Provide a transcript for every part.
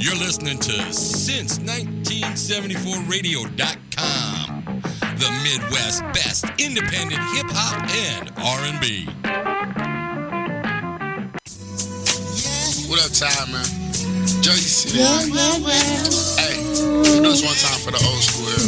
You're listening to Since1974Radio.com, the Midwest best independent hip-hop and R&B. What up, Ty, man? Joe, you see that? Hey, do this one time for the old school era.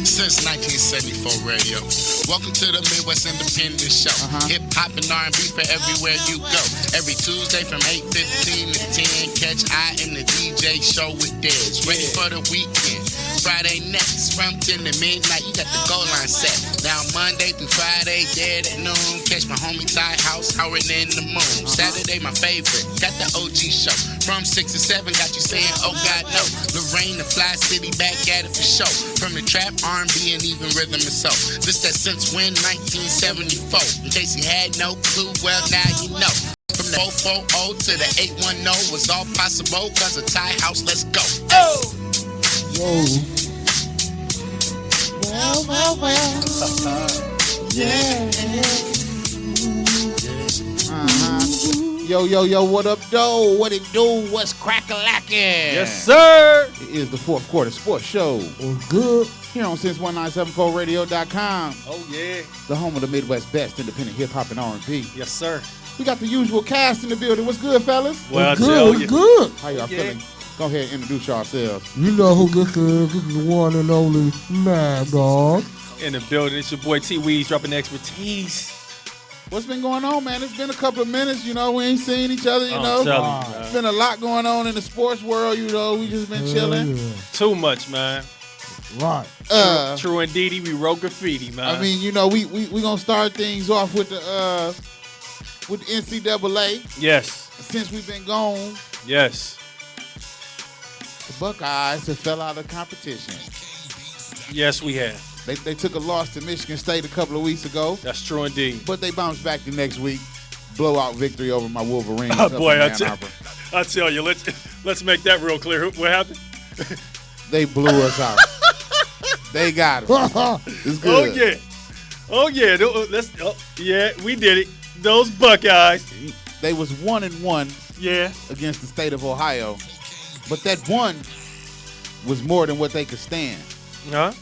Since 1974 Radio. Welcome to the Midwest Independent Show. Hip-hop and R&B for everywhere you go. Every Tuesday from 8:15 to 10, catch I in the DJ show with Dez. Ready for the weekend. Friday next, from 10 to midnight, you got the goal line set. Now Monday through Friday, dead at noon. Catch my homie Ty House, Howard in the moon. Saturday, my favorite, got the OG show. From 6 to 7, got you saying, oh God, no. Lorraine, the Fly City, back at it for show. From the trap, R&B, and even rhythm and soul. This that since when, 1974. In case you had no clue, well, now you know. From the 440 to the 810 was all possible cause of Ty House. Let's go. Oh! Whoa. Well. Yeah. Yo, what up, though? What it do? What's crack-a-lackin'? Yes, sir. It is the fourth quarter sports show. Good. Here on Since1974Radio.com. Oh, yeah. The home of the Midwest best independent hip-hop and R&B. Yes, sir. We got the usual cast in the building. What's good, fellas? Well, good. How y'all feeling? Go ahead and introduce yourselves. You know who this is. This is the one and only Mad Dog. In the building, it's your boy T-Weez dropping expertise. What's been going on, man? It's been a couple of minutes, we ain't seen each other, It's been a lot going on in the sports world, we just been chilling. Yeah. Too much, man. Right. True indeedy, we wrote graffiti, man. I mean, we gonna start things off with the NCAA. Yes. Since we've been gone, Yes. the Buckeyes have fell out of competition. Yes, we have. They took a loss to Michigan State a couple of weeks ago, That's true indeed. but they bounced back the next week. Blowout victory over my Wolverines. Oh, up in boy, Ann Arbor. I tell you, let's make that real clear. What happened? They blew us out. They got us. It's good. Oh, yeah. Yeah, we did it. Those Buckeyes. They was 1-1 Yeah. against the state of Ohio, but that one was more than what they could stand. Huh?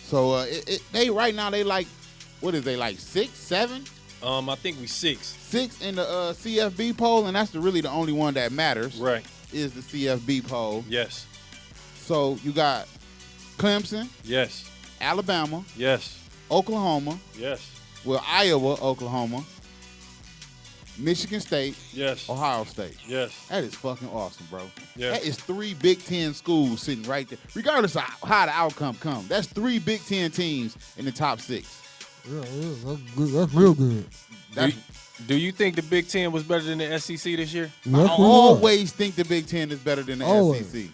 So they right now they like, what is they like 6, 7, I think we 6. 6 in the CFB poll, and that's really the only one that matters. Right. Is the CFB poll. Yes. So you got Clemson, Yes. Alabama, Yes. Oklahoma, Yes. Iowa, Oklahoma, Michigan State, Yes. Ohio State. Yes. That is fucking awesome, bro. Yeah. That is 3 Big Ten schools sitting right there. Regardless of how the outcome comes, that's 3 Big Ten teams in the top 6. Yeah, that's good. That's real good. Do you think the Big Ten was better than the SEC this year? I always think the Big Ten is better than the Always. SEC.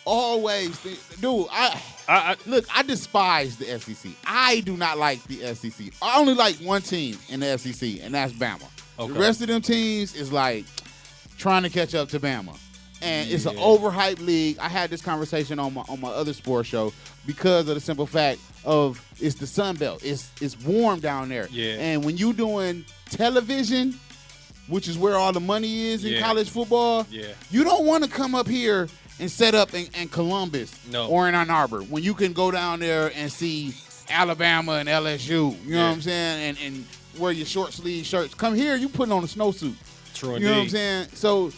Always. Dude, I look, I despise the SEC. I do not like the SEC. I only like one team in the SEC, and that's Bama. Okay. The rest of them teams is like trying to catch up to Bama. And it's an overhyped league. I had this conversation on my other sports show because of the simple fact of it's the Sun Belt. It's warm down there. Yeah. And when you doing television, which is where all the money is in college football, you don't want to come up here and set up in Columbus or in Ann Arbor when you can go down there and see Alabama and LSU. You know what I'm saying? And wear your short sleeve shirts. Come here, you putting on a snowsuit. True You know what I'm saying? So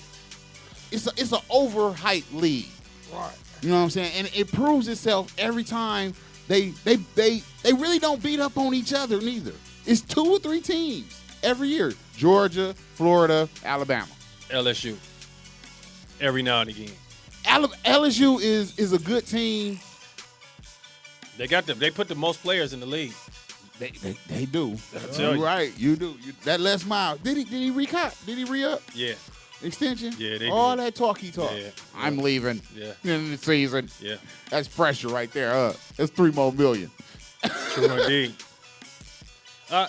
it's an overhyped league. Right. You know what I'm saying? And it proves itself every time they really don't beat up on each other neither. It's 2 or 3 teams every year. Georgia, Florida, Alabama. LSU. Every now and again. LSU is a good team. They put the most players in the league. They do. tell you. Right, you do. That Les Miles. Did he recap? Did he re-up? Yeah. Extension? Yeah, they all did. that talk he talk. Yeah. I'm leaving. Yeah. In the season. Yeah. That's pressure right there. That's $3 more million. True indeed. I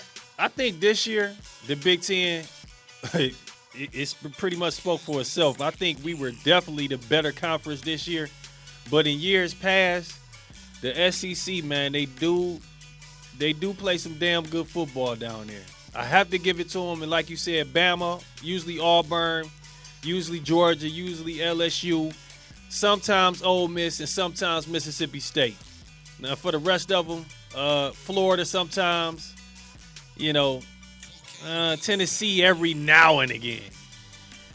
think this year the Big Ten, it's pretty much spoke for itself. I think we were definitely the better conference this year, but in years past, the SEC, man, they do play some damn good football down there. I have to give it to them, and like you said, Bama, usually Auburn, usually Georgia, usually LSU. sometimes Ole Miss, and sometimes Mississippi State. Now, for the rest of them, Florida sometimes, Tennessee every now and again.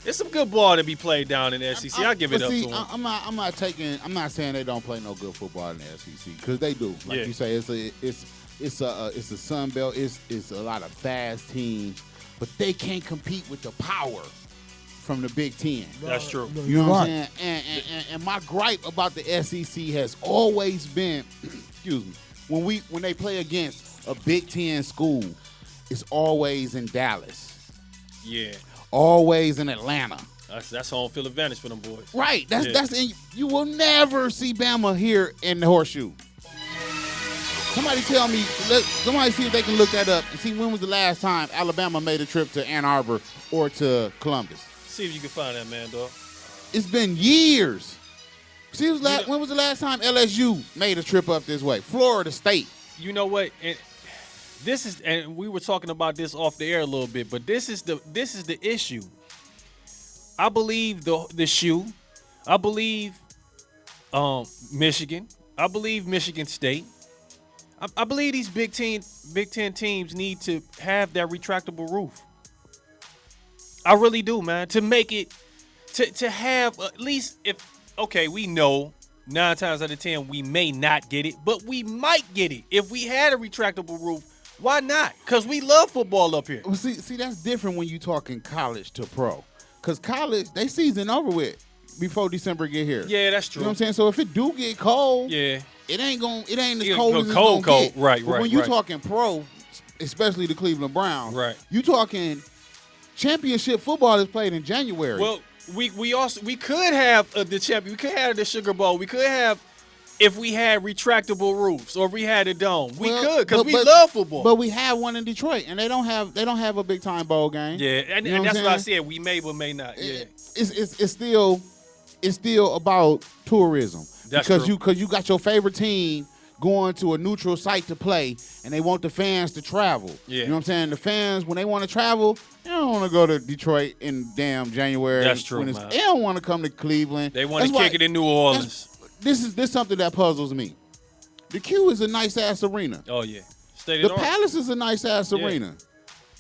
It's some good ball to be played down in the SEC. I'll give it up to them. I'm not saying they don't play no good football in the SEC because they do. Like you say, it's a Sun Belt. It's a lot of fast teams, but they can't compete with the power from the Big Ten. That's true. You know what I'm saying? And my gripe about the SEC has always been, excuse me, when they play against a Big Ten school, it's always in Dallas. Yeah. Always in Atlanta. That's home field advantage for them boys. Right. You will never see Bama here in the Horseshoe. Somebody tell me. Somebody see if they can look that up and see when was the last time Alabama made a trip to Ann Arbor or to Columbus. See if you can find that, man, dog. It's been years. See, when was the last time LSU made a trip up this way? Florida State. You know what? And we were talking about this off the air a little bit, but this is the issue. I believe the shoe. I believe Michigan. I believe Michigan State. I believe these Big Ten teams need to have that retractable roof. I really do, man. To make it, to have at least we know 9 times out of 10 we may not get it, but we might get it if we had a retractable roof. Why not? Because we love football up here. Well, see, that's different when you talking college to pro. Because college, they season over with before December get here. Yeah, that's true. You know what I'm saying? So if it do get cold, it ain't as cold as it's cold. Get. Right. But when you talking pro, especially the Cleveland Browns, right, you talking championship football is played in January. Well, we could have the champion. We could have the Sugar Bowl. We could have. If we had retractable roofs or if we had a dome, we could because we love football. But we have one in Detroit, and they don't have a big time bowl game. Yeah, and that's what I said. We may but may not. Yeah, it's still about tourism. That's because true. you got your favorite team going to a neutral site to play, and they want the fans to travel. Yeah. You know what I'm saying? The fans, when they want to travel, they don't want to go to Detroit in damn January. That's true, man. They don't want to come to Cleveland. They want to kick it in New Orleans. This is something that puzzles me. The Q is a nice-ass arena. Oh, yeah. The Palace is a nice-ass arena.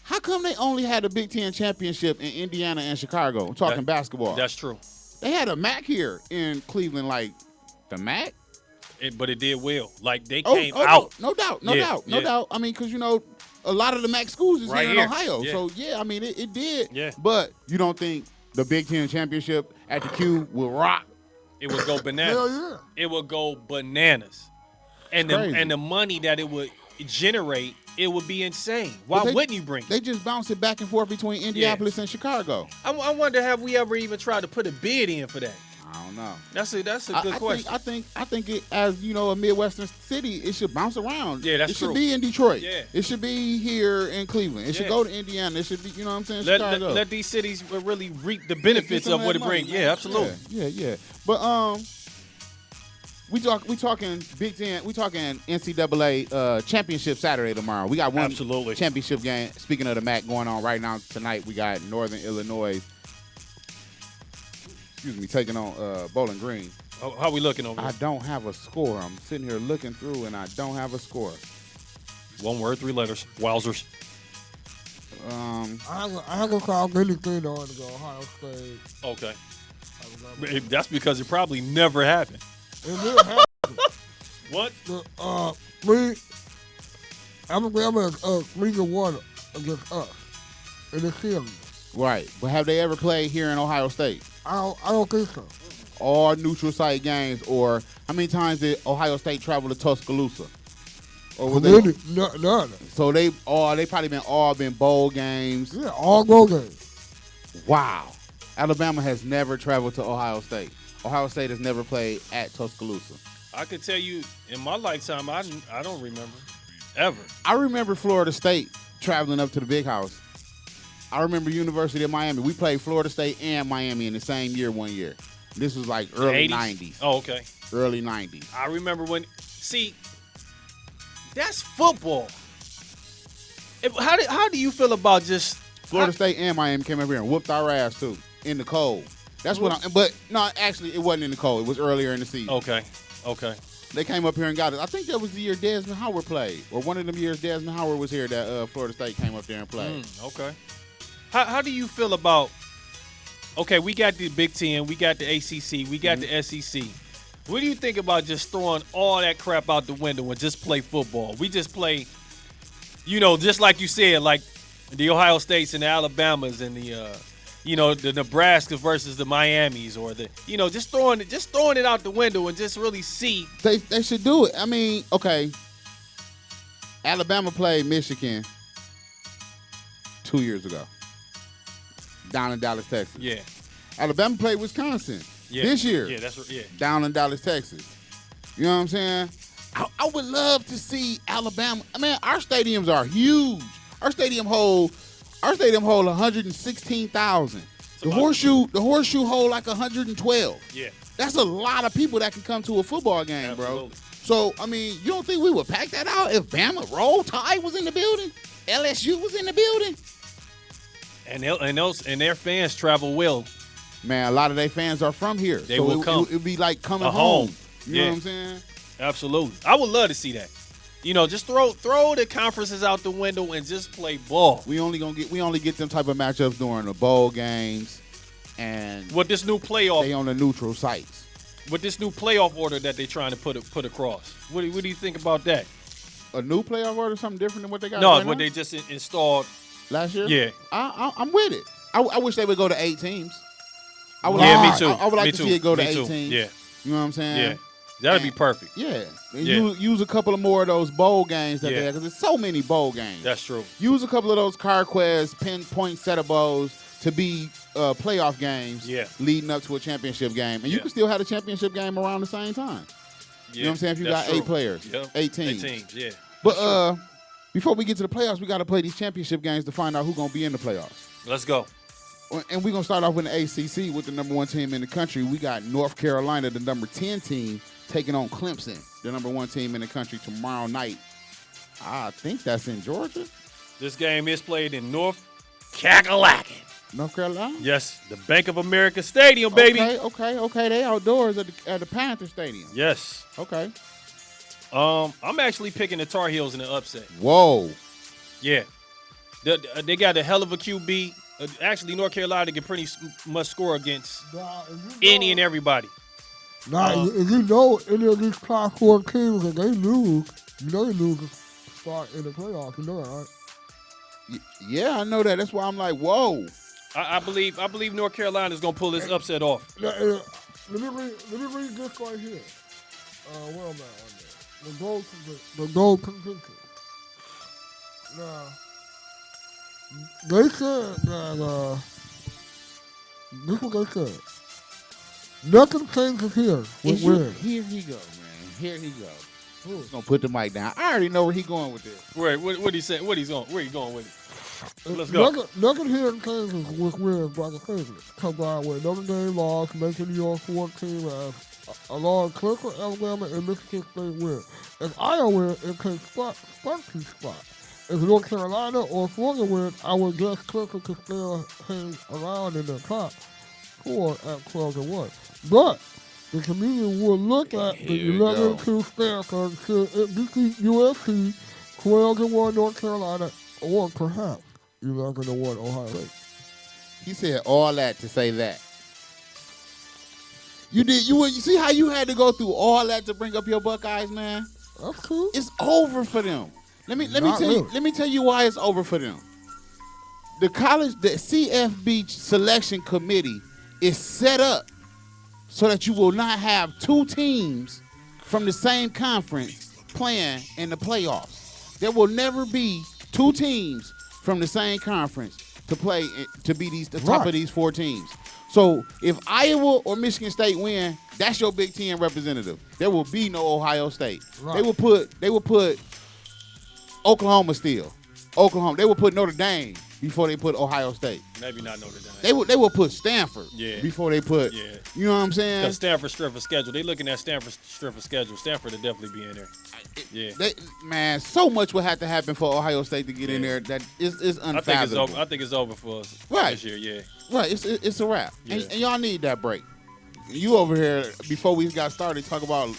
How come they only had a Big Ten championship in Indiana and Chicago? I'm talking basketball. That's true. They had a MAC here in Cleveland, like the MAC. But it did well. Like, they came out. No doubt. I mean, because, a lot of the MAC schools is here in Ohio. Yeah. So, I mean, it did. Yeah. But you don't think the Big Ten championship at the Q will rock? It would go bananas. Hell yeah. It would go bananas. And the money that it would generate, it would be insane. Why wouldn't you bring it? They just bounce it back and forth between Indianapolis and Chicago. I wonder, have we ever even tried to put a bid in for that? I don't know. That's a good question. I think it, as a Midwestern city, it should bounce around. Yeah, that's true. It true. should be in Detroit. Yeah. It should be here in Cleveland. It should go to Indiana. It should be, you know what I'm saying, Chicago. Let these cities really reap the benefits of what it brings. Yeah, absolutely. Yeah. But we talking Big Ten. We talking NCAA championship Saturday tomorrow. We got one championship game. Speaking of the MAC going on right now tonight, we got Northern Illinois. Taking on Bowling Green. How we looking over I don't have a score. I'm sitting here looking through, and I don't have a score. 1 word, 3 letters. Wowzers. I haven't called anything on to go Ohio State. Okay. That's because it probably never happened. It will happen. What? Alabama is 3-1 against us in the series. Right, but have they ever played here in Ohio State? I don't think so. All neutral site games, or how many times did Ohio State travel to Tuscaloosa? Or was none. So they probably been bowl games. Yeah, all bowl games. Wow, Alabama has never traveled to Ohio State. Ohio State has never played at Tuscaloosa. I could tell you in my lifetime, I don't remember ever. I remember Florida State traveling up to the Big House. I remember University of Miami. We played Florida State and Miami in the same year one year. This was like early 90s. Oh, okay. Early 90s. I remember that's football. How do you feel about just Florida State and Miami came up here and whooped our ass too in the cold. That's what I'm. But no, actually, it wasn't in the cold. It was earlier in the season. Okay. They came up here and got it. I think that was the year Desmond Howard played, or one of them years Desmond Howard was here that Florida State came up there and played. Okay. How do you feel about? Okay, we got the Big Ten, we got the ACC, we got the SEC. What do you think about just throwing all that crap out the window and just play football? We just play, just like you said, like the Ohio States and the Alabamas and the the Nebraska versus the Miamis, or the just throwing it out the window and just really see. They should do it. I mean, okay. Alabama played Michigan 2 years ago down in Dallas, Texas. Yeah. Alabama played Wisconsin this year. Yeah, that's right. Yeah. Down in Dallas, Texas. You know what I'm saying? I would love to see Alabama. I mean, our stadiums are huge. Our stadium hold 116,000. The horseshoe hold like 112. Yeah. That's a lot of people that can come to a football game, Absolutely. bro. So, I mean, you don't think we would pack that out if Bama, Roll Tide was in the building? LSU was in the building? And their fans travel well. Man, a lot of their fans are from here. They will come. It'd be like coming home. You know what I'm saying? Absolutely. I would love to see that. Just throw the conferences out the window and just play ball. We only get them type of matchups during the bowl games, and with this new playoff, they on the neutral sites. With this new playoff order that they're trying to put across, what do you think about that? A new playoff order, something different than what they got? No, right what now? they just installed last year. Yeah, I'm with it. I wish they would go to 8 teams. Me too. I would like to see it go to 8 too. teams. Yeah, you know what I'm saying? Yeah, that'd be perfect. Yeah. Use a couple of more of those bowl games that they have, because there's so many bowl games. That's true. Use a couple of those CarQuest pinpoint set of bowls to be playoff games leading up to a championship game. And you can still have a championship game around the same time. You know what I'm saying? If you got 8 players, 8 teams. 8 teams, yeah. But before we get to the playoffs, we got to play these championship games to find out who's going to be in the playoffs. Let's go. And we're going to start off with the ACC with the number 1 team in the country. We got North Carolina, the number 10 team, taking on Clemson, the number 1 team in the country, tomorrow night. I think that's in Georgia. This game is played in North Kakalaki. North Carolina? Yes, the Bank of America Stadium, baby. Okay. They outdoors at the Panther Stadium. Yes. Okay. I'm actually picking the Tar Heels in the upset. Whoa. Yeah. They got a hell of a QB. Actually, North Carolina can pretty much score against any and everybody. If you know any of these Class 4 teams that they lose, they lose a spot in the playoffs. You know that, right? Yeah, I know that. That's why I'm like, whoa. I believe North Carolina is gonna pull this upset off. Let me read this right here. Where am I on there? The gold contention. Now, they said that this is what they said. Nothing changes here with wins. Here he go, man. Here he go. Who's gonna put the mic down? I already know where he going with this. Wait, what he saying? Where he going with it? Let's go. Nothing here changes with wins by the favorites. Combined with Notre Dame loss, making New York 14 as along Clemson, Alabama, and Michigan State win. If Iowa win, it takes Sparky's spot. If North Carolina or Florida win, I would guess Clemson could still hang around in the top 4 at 12-1. But the community will look at the 11-2 Stanford should it beat USC, 12-1 North Carolina, or perhaps 11-1 Ohio State. He said all that to say that. You see how you had to go through all that to bring up your Buckeyes, man? That's cool. It's over for them. Let me tell you why it's over for them. The CFB selection committee is set up so that you will not have 2 teams from the same conference playing in the playoffs. There will never be 2 teams from the same conference to play to be the top of these 4 teams. So if Iowa or Michigan State win, that's your Big Ten representative. There will be no Ohio State. Right. They will put Oklahoma still. Oklahoma. They will put Notre Dame before they put Ohio State. Maybe not Notre Dame. They will put Stanford before they put. Yeah. You know what I'm saying? Because Stanford's strength of schedule. They looking at Stanford's strength of schedule. Stanford will definitely be in there. Man, so much would have to happen for Ohio State to get in there that is unfathomable. I think it's over for us this year. Yeah. Right. It's a wrap. Yeah. And y'all need that break. You over here before we got started talk about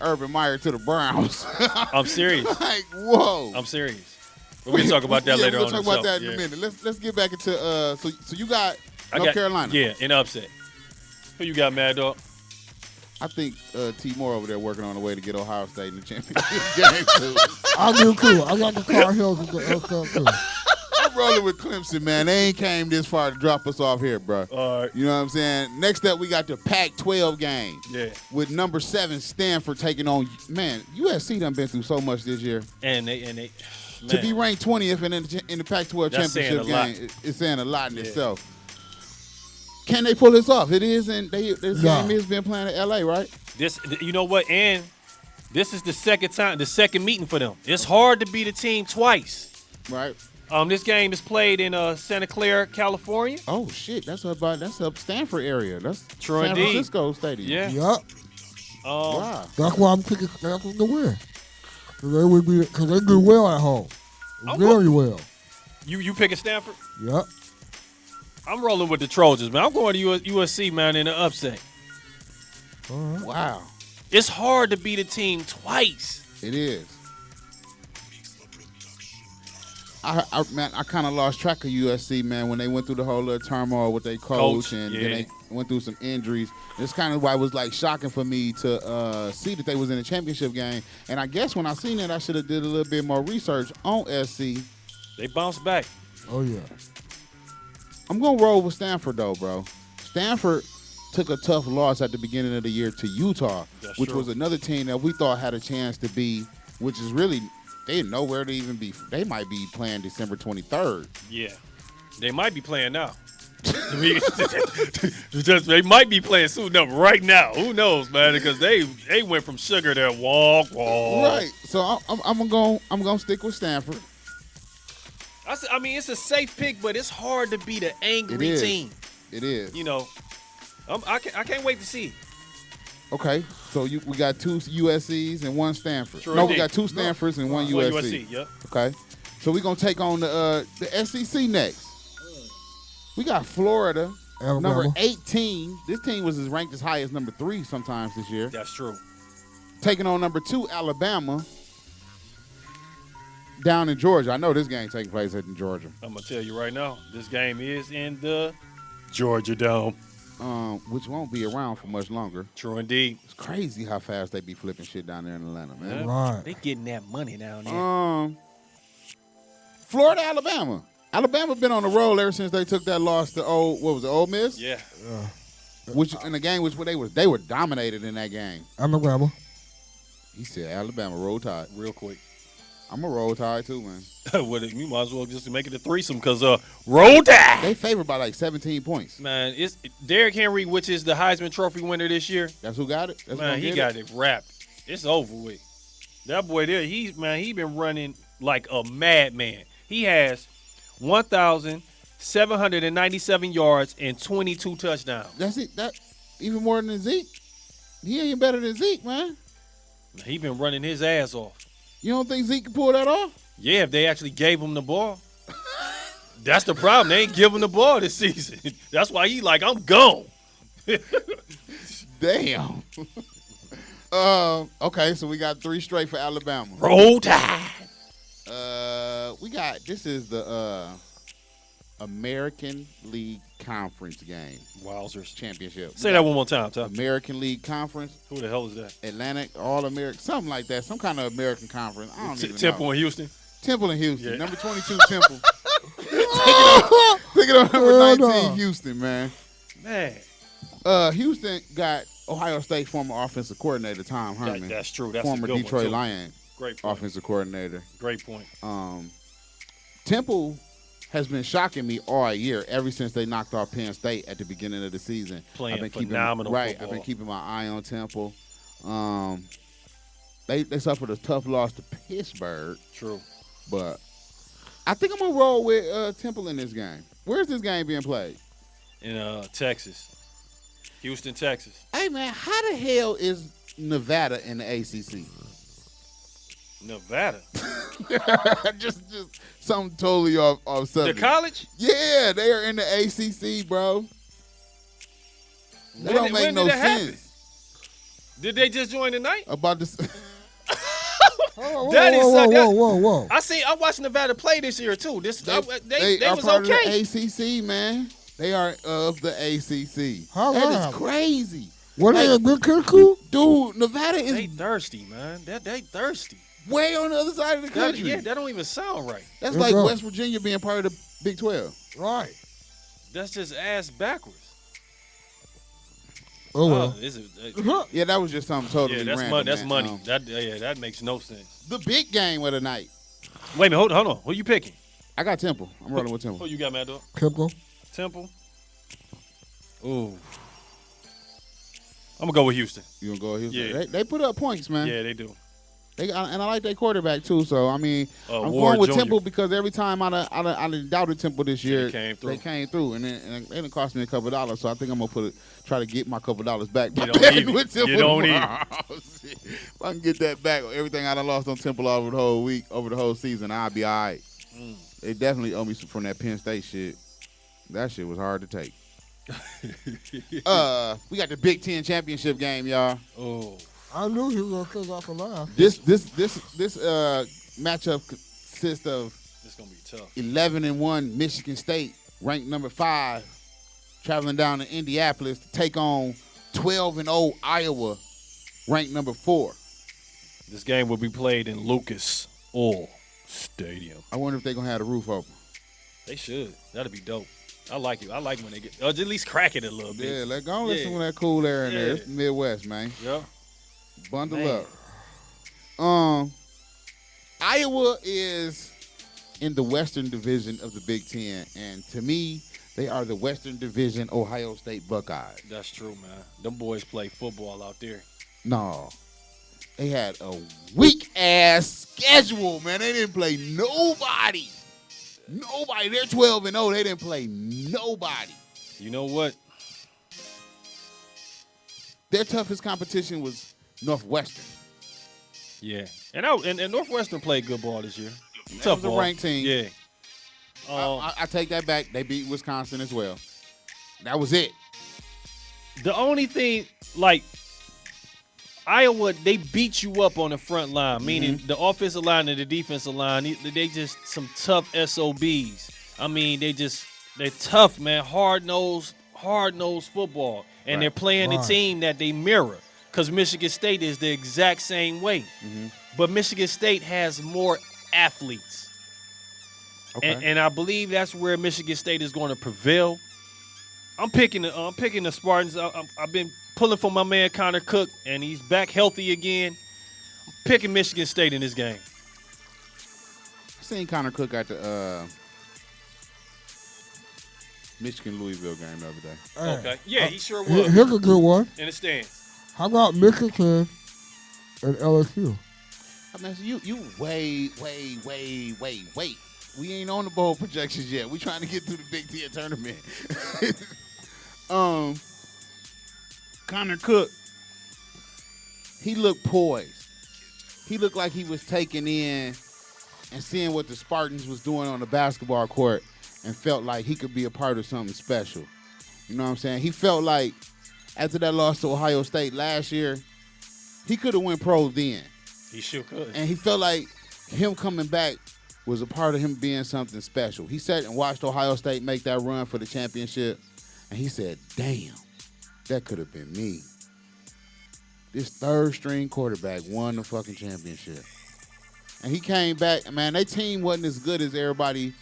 Urban Meyer to the Browns. I'm serious. Like, whoa. I'm serious. But we can talk about that later on. We'll talk about that in a minute. Let's get back into so you got North Carolina. Yeah, in upset. Who you got, Mad Dog? I think T. Moore over there working on the way to get Ohio State in the championship game too. I do too. I got the Tar Heels with the upset too. I'm rolling with Clemson, man. They ain't came this far to drop us off here, bro. All right. You know what I'm saying? Next up, we got the Pac-12 game. Yeah. With number 7 Stanford taking on, man, USC done been through so much this year. And they to be ranked 20th in the Pac-12 championship game, it's saying a lot in itself. Can they pull this off? It is, and this game has been playing in LA, right? This, you know what? And this is the second meeting for them. It's hard to beat a team twice. Right. This game is played in Santa Clara, California. Oh shit, that's up Stanford area. That's True San Francisco Stadium. Yeah. Yep. Wow. That's why I'm picking Stanford to win. Because they do well at home. Very well. You picking Stanford? Yep. I'm rolling with the Trojans, man. I'm going to USC, man, in the upset. All right. Wow. It's hard to beat a team twice. It is. I kind of lost track of USC, man, when they went through the whole little turmoil with their coach and then they went through some injuries. It's kind of why it was like shocking for me to see that they was in a championship game. And I guess when I seen it, I should have did a little bit more research on SC. They bounced back. Oh yeah. I'm gonna roll with Stanford though, bro. Stanford took a tough loss at the beginning of the year to Utah, which was another team that we thought had a chance to be, which is really. They didn't know where to even be. They might be playing December 23rd. Yeah. They might be playing now. They might be playing soon enough right now. Who knows, man? Because they went from sugar to walk. Right. So I'm gonna stick with Stanford. I mean, it's a safe pick, but it's hard to beat an angry team. It is. You know, I can't wait to see. Okay, so we got 2 USCs and 1 Stanford. Sure no, we got 2 Stanfords and 1 USC. 1 USC, yep. Okay, so we're going to take on the SEC next. We got Florida, number 18. This team was ranked as high as number 3 sometimes this year. That's true. Taking on number 2, Alabama, down in Georgia. I know this game taking place in Georgia. I'm going to tell you right now, this game is in the Georgia Dome. Which won't be around for much longer. True indeed. It's crazy how fast they be flipping shit down there in Atlanta, man. Right. They getting that money down there. Florida, Alabama. Alabama been on the roll ever since they took that loss to Ole Miss? Yeah. Which in the game which they were dominated in that game. Alabama. He said Alabama roll tide. Real quick. I'm a roll tide too, man. Well, you might as well just make it a threesome because roll tide. They favored by like 17 points. Man, it's Derrick Henry, which is the Heisman Trophy winner this year. That's who got it? Man, he got it wrapped. It's over with. That boy there, he been running like a madman. He has 1,797 yards and 22 touchdowns. That's it. That even more than Zeke. He ain't better than Zeke, man. He been running his ass off. You don't think Zeke can pull that off? Yeah, if they actually gave him the ball. That's the problem. They ain't give him the ball this season. That's why he like, I'm gone. Damn. Okay, so we got 3 straight for Alabama. Roll Tide. This is the American League Conference game. Wowzers. Championship. Say that one more time, Tom. American League Conference. Who the hell is that? Atlantic, All-American, something like that. Some kind of American conference. I don't even know. Temple in Houston? Temple in Houston. Yeah. Number 22, Temple. Take it on number 19, Houston, man. Man. Houston got Ohio State former offensive coordinator Tom Herman. That's true. That's former a good Detroit one, Lion Great point. offensive coordinator. Great point. Temple has been shocking me all year, ever since they knocked off Penn State at the beginning of the season. Playing phenomenal football. I've been keeping my eye on Temple. They suffered a tough loss to Pittsburgh. True. But I think I'm gonna roll with Temple in this game. Where's this game being played? In Texas, Houston, Texas. Hey man, how the hell is Nevada in the ACC? Nevada. just something totally off subject. The college? Yeah, they are in the ACC, bro. That don't make no sense. Happen? Did they just join tonight? About this. Whoa. I watched Nevada play this year too. They are was part okay. Of the ACC, man. They are of the ACC. That is crazy. What are they a good school? Dude, Nevada is. They thirsty, man. They thirsty. Way on the other side of the country. That don't even sound right. That's like West Virginia being part of the Big 12. Right. That's just ass backwards. Oh well. Yeah, that was just something totally random. That's money. That makes no sense. The big game of the night. Wait a minute, hold on. Who you picking? I got Temple. I'm rolling with Temple. Who you got, Mad Dog? Temple. Ooh. I'm gonna go with Houston. You gonna go with Houston? Yeah. They put up points, man. Yeah, they do. And I like their quarterback too. So I mean, I'm Ward going with Jr. Temple because every time I done doubted Temple this year, they came through, and it didn't cost me a couple $. So I think I'm gonna try to get my couple $. back. You don't need it. If I can get that back, everything I done lost on Temple over the whole week, over the whole season, I'll be all right. They definitely owe me some from that Penn State shit. That shit was hard to take. We got the Big Ten championship game, y'all. Oh. I knew he was gonna take off a laugh. This matchup consists of It's gonna be tough. 11-1 Michigan State, ranked number 5, traveling down to Indianapolis to take on 12-0 Iowa, ranked number 4. This game will be played in Lucas Oil Stadium. I wonder if they're gonna have the roof open. They should. That'd be dope. I like it. I like when they get, or at least crack it a little bit. Yeah, let's go listen to that cool air in there. It's the Midwest, man. Yeah. Bundle up. Iowa is in the Western Division of the Big Ten, and to me, they are the Western Division Ohio State Buckeyes. That's true, man. Them boys play football out there. No. They had a weak-ass schedule, man. They didn't play nobody. Nobody. They're 12-0. They didn't play nobody. You know what? Their toughest competition was Northwestern. Yeah. And Northwestern played good ball this year. Tough ball. A ranked team. Yeah. I take that back. They beat Wisconsin as well. That was it. The only thing, like, Iowa, they beat you up on the front line, meaning the offensive line and the defensive line, they just some tough SOBs. I mean, they're tough, man. Hard-nosed football. And they're playing the team that they mirror. Because Michigan State is the exact same way. But Michigan State has more athletes. Okay. And I believe that's where Michigan State is going to prevail. I'm picking the Spartans. I've been pulling for my man Connor Cook, and he's back healthy again. I'm picking Michigan State in this game. I seen Connor Cook at the Michigan-Louisville game the other day. Okay. Yeah, he sure was. Here's a good one. In the stands. How about Michigan and LSU? I mean, so you wait. We ain't on the bowl projections yet. We trying to get to the Big Ten tournament. Connor Cook, he looked poised. He looked like he was taking in and seeing what the Spartans was doing on the basketball court and felt like he could be a part of something special. You know what I'm saying? He felt like after that loss to Ohio State last year, he could have went pro then. He sure could. And he felt like him coming back was a part of him being something special. He sat and watched Ohio State make that run for the championship, and he said, damn, that could have been me. This third-string quarterback won the fucking championship. And he came back, man, their team wasn't as good as everybody.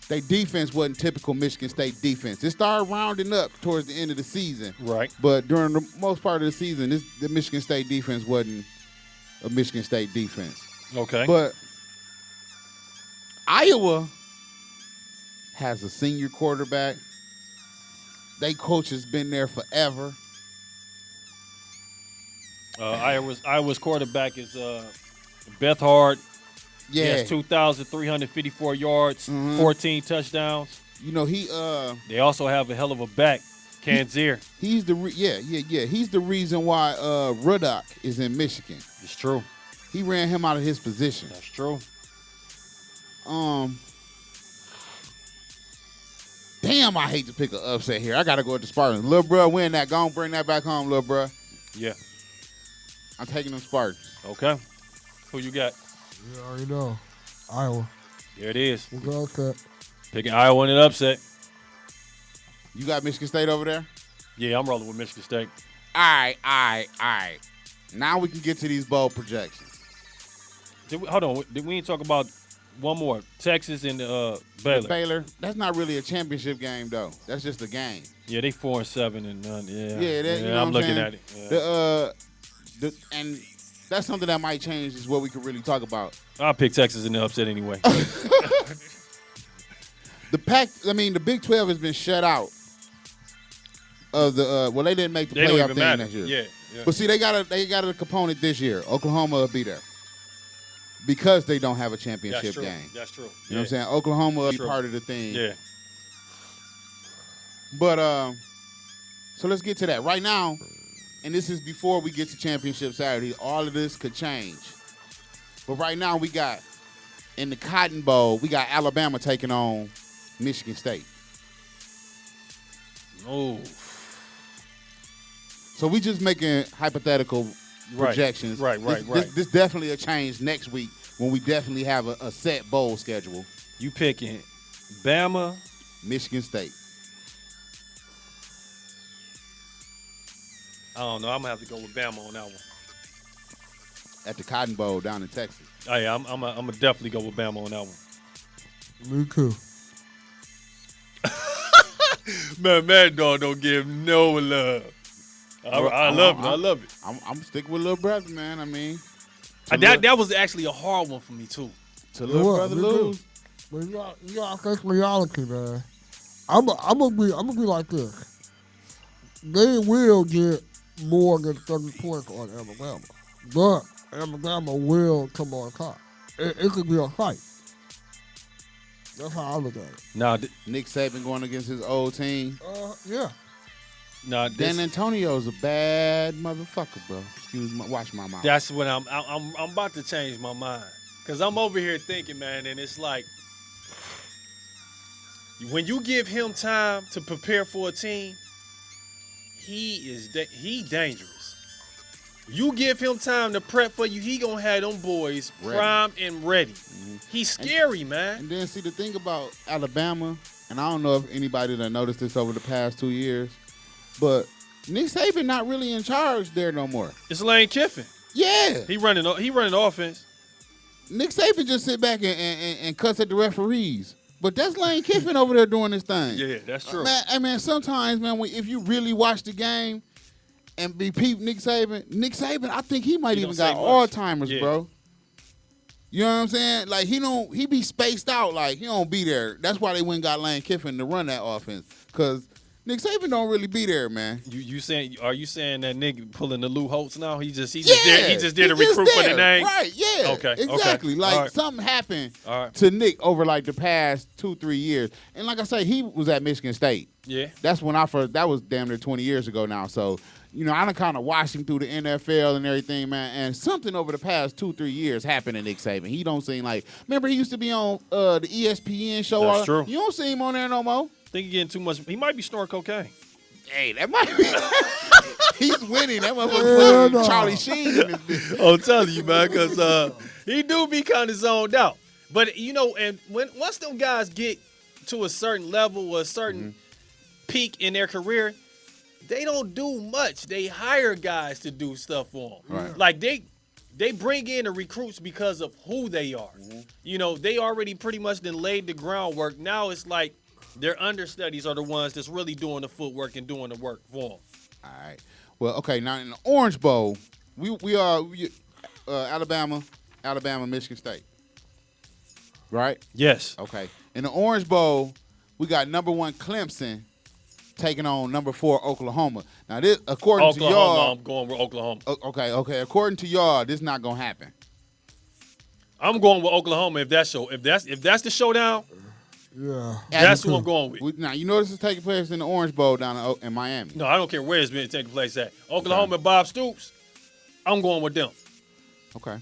Their defense wasn't typical Michigan State defense. It started rounding up towards the end of the season. Right. But during the most part of the season, the Michigan State defense wasn't a Michigan State defense. Okay. But Iowa has a senior quarterback. They coach has been there forever. Iowa's quarterback is Bethard Yeah. He has 2,354 yards, 14 touchdowns. You know, they also have a hell of a back, Kanzier. He's the He's the reason why Ruddock is in Michigan. It's true. He ran him out of his position. That's true. Damn, I hate to pick an upset here. I gotta go with the Spartans. Lil' bro, win that. Go on, bring that back home, lil' bro. Yeah. I'm taking them Spartans. Okay. Who you got? You already know. Iowa. There it is. We'll go upset. Picking Iowa in an upset. You got Michigan State over there? Yeah, I'm rolling with Michigan State. All right. Now we can get to these bowl projections. Hold on. We ain't talk about one more. Texas and Baylor. Baylor. That's not really a championship game, though. That's just a game. Yeah, they 4-7 and none. Yeah. You know I'm looking at it. Yeah. And that's something that might change is what we could really talk about. I'll pick Texas in the upset anyway. The Big 12 has been shut out of the they didn't make the playoff thing next year. Yeah. But see, they got a component this year. Oklahoma will be there because they don't have a championship game. That's true. You know what I'm saying? Oklahoma will be part of the thing. Yeah. But so let's get to that right now. And this is before we get to Championship Saturday. All of this could change. But right now we got in the Cotton Bowl, we got Alabama taking on Michigan State. Oh. So we just making hypothetical projections. Right. This definitely a change next week when we definitely have a set bowl schedule. You picking Bama, Michigan State. I don't know. I'm gonna have to go with Bama on that one. At the Cotton Bowl down in Texas. Oh yeah, I'm gonna definitely go with Bama on that one. Me too. Man, Mad Dog don't give no love. I love it. I'm sticking with little brother, man. I mean, that was actually a hard one for me too. To little brother lose. But you gotta face reality, man. I'm gonna be like this. They will get more than 30 points on Alabama, but Alabama will come on top. It could be a fight. That's how I look at it. Now, Nick Saban going against his old team. Yeah. Now, Dan Antonio's a bad motherfucker, bro. Excuse me. Watch my mouth. That's what I'm about to change my mind. Because I'm over here thinking, man, and it's like, when you give him time to prepare for a team, he dangerous. You give him time to prep for you, he gonna have them boys primed and ready. Mm-hmm. He's scary, man. And then see the thing about Alabama, and I don't know if anybody that noticed this over the past 2 years, but Nick Saban not really in charge there no more. It's Lane Kiffin. Yeah, he running offense. Nick Saban just sit back and cuss at the referees. But that's Lane Kiffin over there doing his thing. Yeah, that's true. Man, sometimes, man, if you really watch the game and be peep Nick Saban, I think he might even got Alzheimer's, bro. You know what I'm saying? Like he be spaced out, like he don't be there. That's why they went and got Lane Kiffin to run that offense, because Nick Saban don't really be there, man. Are you saying that Nick pulling the Lou Holtz now? He just did a recruit for the name. Right, yeah. Okay. Exactly. Okay. Like something happened to Nick over like the past 2-3 years. And like I say, he was at Michigan State. Yeah. That's when that was damn near 20 years ago now. So, you know, I done kind of watched him through the NFL and everything, man. And something over the past 2-3 years happened to Nick Saban. He don't seem like, remember he used to be on the ESPN show. That's true. You don't see him on there no more. I think he's getting too much. He might be snorting cocaine. Hey, that might be. He's winning. That motherfucker putting Charlie Sheen in this bitch. I'm telling you, man, because he do be kind of zoned out. But, you know, and once them guys get to a certain level or a certain peak in their career, they don't do much. They hire guys to do stuff for them. Right. Like, they bring in the recruits because of who they are. Mm-hmm. You know, they already pretty much then laid the groundwork. Now it's like, their understudies are the ones that's really doing the footwork and doing the work for them. All right. Well, okay. Now in the Orange Bowl, we are Alabama, Michigan State. Right? Yes. Okay. In the Orange Bowl, we got number 1 Clemson taking on number 4 Oklahoma. Now this, according to y'all, I'm going with Oklahoma. Okay. According to y'all, this is not gonna happen. I'm going with Oklahoma if that's the showdown. Yeah. That's who I'm going with. Now, you know this is taking place in the Orange Bowl down in Miami. No, I don't care where it's been taking place at. Oklahoma and Bob Stoops, I'm going with them. Okay.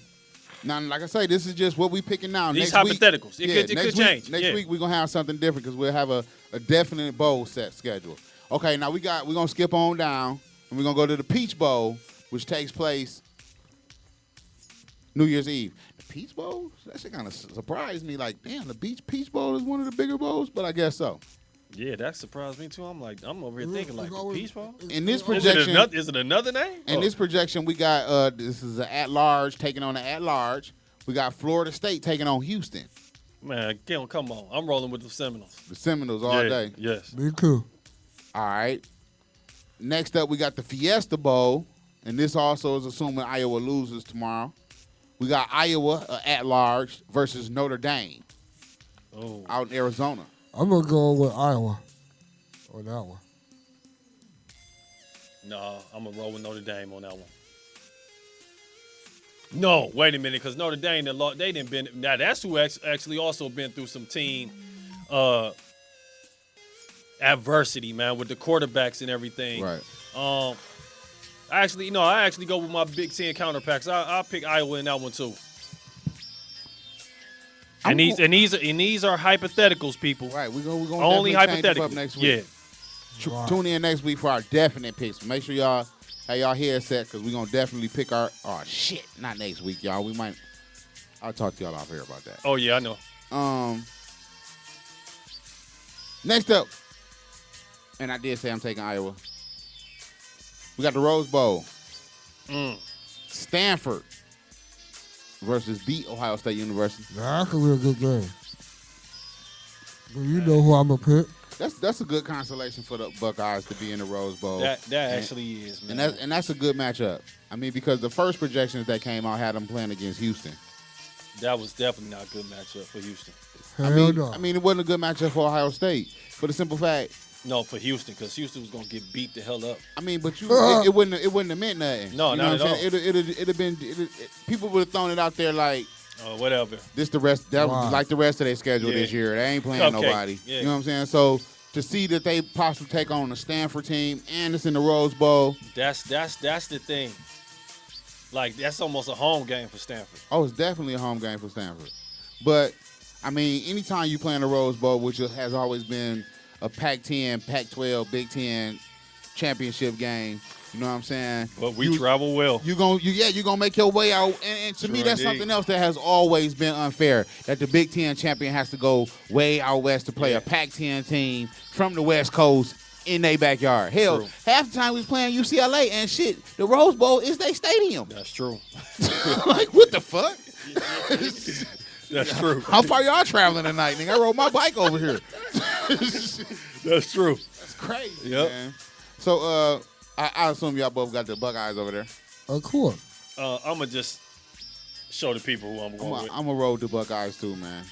Now, like I say, this is just what we picking now. These next hypotheticals. Week, It could change. Next week, we're going to have something different because we'll have a definite bowl set schedule. Okay, now we're going to skip on down, and we're going to go to the Peach Bowl, which takes place New Year's Eve. The Peach Bowl? That shit kind of surprised me. Like, damn, the Peach Bowl is one of the bigger bowls, but I guess so. Yeah, that surprised me too. I'm over here thinking like the Peach Bowl. In this projection, is it another name? In this projection, we got this is an at-large taking on an at-large. We got Florida State taking on Houston. Man, come on. I'm rolling with the Seminoles. The Seminoles all day. Yes. Me too. All right. Next up, we got the Fiesta Bowl, and this also is assuming Iowa loses tomorrow. We got Iowa at-large versus Notre Dame out in Arizona. I'm going to go with Iowa on that one. No, I'm going to roll with Notre Dame on that one. No, wait a minute, because Notre Dame, they didn't been. Now, that's who actually also been through some team adversity, man, with the quarterbacks and everything. Right. I actually go with my Big Ten counterpacks. I'll pick Iowa in that one, too. And these are hypotheticals, people. Right, we're gonna only hypotheticals up next week. Yeah. Tune in next week for our definite picks. Make sure y'all have y'all head set because we're gonna definitely pick our. Oh shit! Not next week, y'all. We might. I'll talk to y'all off here about that. Oh yeah, I know. Next up, and I did say I'm taking Iowa. We got the Rose Bowl. Stanford versus the Ohio State University. That's a real good game. But you know who I'm going to pick. That's a good consolation for the Buckeyes to be in the Rose Bowl. That actually is, man. And that's a good matchup. I mean, because the first projections that came out had them playing against Houston. That was definitely not a good matchup for Houston. I mean, it wasn't a good matchup for Ohio State for the simple fact. No, for Houston, because Houston was gonna get beat the hell up. I mean, but it wouldn't have meant nothing. No, you know not at all. It'd have been people would have thrown it out there like, whatever. This the rest that was like the rest of their schedule this year. They ain't playing nobody. Yeah. You know what I'm saying? So to see that they possibly take on a Stanford team and it's in the Rose Bowl. That's the thing. Like that's almost a home game for Stanford. Oh, it's definitely a home game for Stanford. But I mean, anytime you play in the Rose Bowl, which has always been a Pac-10, Pac-12, Big Ten championship game. You know what I'm saying? But we travel well. You're gonna make your way out. And to me, that's something else that has always been unfair. That the Big Ten champion has to go way out west to play a Pac-10 team from the West Coast in their backyard. Hell, half the time we was playing UCLA and shit, the Rose Bowl is their stadium. That's true. Like, what the fuck? That's true. How far y'all traveling tonight, nigga? I rode my bike over here. That's true. That's crazy, yep. man. So, I assume y'all both got the Buckeyes over there. Of course. I'm going to just show the people who I'm going with. I'm going to roll the Buckeyes too, man.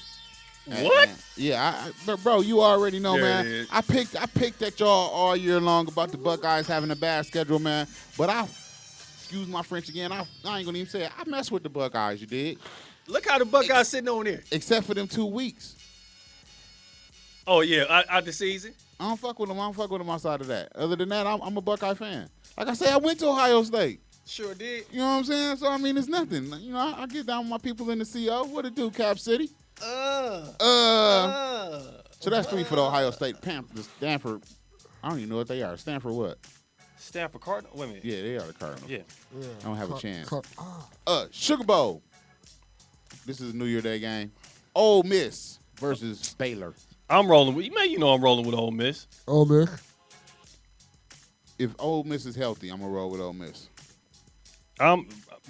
What? Yeah, bro, you already know, there man. I picked at y'all all year long about the Buckeyes having a bad schedule, man. But excuse my French again, I ain't going to even say it. I mess with the Buckeyes, you dig? Look how the Buckeyes sitting on there. Except for them 2 weeks. Oh, yeah, out the season? I don't fuck with them. I don't fuck with them outside of that. Other than that, I'm a Buckeye fan. Like I say, I went to Ohio State. Sure did. You know what I'm saying? So, I mean, it's nothing. You know, I get down with my people in the CO. What it do, Cap City? So that's 3 for the Ohio State Panthers. Stanford, I don't even know what they are. Stanford what? Stanford Cardinals? Wait a minute. Yeah, they are the Cardinals. Yeah. I don't have a chance. Sugar Bowl. This is a New Year Day game. Ole Miss versus Baylor. I'm rolling with you know I'm rolling with Ole Miss. Ole Miss. If Ole Miss is healthy, I'm gonna roll with Ole Miss.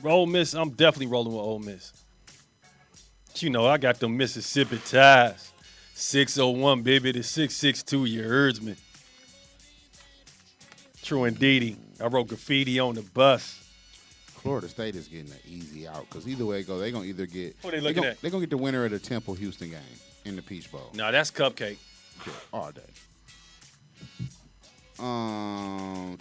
Ole Miss. I'm definitely rolling with Ole Miss. You know, I got them Mississippi ties. 601, baby, to 662. You heard me. True indeedy. I wrote graffiti on the bus. Florida State is getting an easy out because either way it goes, they're gonna either get. What are they looking at? They're gonna get the winner of the Temple Houston game in the Peach Bowl. No, that's cupcake. Yeah, all day. And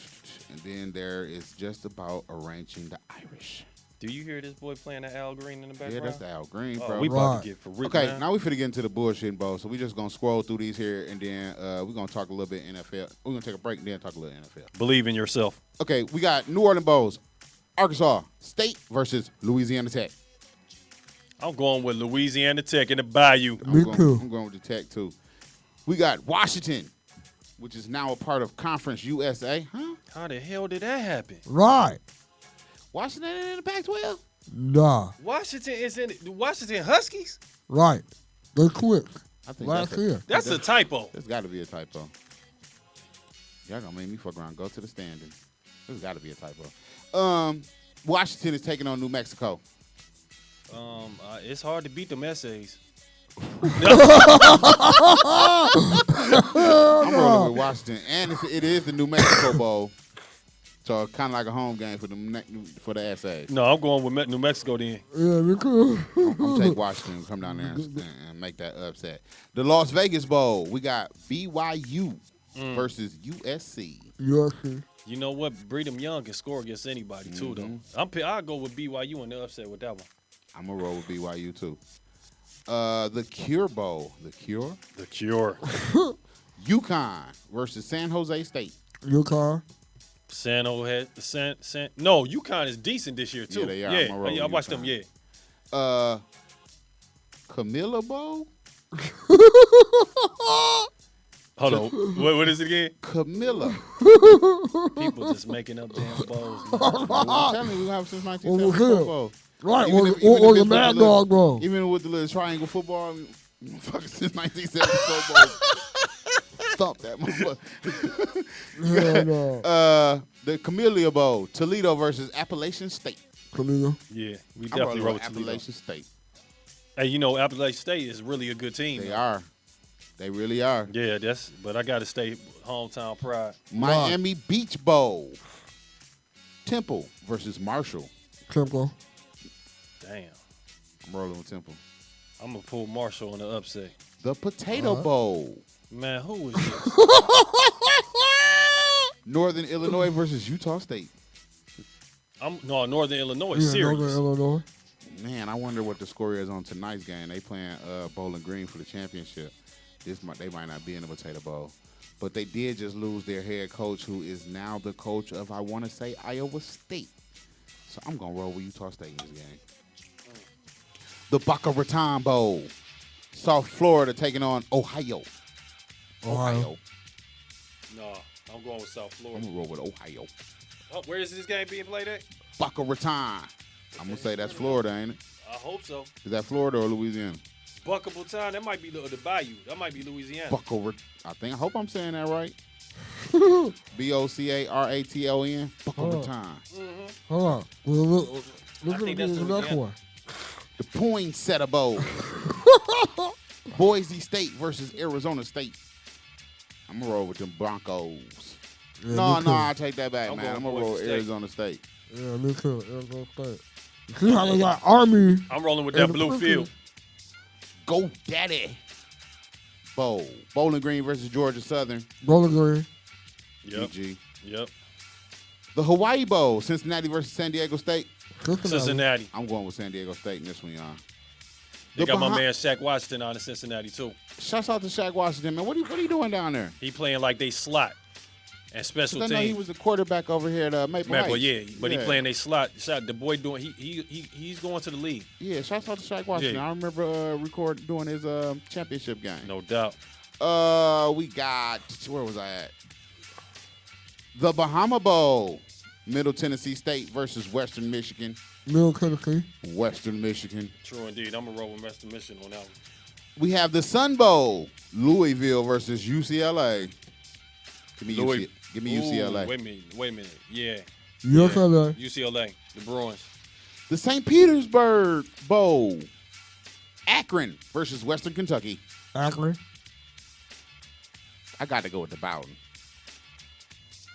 then there is just about arranging the Irish. Do you hear this boy playing the Al Green in the background? Yeah, that's the Al Green, bro. We about to get for real. Okay, man. now we finna get into the bullshit, bro. So we just gonna scroll through these here, and then we're gonna talk a little bit NFL. We're gonna take a break and then talk a little NFL. Believe in yourself. Okay, we got New Orleans Bowls, Arkansas State versus Louisiana Tech. I'm going with Louisiana Tech in the Bayou. Me too. I'm going with the Tech too. We got Washington, which is now a part of Conference USA. Huh? How the hell did that happen? Right. Washington ain't in the Pac-12? Nah. Washington is in the Washington Huskies? Right. They quit I think last year. That's a typo. There's got to be a typo. Y'all gonna make me fuck around. Go to the standings. There's got to be a typo. Washington is taking on New Mexico. It's hard to beat them essays. I'm rolling with Washington, and it is the New Mexico Bowl, so kind of like a home game for the essays. No, I'm going with New Mexico then. Yeah, me too. I'm gonna take Washington and come down there and make that upset. The Las Vegas Bowl, we got BYU versus USC. USC. You know what? Breedham Young can score against anybody too, though. I'll go with BYU in the upset with that one. I'm gonna roll with BYU too. The Cure Bowl, The Cure. UConn versus San Jose State. UConn. San Jose. No, UConn is decent this year too. Yeah, they are. Yeah, I'm gonna roll I with watched UConn. them. Yeah. Camilla Bowl. Hold on. What is it again? Camilla. People just making up damn bowls. Man. I'm telling you, we have since 1974 Bowl. Right, Even or if the it's Mad with the Dog Bowl. Even with the little triangle football, fucking since 1974 Bowl. Thump that motherfucker. Yeah, no. The Camellia Bowl, Toledo versus Appalachian State. Toledo. Yeah, we I'm definitely rolling roll with with Toledo. Appalachian State. Hey, you know Appalachian State is really a good team. They man. are. They really are. Yeah, but I got to stay hometown pride. Miami Beach Bowl, Temple versus Marshall. Temple. Damn. I'm rolling with Temple. I'm going to pull Marshall in the upset. The Potato Bowl, Man, who is this? Northern Illinois versus Utah State. Northern Illinois Yeah, series. Northern Illinois. Man, I wonder what the score is on tonight's game. They playing Bowling Green for the championship. They might not be in the Potato Bowl, but they did just lose their head coach, who is now the coach of, I want to say, Iowa State. So I'm gonna roll with Utah State in this game. The Boca Raton Bowl, South Florida taking on Ohio. Ohio. No, I'm going with South I'm Florida. gonna roll with Ohio. Oh, where is this game being played at? Boca Raton. I'm gonna say that's Florida, ain't it? I hope so. Is that Florida or Louisiana? Buckable Town, that might be the Bayou. That might be Louisiana. I hope I'm saying that right. Bocaraton. Boca Raton. Hold on. Look I at think the that's next Louisiana. one. The Poinsettia Bowl. Boise State versus Arizona State. I'm gonna roll with them Broncos. Yeah, No, me too. I take that back, I'm man. going I'm gonna roll with Boise State. Arizona State. Yeah, me too. Arizona State. You see how they got Army? I'm rolling with that And the blue Broncos. field. Go Daddy Bowl. Bowling Green versus Georgia Southern. Bowling Green. Yep. PG. Yep. The Hawaii Bowl. Cincinnati versus San Diego State. Cincinnati. I'm going with San Diego State in this one, y'all. They got my Bah- man Shaq Washington on in Cincinnati too. Shouts out to Shaq Washington, man. What are you doing down there? He playing like they slot and special 'Cause I know he teams. was the quarterback over here at Maple Man, but Heights. yeah, but he playing they slot. Shot the boy doing. He's going to the league. Yeah, shouts out to Shaq Washington. Yeah. I remember doing his championship game. No doubt. We got, where was I at? The Bahama Bowl. Middle Tennessee State versus Western Michigan. Middle Tennessee. Western Michigan. True indeed. I'm gonna roll with Western Michigan on that one. We have the Sun Bowl. Louisville versus UCLA. Give me UCLA. Ooh, wait a minute. Yeah. UCLA. UCLA. The Bruins. The St. Petersburg Bowl. Akron versus Western Kentucky. Akron. I got to go with the Bowden.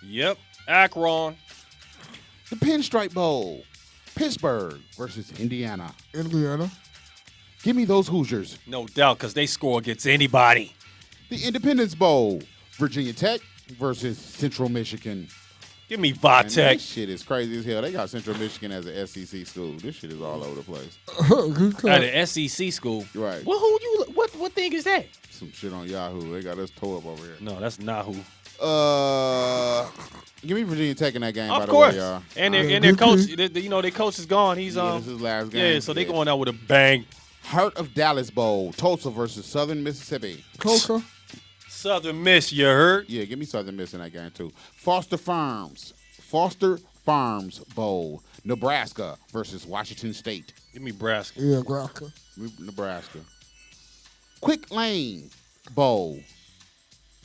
Yep. Akron. The Pinstripe Bowl. Pittsburgh versus Indiana. Indiana. Give me those Hoosiers. No doubt, because they score against anybody. The Independence Bowl. Virginia Tech versus Central Michigan. Give me Man, Vatech. this shit is crazy as hell. They got Central Michigan as an SEC school. This shit is all over the place. At an SEC school. Right. Well, what thing is that? Some shit on Yahoo. They got us tore up over here. No, that's Nahu. Give me Virginia Tech in that game, by Of course. the way, y'all. And their coach, their coach is gone. He's this is his last game. Yeah, so they going out with a bang. Heart of Dallas Bowl, Tulsa versus Southern Mississippi. Tulsa. Southern Miss, you heard? Yeah, give me Southern Miss in that game too. Foster Farms Bowl, Nebraska versus Washington State. Give me Nebraska. Yeah, Nebraska. Nebraska. Quick Lane Bowl,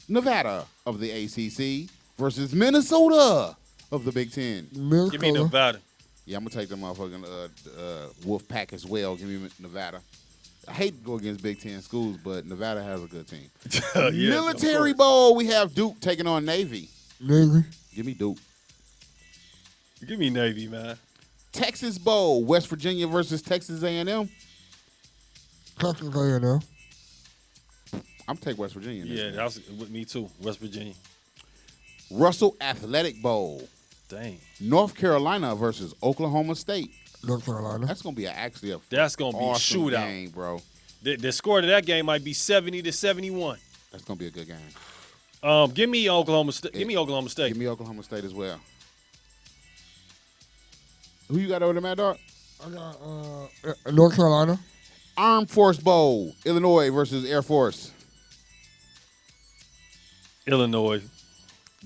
Nevada of the ACC versus Minnesota of the Big Ten. Minnesota. Give me Nevada. Yeah, I'm gonna take the motherfucking Wolf Pack as well. Give me Nevada. I hate to go against Big Ten schools, but Nevada has a good team. Yes, Military Bowl, we have Duke taking on Navy. Navy. Give me Duke. Give me Navy, man. Texas Bowl, West Virginia versus Texas A&M. Texas A&M. I'm take West Virginia. in this Yeah, one. that was with me too. West Virginia. Russell Athletic Bowl, Dang. North Carolina versus Oklahoma State. North Carolina. That's gonna be actually a That's gonna be a awesome shootout. game, bro. The score to that game might be 70-71. That's gonna be a good game. Give me Oklahoma State. Give me Oklahoma State. Give me Oklahoma State as well. Who you got over there, Mad Dog? I got North Carolina. Armed Force Bowl, Illinois versus Air Force. Illinois.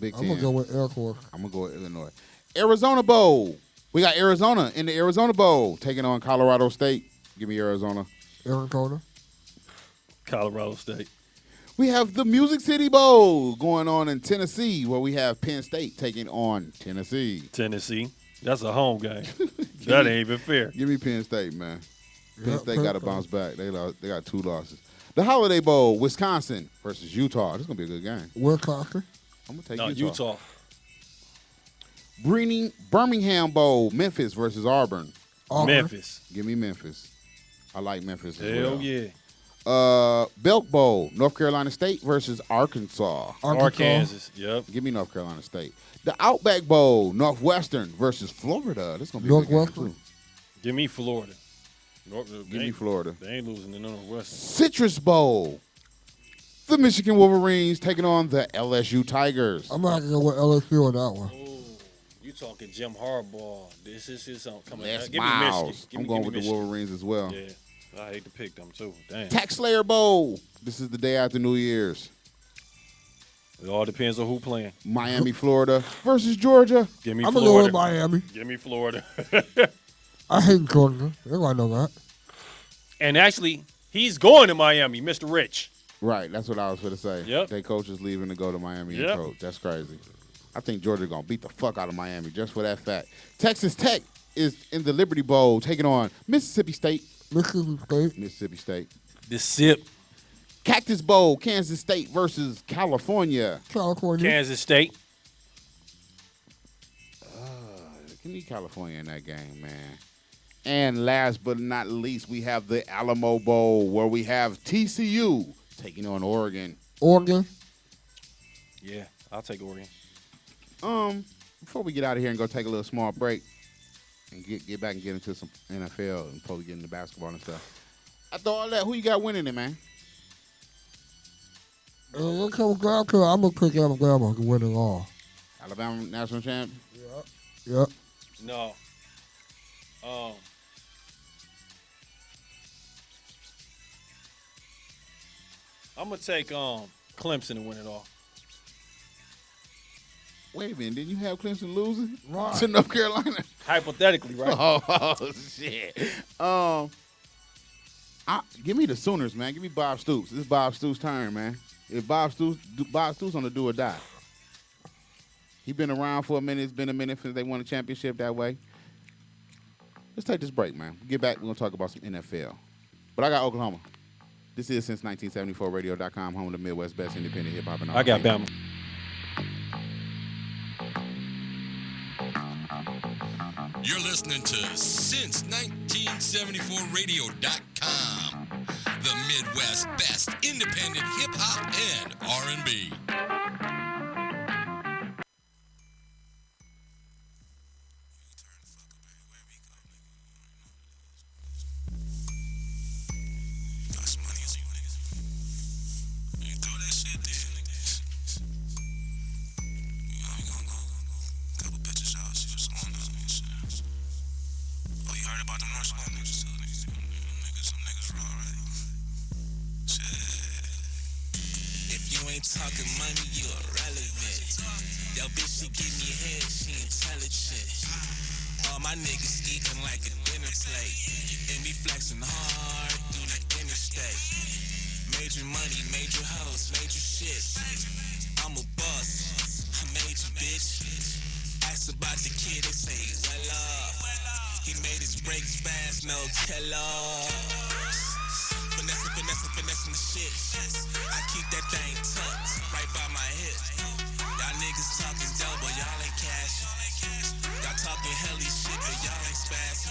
Big I'm Ten. gonna go with Air Force. I'm gonna go with Illinois. Arizona Bowl. We got Arizona in the Arizona Bowl taking on Colorado State. Give me Arizona. Arizona. Colorado State. We have the Music City Bowl going on in Tennessee, where we have Penn State taking on Tennessee. Tennessee. That's a home game. That ain't even fair. Give me Penn State, man. Penn Yep, State Penn got to State. bounce back. They got 2 losses. The Holiday Bowl, Wisconsin versus Utah. This is gonna be a good game. Wisconsin. I'm gonna take No, Utah. Utah. Birmingham Bowl, Memphis versus Auburn. Auburn. Memphis. Give me Memphis. I like Memphis as Hell well. yeah. Belk Bowl, North Carolina State versus Arkansas. Arkansas. Yep. Give me North Carolina State. The Outback Bowl, Northwestern versus Florida. This is gonna be a good game Northwestern. too. Give me Florida. Give me Florida. They ain't losing to Northwestern. Citrus Bowl. The Michigan Wolverines taking on the LSU Tigers. I'm gonna have to go with LSU on that one. Oh, you talking Jim Harbaugh. This is something coming. Les Give me Michigan. Miles. Give I'm me going with the Michigan. Wolverines as well. Yeah. I hate to pick them too. Damn. Tax Slayer Bowl. This is the day after New Year's. It all depends on who playing. Miami, Florida versus Georgia. Give me I'm gonna go with Florida. Miami. Give me Florida. I hate Georgia. Everybody know that. And actually, he's going to Miami, Mr. Rich. Right, that's what I was going to say. Yep. They coach is leaving to go to Miami and Yep. coach. That's crazy. I think Georgia going to beat the fuck out of Miami just for that fact. Texas Tech is in the Liberty Bowl taking on Mississippi State. Mississippi State. The SIP. Cactus Bowl, Kansas State versus California. California. Kansas State. Give me California in that game, man. And last but not least, we have the Alamo Bowl where we have TCU taking on Oregon. Oregon. Yeah, I'll take Oregon. Before we get out of here and go take a little small break and get back and get into some NFL and before we get into basketball and stuff. After all that, who you got winning it, man? When it comes down to it, I'm gonna pick Alabama to win it all. Alabama national champ? Yep. No. I'm gonna take Clemson to win it all. Wait a minute, didn't you have Clemson losing Right. to North Carolina? Hypothetically, right? Oh, shit. Give me the Sooners, man. Give me Bob Stoops. This is Bob Stoops' turn, man. If Bob Stoops on the do or die. He been around for a minute. It's been a minute since they won a championship that way. Let's take this break, man. Get back. We're going to talk about some NFL. But I got Oklahoma. This is since 1974radio.com, home of the Midwest best independent hip-hop and I got Bama. You're listening to Since1974radio.com, the Midwest best independent hip-hop and R&B. Talking money, you irrelevant. Yo, bitch, she give me head, she intelligent. All my niggas eating like a dinner plate, and me flexing hard through the interstate. Major money, major hoes, major shit. I'm a boss, I made you, bitch. Ask about the kid, they say, well, he made his brakes fast, no Kellogg's. Finessing the shit. I keep that thing tucked right by my hip. Y'all niggas talking double, y'all ain't cash. Y'all talking helly shit, but y'all ain't spaz.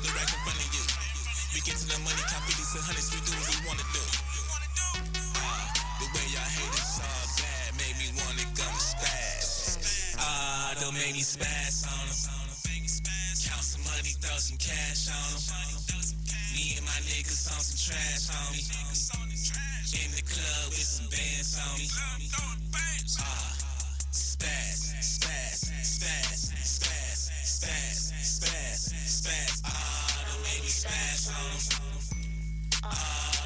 Look right in front of you. We get to the money, count 50s and 100s, we do what we wanna do. The way y'all hate us all bad made me wanna go spaz. Don't make me spaz on them. Count some money, throw some cash on them. Me and my niggas on some trash, homie. In the club with some bands, homie. Spaz. Don't make me spaz on them.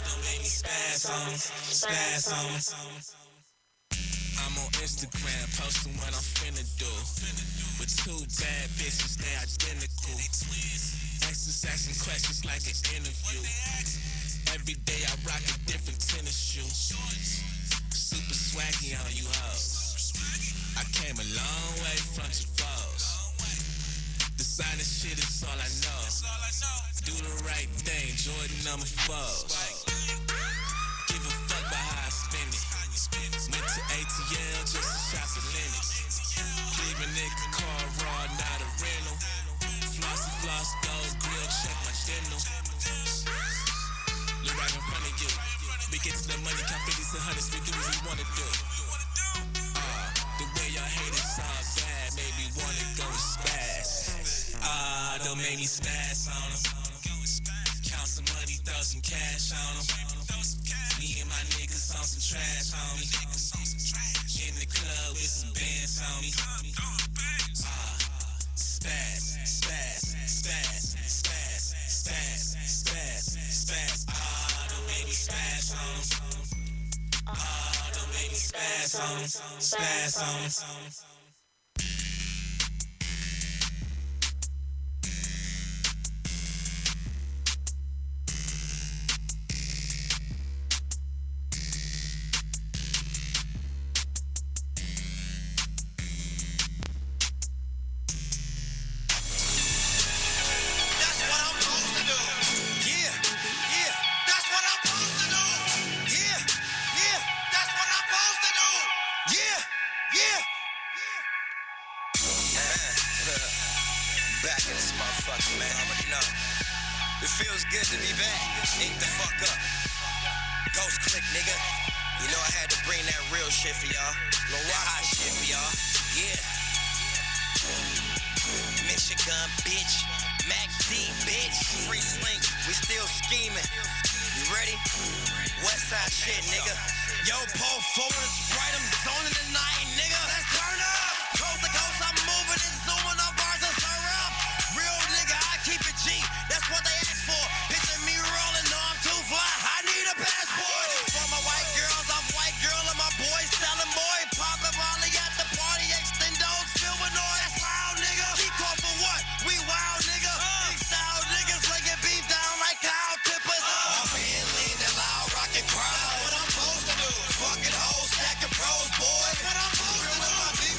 Don't make me spaz on them. Spaz on them. I'm on Instagram posting what I'm finna do. With two bad bitches, they identical. Asking questions like an interview. Every day I rock a different tennis shoe. Super swaggy on you hoes. I came a long way from your foes. Designer shit is all I know. Do the right thing, Jordan number 4s. Give a fuck about how I spend it. Went to ATL just to shop the Lennox. Leave a nigga car raw, not a rental. Floss, gold grill, check my dental. Look right in front of you. We get to the money, count 50s and 100s, we do what we wanna do. The way y'all hate us all bad made me wanna go spaz. Don't make me spaz on them. Count some money, throw some cash on them. Me and my niggas on some trash, homie. In the club with some bands, homie. Spaz. Don't make me spaz on them. Don't make me spaz on them. Spaz on them. Fucking hoes, stacking pros, boy. What I'm supposed to do?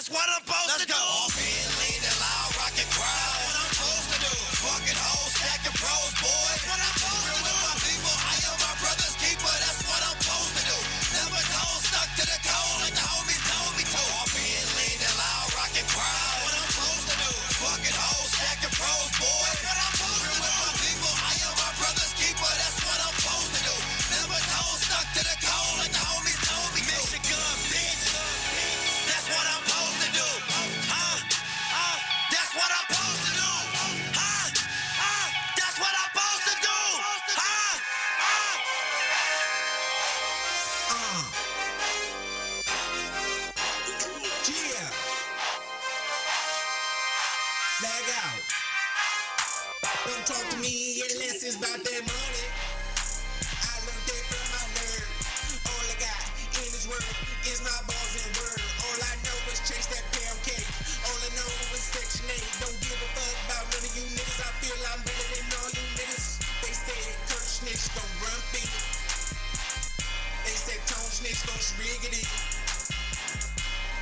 That's what I'm supposed to do. All being lean and loud, rockin' crowd. That's what I'm supposed to do. Fucking hoes, stacking pros, boy. That's what I'm supposed to do. With my people, I am my brother's keeper. That's what I'm supposed to do. Never told, stuck to the code like the homies told me to. All being lean and loud, rockin' crowd. That's what I'm supposed to do. Fucking hoes, stacking pros, boy. That's what I'm supposed to do. With my people, I am my brother's keeper. That's what I'm supposed to do. Never told, stuck to the code like the homies told me to. Michigan, bitch. That's what I'm supposed to do. That's what I'm supposed to do. That's what I'm supposed to do. Yeah. Lag out. Don't talk to me unless it's about that money. I learned that from my nerd. All I got in this world is my balls and word. All I know is chase that pound cake. All I know is Section 8. Don't give a fuck about none of you niggas. I feel I'm better than all you niggas. They said Kurt Snitch gon' run beat. They said Tone Snitch gon' shriggity.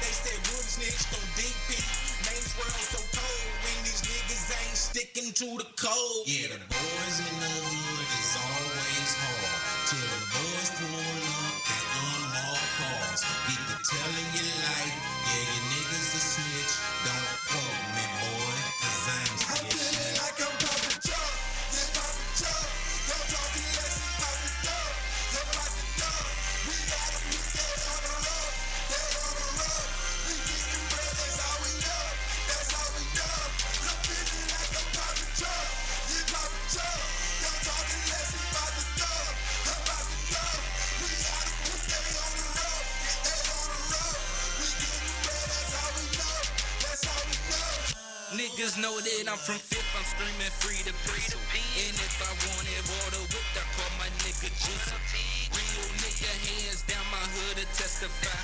They said Woody Snitch gon' DP. Names world so cold when these niggas ain't sticking to the code. Yeah, the boys in the hood is always hard. Till the boys pull up in unmarked cars. Get to telling you like, yeah, your niggas a snitch. Don't quote me, boy, cause I ain't snitch. I'm feeling like I'm poppin' Chuck. Yeah, poppin' Chuck. Don't talk unless it's poppin' Chuck. Don't poppin' Chuck. We got 'em, we dead on the road. Dead on the road. We getting bread, that's all we know. That's all we know. I'm feeling like I'm poppin' Chuck. Yeah, poppin' Chuck. Don't talk unless it's poppin' Chuck. I'm poppin' Chuck. We got 'em, we stay on the road. Stay on the road. We getting bread, that's all we know. That's all we know. Niggas know that I'm from Fifth, I'm screaming free to pistol. And if I wanted water whipped, I call my nigga Juicy. Real nigga, hands down my hood to testify.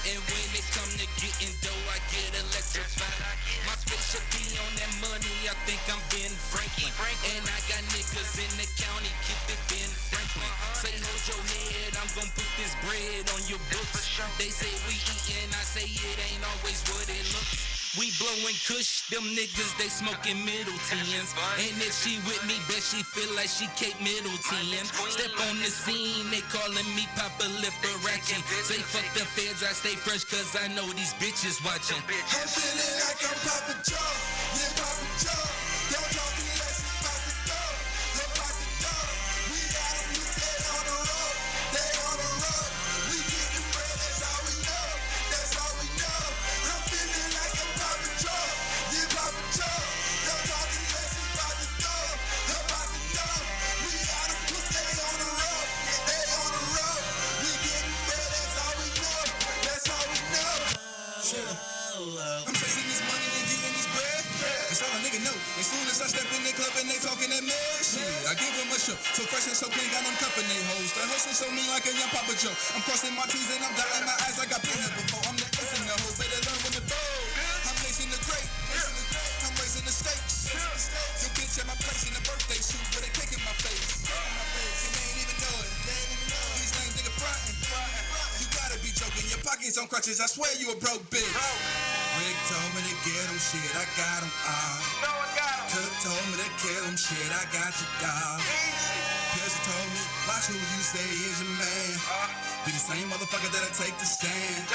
And when it come to getting dough, I get electrified. My face should be on that money, I think I'm Ben Franklin. And I got niggas in the county, keep it Ben Franklin. Say hold your head, I'm gon' put this bread on your books. They say we eatin', I say it ain't always what it looks. We blowin' kush, them niggas, they smoking Middletons. And if she with me, bet she feel like she Kate Middleton. Step on the scene, they callin' me Papa Liberace. Say fuck the feds, I stay fresh cause I know these bitches watching. I'm feeling like I'm Papa Joe, yeah, Papa Joe. Don't talk unless it's Papa Joe, yeah, Papa Joe. We got 'em, we stay on the road, stay on the road. We getting bread, that's all we know, that's all we know. I'm feeling like I'm Papa Joe, yeah, Papa Joe. Don't talk unless it's Papa Joe, yeah, Papa Joe. We got 'em, we stay on the road, stay on the road. We getting bread, that's all we know, that's all we know. I'm chasing this money and getting this bread. That's all a nigga know. As soon as I step in the club and they talking that mad shit, I give them a show. So fresh and so clean, got them cuffing they hoes. The hustle so mean like a young Papa Joe. I'm crossing my T's and I'm dotting my eyes like I've been here before. I'm the ace in the hole, better learn when to fold. I'm lacing the great, I'm raising the stakes. Your bitch at my place in the birthday shoot with a cake in my face. And they ain't even know it. These names nigga frontin'. You gotta be joking. Your pockets on crutches. I swear you a broke bitch. Rick told me to get him shit. I got him. Cook told me to kill him shit. I got you, dog. Pierce told me, watch who you say is your man. Be the same motherfucker that'll take the stand.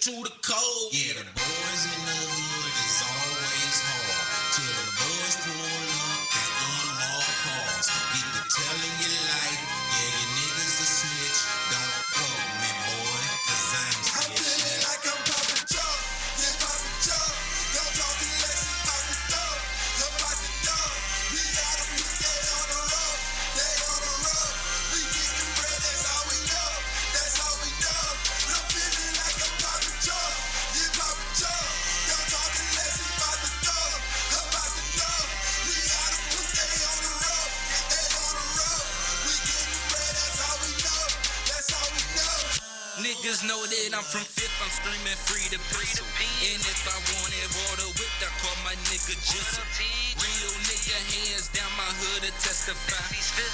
to the cold. Yeah, the boys in the hood is always hard. Till the boys pull up and unmarked cars. Get to telling you like, yeah, you niggas a snitch. Don't quote me, boy, cause I ain't snitch. I'm feeling like I'm poppin' jump. Yeah, poppin' jump. Don't talk unless it's poppin' jump. I'm poppin' jump. We got them, we stay on the road. They on the road. We getting bread, that's all we know. That's all we know. I'm feeling like I'm poppin' jump. Yeah, poppin' jump. Don't talk unless it's poppin' jump. I'm poppin' jump. We got them, we stay on the road. They on the road. We getting bread, that's all we know. That's all we know. Niggas know that I'm from Fifth, I'm screaming free the pistol. And if I wanted water whipped, I call my nigga Jizzle. Real nigga, hands down my hood to testify.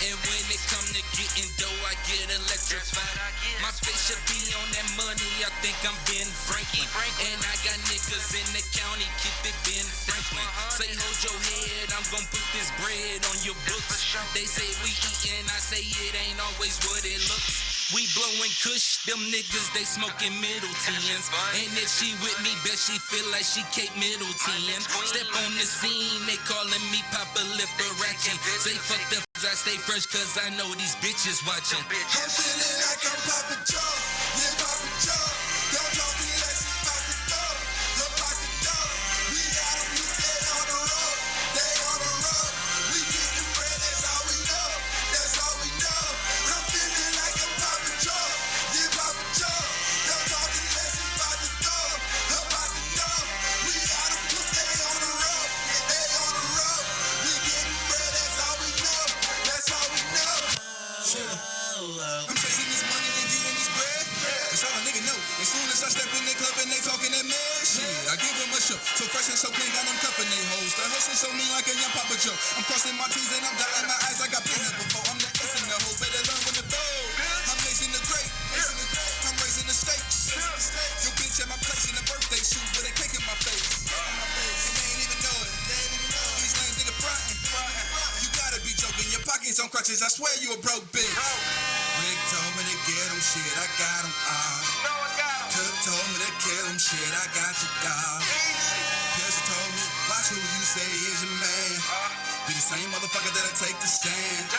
And when it come to getting dough, I get electrified. My face should be on that money, I think I'm Ben Franklin. And I got niggas in the county, keep it Ben Franklin. Say hold your head, I'm gon' put this bread on your books. They say we eatin', I say it ain't always what it looks. We blowin' kush, them niggas, they smoking Middletons. And if she with me, bet she feel like she Kate Middleton. Step on the scene, they callin' me Papa Liberace. Say fuck the I stay fresh cause I know these bitches watching. I'm feeling like I'm poppin' jump, yeah, poppin' jump. Don't talk unless it's poppin' jump. I'm poppin' jump. We got them, we stay on the road. They on the road. We getting bread, that's all we know. That's all we know. I'm feeling like I'm poppin' jump, yeah, poppin' jump. Don't talk unless it's poppin' jump. I'm poppin' jump. We got them, we stay on the road. They on the road. We getting bread, that's all we know. That's all we know. I'm chasing this money and getting this bread. That's all a nigga know. As soon as I step in the club and they talking that mad shit, I give them a show. So fresh and so clean, got them cuffing they hoes. The hustle so mean like a young Papa Joe. I'm crossing my T's and I'm dotting my eyes like I've been here before. I'm the ace in the hole, better learn when to fold. I'm Mason the Great, I'm raising the stakes. Yo bitch at my place in the birthday shoot with a cake in my face. And they ain't even know it. These lanes nigga frontin'. You gotta be joking, your pockets on crutches, I swear you a broke bitch. Rick told me to get him shit, I got him Cook told me to kill him shit, I got you dog. Pierce told me, watch who you say is your man. Be the same motherfucker that'll take the stand.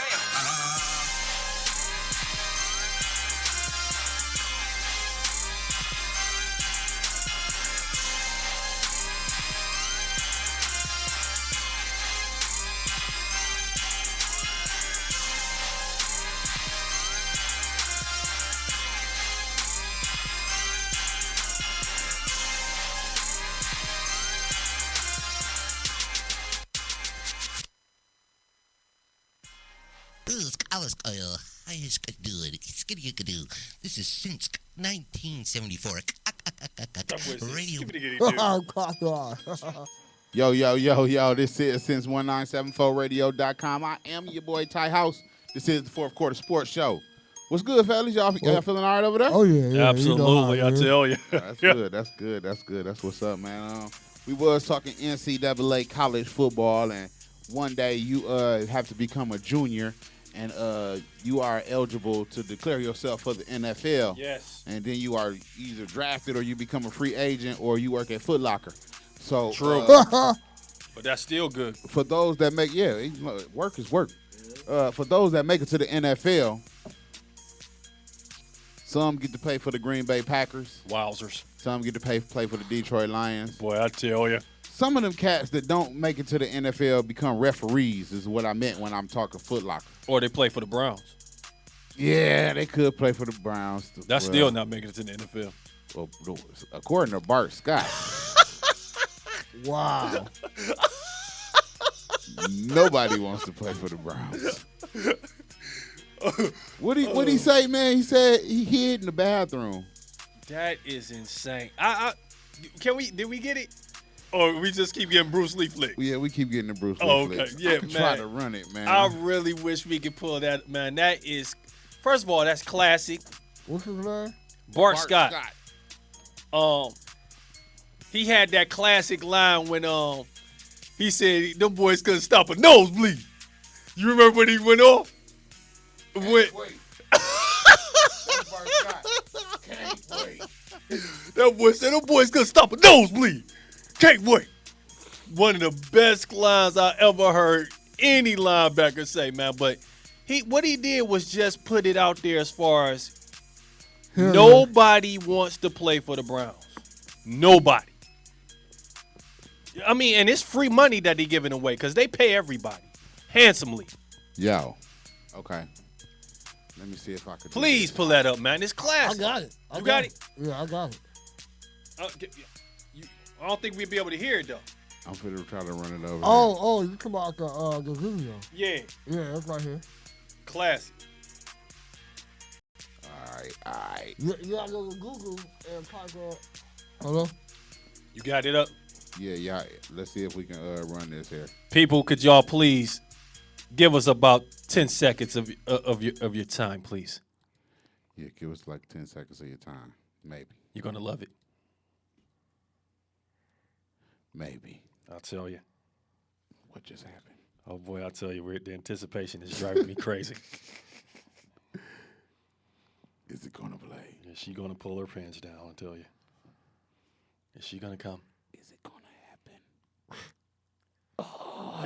This is since 1974. Radio. Yo. This is since 1974radio.com. I am your boy Ty House. This is the fourth quarter sports show. What's good, fellas? Y'all feeling all right over there? Oh, yeah. Absolutely, I tell you. That's good. That's what's up, man. We was talking NCAA college football, and one day you have to become a junior, and you are eligible to declare yourself for the NFL. Yes. And then you are either drafted or you become a free agent or you work at Foot Locker. So true. But that's still good. For those that make, work is work. For those that make it to the NFL, some get to pay for the Green Bay Packers. Wowzers. Some get to play for the Detroit Lions. Boy, I tell you. Some of them cats that don't make it to the NFL become referees is what I meant when I'm talking Foot Locker. Or they play for the Browns. Yeah, they could play for the Browns. That's still not making it to the NFL. Well, according to Bart Scott. Wow. Nobody wants to play for the Browns. What he say, man? He said he hid in the bathroom. That is insane. Did we get it? Or we just keep getting Bruce Lee flicks? Yeah, we keep getting the Bruce Lee flicks. Okay. Yeah, I can try to run it, man. I really wish we could pull that, man. That is, first of all, that's classic. What's his name? Bart Scott. He had that classic line when he said them boys couldn't stop a nosebleed. You remember when he went off? Wait. Can't wait. That boy said, "Them boys gonna stop a nosebleed. Can't wait." One of the best lines I ever heard any linebacker say, man. But what he did was just put it out there as far as nobody wants to play for the Browns. Nobody. I mean, and it's free money that they giving away because they pay everybody handsomely. Yo. Okay. Let me see if I can. Please pull that up, man. It's classic. I got it. You got it? Yeah, I got it. I don't think we'd be able to hear it, though. I'm finna try to run it over. Oh, you come out the video. Yeah. Yeah, that's right here. Classic. All right. You gotta go to Google and type hello? You got it up? Yeah. Let's see if we can run this here. People, could y'all please give us about 10 seconds of your time, please? Yeah, give us like 10 seconds of your time. Maybe. You're going to love it. Maybe. I'll tell you. What just happened? Oh, boy, I'll tell you. The anticipation is driving me crazy. Is it going to play? Is she going to pull her pants down, I'll tell you. Is she going to come? Is it going to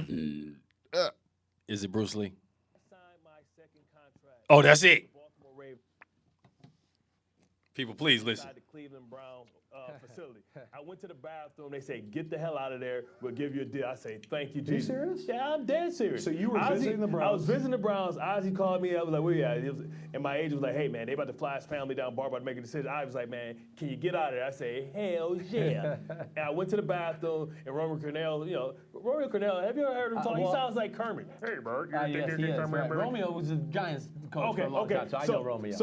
happen? Is it Bruce Lee? Oh, that's it. People, please listen. The Cleveland Browns facility. I went to the bathroom. They say, "Get the hell out of there. We'll give you a deal." I say, "Thank you, Jesus." Are you serious? Yeah, I'm dead serious. So you were visiting the Browns? I was visiting the Browns. Ozzy called me. I was like, "Where you at?" And my agent was like, "Hey, man, they about to fly his family down Bar about to make a decision." I was like, "Man, can you get out of there?" I say, "Hell yeah." And I went to the bathroom, and Romeo Cornell, have you ever heard him talk? He sounds like Kermit. Hey, Bert. Yes, he is. Right. Romeo was a Giants coach for a long time, so I know Romeo.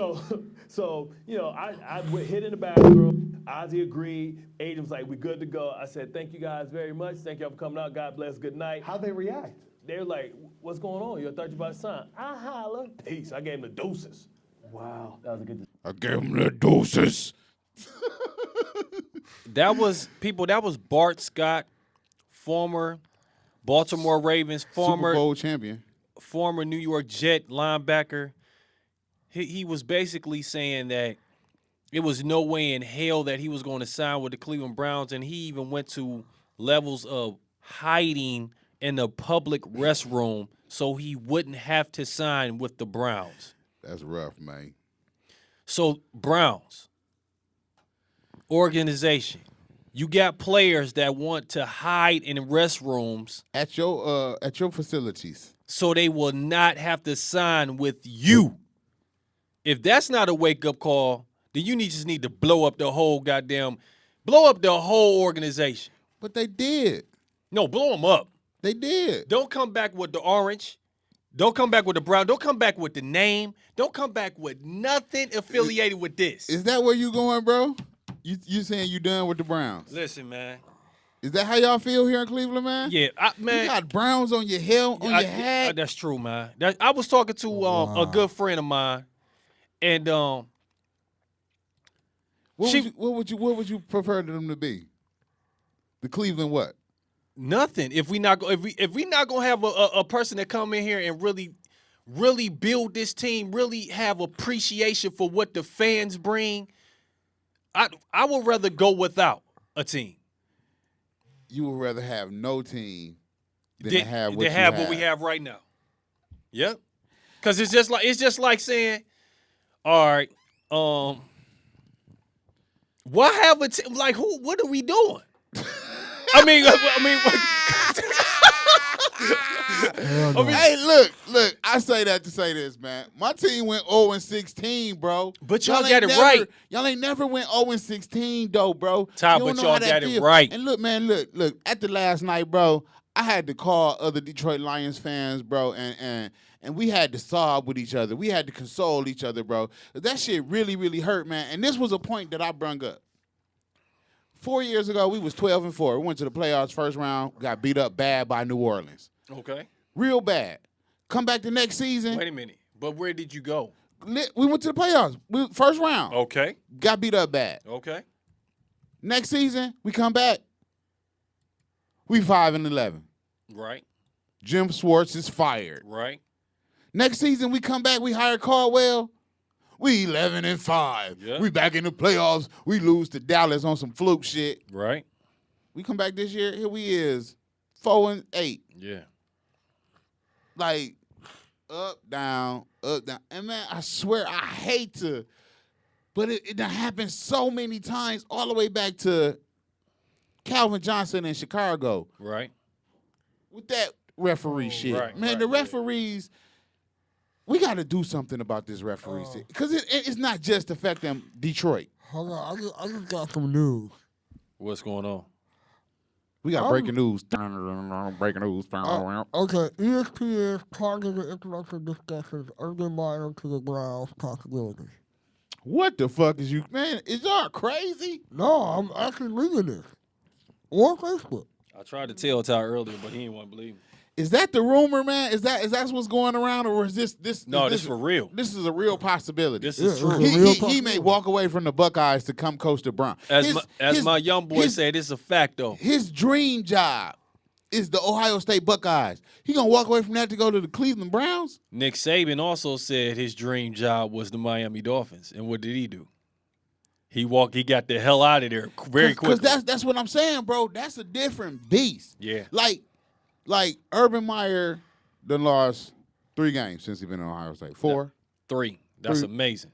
So I hit in the bathroom. Ozzy agreed. Agent was like, "We good to go." I said, "Thank you guys very much. Thank y'all for coming out. God bless. Good night." How'd they react? They were like, "What's going on? You thought you about to sign?" I holla. Peace. I gave him the deuces. Wow. That was a good decision. I gave him the deuces. That was Bart Scott, former Baltimore Ravens, Super Bowl champion, former New York Jet linebacker. He was basically saying that it was no way in hell that he was going to sign with the Cleveland Browns, and he even went to levels of hiding in the public restroom so he wouldn't have to sign with the Browns. That's rough, man. So, Browns, organization, you got players that want to hide in restrooms at your facilities so they will not have to sign with you. If that's not a wake-up call, then you just need to blow up the whole organization. But they did. No, blow them up. They did. Don't come back with the orange. Don't come back with the brown. Don't come back with the name. Don't come back with nothing affiliated with this. Is that where you going, bro? You saying you done with the Browns? Listen, man. Is that how y'all feel here in Cleveland, man? Yeah, man. You got Browns on your your hat. That's true, man. I was talking to a good friend of mine, and what would you prefer them to be? The Cleveland what? Nothing. If we not gonna have a person that come in here and really build this team, really have appreciation for what the fans bring, I would rather go without a team. You would rather have no team than to have what we have right now. Yep. Because it's just like saying, all right, why have a team? Like, what are we doing? Hey, look, I say that to say this, man. My team went 0-16, bro. But y'all got it right. Y'all ain't never went 0-16, though, bro. But y'all got it right. And look, man, look. After last night, bro, I had to call other Detroit Lions fans, bro, and we had to sob with each other. We had to console each other, bro. That shit really, really hurt, man. And this was a point that I brung up. 4 years ago, we was 12-4. We went to the playoffs first round, got beat up bad by New Orleans. Okay. Real bad. Come back the next season. Wait a minute. But where did you go? We went to the playoffs. First round. Okay. Got beat up bad. Okay. Next season, we come back. We 5-11. Right. Jim Schwartz is fired. Right. Next season, we come back. We hire Caldwell. We 11-5. Yeah. We back in the playoffs. We lose to Dallas on some fluke shit. Right. We come back this year. Here we is 4-8. Yeah. Like up, down, up, down. And man, I swear I hate to, but it done happened so many times all the way back to Calvin Johnson in Chicago. Right. With that referee shit. right, Man, right, the referees, we got to do something about this referee shit. Because it's not just affecting Detroit. Hold on, I just got some news. What's going on? We got breaking news. Breaking news. Okay, ESPN's targeted intellectual discussions Urban Meyer to the Browns possibilities. What the fuck is you, man? Is y'all crazy? No, I'm actually reading this on Facebook. I tried to tell Ty earlier, but he didn't want to believe me. Is that the rumor, man? Is that what's going around, or is this? No, this this for real. This is a real possibility. This is true. He may walk away from the Buckeyes to come coach the Browns. As my young boy said, it's a fact though. His dream job is the Ohio State Buckeyes. He gonna walk away from that to go to the Cleveland Browns? Nick Saban also said his dream job was the Miami Dolphins, and what did he do? He got the hell out of there very quickly. Because that's what I'm saying, bro. That's a different beast. Yeah. Like Urban Meyer done lost 3 games since he's been in Ohio State. 4? 3. That's 3. amazing.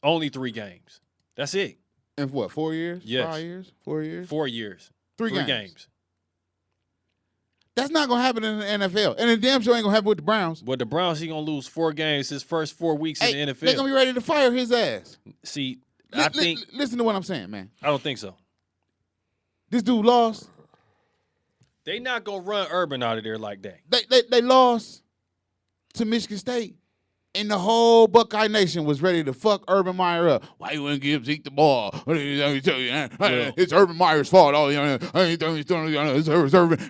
Only 3 games. That's it. In what, 4 years? Yes. 5 years? 4 years? 4 years. 3 3 games. That's not going to happen in the NFL. And the damn sure ain't going to happen with the Browns. But the Browns, he going to lose 4 games his first 4 weeks in the NFL. They're going to be ready to fire his ass. See, I think... Listen to what I'm saying, man. I don't think so. This dude lost. They not going to run Urban out of there like that. They lost to Michigan State. And the whole Buckeye Nation was ready to fuck Urban Meyer up. Why you wouldn't give Zeke the ball? It's Urban Meyer's fault. It's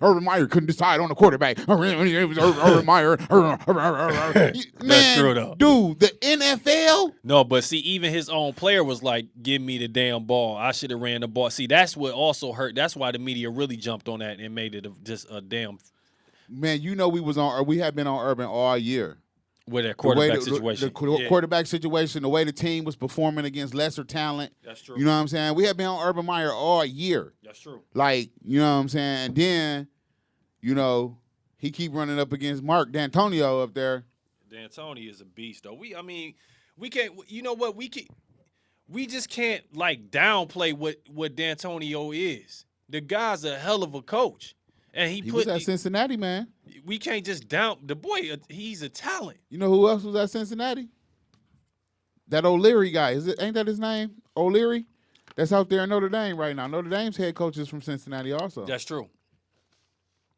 Urban Meyer couldn't decide on the quarterback. It was Urban Meyer. That's true, though. Dude, the NFL? No, but see, even his own player was like, give me the damn ball. I should have ran the ball. See, that's what also hurt. That's why the media really jumped on that and made it just a damn. Man, we have been on Urban all year. With that quarterback situation. The quarterback situation, the way the team was performing against lesser talent. That's true. You know what I'm saying? We have been on Urban Meyer all year. That's true. Like, you know what I'm saying? And then, he keep running up against Mark D'Antonio up there. D'Antoni is a beast, though. We can't, you know what? We just can't, downplay what D'Antonio is. The guy's a hell of a coach. And he was at Cincinnati, man. We can't just down the boy. He's a talent. You know who else was at Cincinnati? That O'Leary guy. Ain't that his name? O'Leary? That's out there in Notre Dame right now. Notre Dame's head coach is from Cincinnati also. That's true.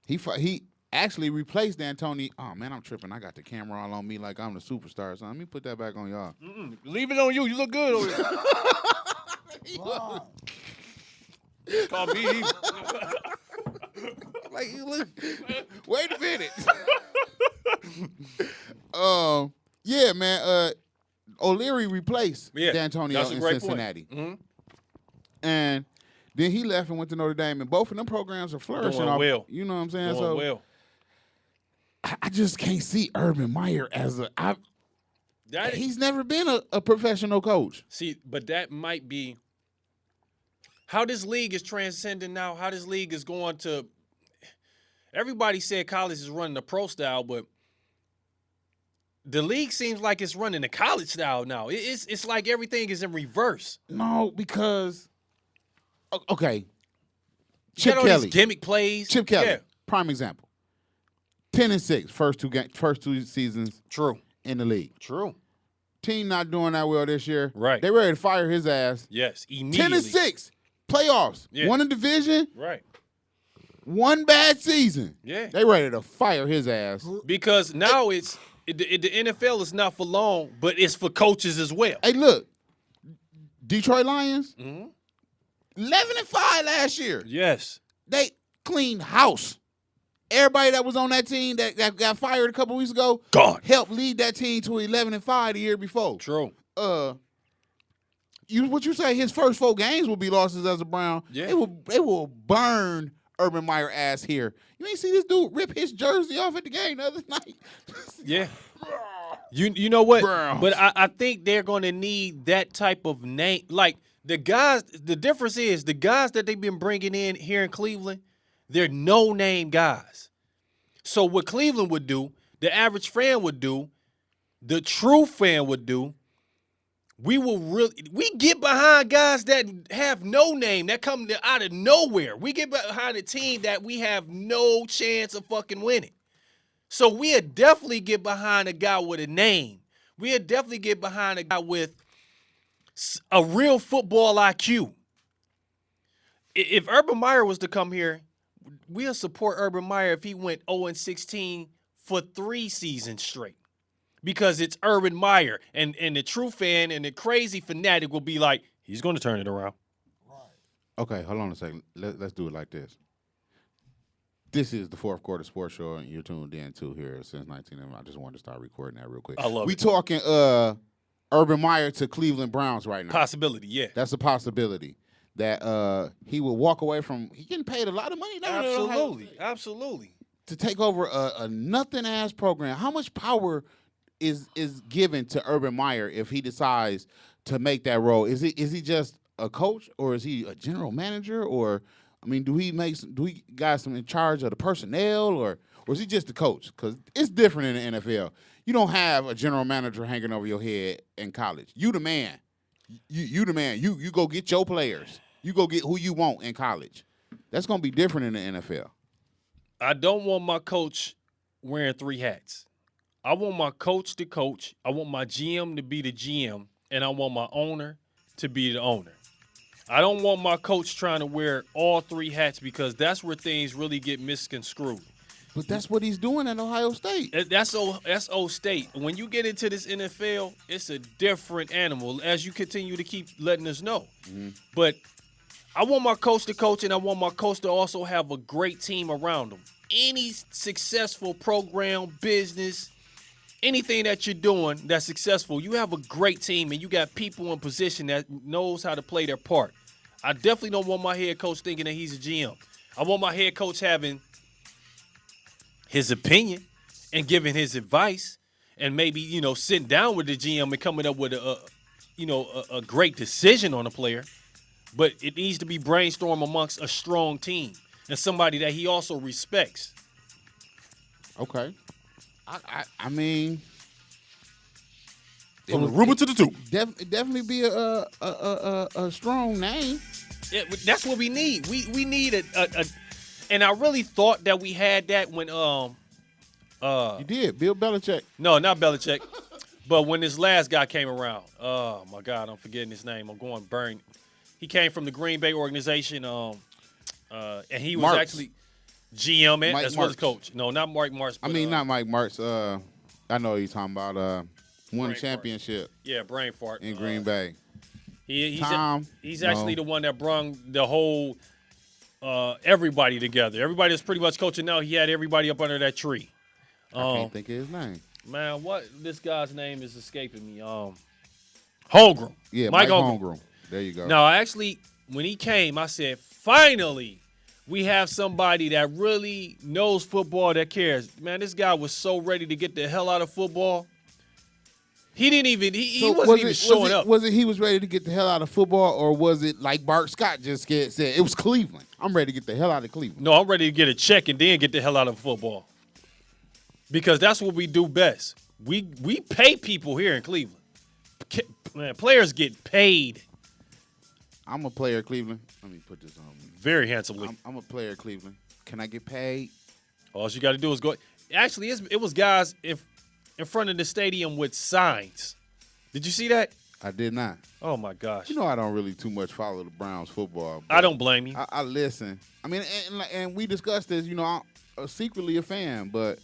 He actually replaced D'Antoni. Oh, man, I'm tripping. I got the camera all on me like I'm the superstar. So let me put that back on y'all. Leave it on you. You look good over there. Wow. Call me. Like, look, wait a minute. Yeah, man. O'Leary replaced D'Antonio in Cincinnati. Mm-hmm. And then he left and went to Notre Dame, and both of them programs are flourishing. Well. You know what I'm saying? Doing well. I just can't see Urban Meyer as he's never been a professional coach. See, but that might be how this league is transcending now, how this league is going to – everybody said college is running the pro style, but the league seems like it's running the college style now. It's like everything is in reverse. No, because okay, Chip Kelly, these gimmick plays. Chip Kelly, prime example. 10-6, first two seasons. True. In the league. True. Team not doing that well this year. Right. They ready to fire his ass. Yes, immediately. 10-6, playoffs. Yeah. Won a division. Right. One bad season. Yeah. They ready to fire his ass. Because now the NFL is not for long, but it's for coaches as well. Hey, look. Detroit Lions, 11-5 last year. Yes. They cleaned house. Everybody that was on that team that got fired a couple weeks ago helped lead that team to 11-5 the year before. True. What you say? His first 4 games will be losses as a Brown. Yeah. It will burn Urban Meyer ass here. You ain't see this dude rip his jersey off at the game the other night. Yeah. You know what? Browns. But I think they're going to need that type of name. Like the guys, the difference is the guys that they've been bringing in here in Cleveland, they're no-name guys. So what Cleveland would do, the average fan would do, the true fan would do, we get behind guys that have no name, that come out of nowhere. We get behind a team that we have no chance of fucking winning. So we'll definitely get behind a guy with a name. We'll definitely get behind a guy with a real football IQ. If Urban Meyer was to come here, we'll support Urban Meyer if he went 0-16 for 3 seasons straight. Because it's Urban Meyer, and the true fan and the crazy fanatic will be like, he's going to turn it around. Okay, hold on a second. Let's do it like this. This is the Fourth Quarter Sports Show, and you're tuned in to here since 19. I just wanted to start recording that real quick. I love it. We talking Urban Meyer to Cleveland Browns right now. Possibility, yeah. That's a possibility that he will walk away from. He getting paid a lot of money now. Absolutely. To take over a nothing ass program. How much power is given to Urban Meyer if he decides to make that role? Is he just a coach, or is he a general manager, or I mean, do we got some in charge of the personnel, or is he just the coach? Because it's different in the NFL. You don't have a general manager hanging over your head in college. You the man. You the man. You go get your players. You go get who you want in college. That's gonna be different in the NFL. I don't want my coach wearing 3 hats. I want my coach to coach. I want my GM to be the GM, and I want my owner to be the owner. I don't want my coach trying to wear all 3 hats because that's where things really get misconstrued. But that's what he's doing at Ohio State. That's O State. When you get into this NFL, it's a different animal, as you continue to keep letting us know. Mm-hmm. But I want my coach to coach, and I want my coach to also have a great team around him. Any successful program, business, anything that you're doing that's successful, you have a great team and you got people in position that knows how to play their part. I definitely don't want my head coach thinking that he's a GM. I want my head coach having his opinion and giving his advice and maybe, sitting down with the GM and coming up with a great decision on a player. But it needs to be brainstormed amongst a strong team and somebody that he also respects. Okay. I mean, from the rumor to the two, definitely be a strong name. Yeah, that's what we need. We need a and I really thought that we had that when you did Bill Belichick. No, not Belichick, but when this last guy came around. Oh my God, I'm forgetting his name. I'm going burn. He came from the Green Bay organization, and he was actually GM as well as coach. No, not Mike Martz. I mean, not Mike Martz. I know you're talking about won a championship. Yeah, brain fart in Green Bay. He's actually the one that brung the whole everybody together. Everybody that's pretty much coaching now. He had everybody up under that tree. I can't think of his name. Man, what this guy's name is escaping me. Holmgren. Yeah, Mike Holmgren. There you go. No, actually, when he came, I said, finally, we have somebody that really knows football, that cares. Man, this guy was so ready to get the hell out of football. He didn't even, he wasn't even showing up. Was it he was ready to get the hell out of football, or was it like Bart Scott just said, it was Cleveland? I'm ready to get the hell out of Cleveland. No, I'm ready to get a check and then get the hell out of football. Because that's what we do best. We pay people here in Cleveland. Man, players get paid. I'm a player at Cleveland. Let me put this on. Very handsomely. I'm a player at Cleveland. Can I get paid? All you got to do is go. Actually, it was guys in front of the stadium with signs. Did you see that? I did not. Oh, my gosh. You know I don't really too much follow the Browns football. I don't blame you. I listen. I mean, and we discussed this. I'm secretly a fan, but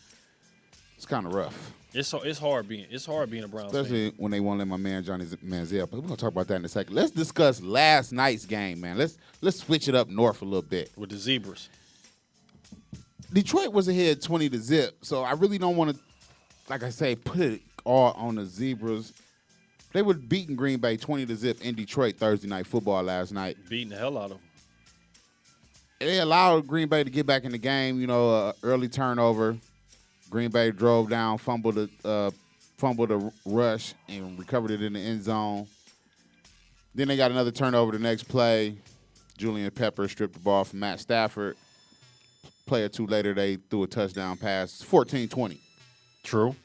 it's kind of rough. It's hard being a Browns fan. Especially when they won't let my man Johnny Manziel. But we're gonna talk about that in a second. Let's discuss last night's game, man. Let's switch it up north a little bit. With the Zebras. Detroit was ahead 20-0, so I really don't want to, like I say, put it all on the Zebras. They were beating Green Bay 20-0 in Detroit Thursday Night Football last night. Beating the hell out of them. They allowed Green Bay to get back in the game. Early turnover. Green Bay drove down, fumbled the fumbled a rush and recovered it in the end zone. Then they got another turnover the next play. Julian Pepper stripped the ball from Matt Stafford. Play or two later, they threw a touchdown pass. 14-20. True.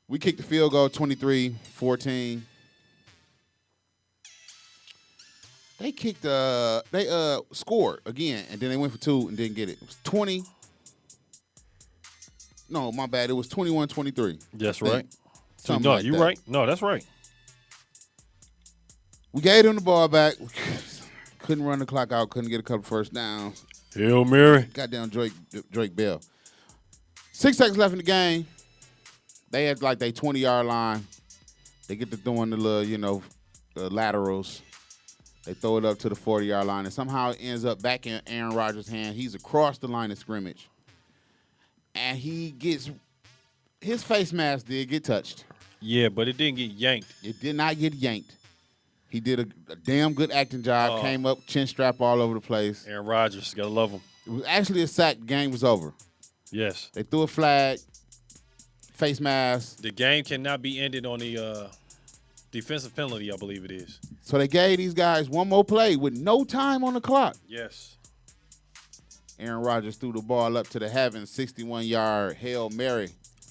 We kicked the field goal 23-14. They kicked they scored again, and then they went for two and didn't get it. It was 20. No, my bad. It was 21-23. That's right. Something no, like you that. right. No, that's right. We gave them the ball back. Couldn't run the clock out. Couldn't get a couple first downs. Hail Mary. Goddamn Drake Bell. 6 seconds left in the game. They had like their 20-yard line. They get to doing the little, the laterals. They throw it up to the 40-yard line, and somehow it ends up back in Aaron Rodgers' hand. He's across the line of scrimmage. And he gets – his face mask did get touched. Yeah, but it didn't get yanked. It did not get yanked. He did a damn good acting job, came up, chin strap all over the place. Aaron Rodgers, got to love him. It was actually a sack. The game was over. Yes. They threw a flag, face mask. The game cannot be ended on the defensive penalty, I believe it is. So they gave these guys one more play with no time on the clock. Yes. Aaron Rodgers threw the ball up to the heavens, 61-yard Hail Mary.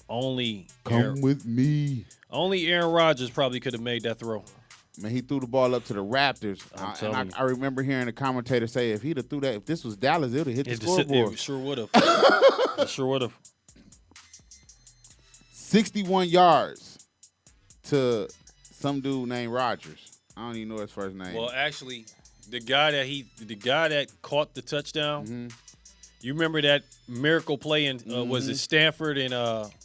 Come with me. Only Aaron Rodgers probably could have made that throw. Man, he threw the ball up to the Raptors. I remember hearing the commentator say if he'd have threw that, if this was Dallas, it would have hit the scoreboard. It sure would have. It sure would have. 61 yards to some dude named Rodgers. I don't even know his first name. Well, actually, the guy that caught the touchdown. You remember that miracle play in was it Stanford in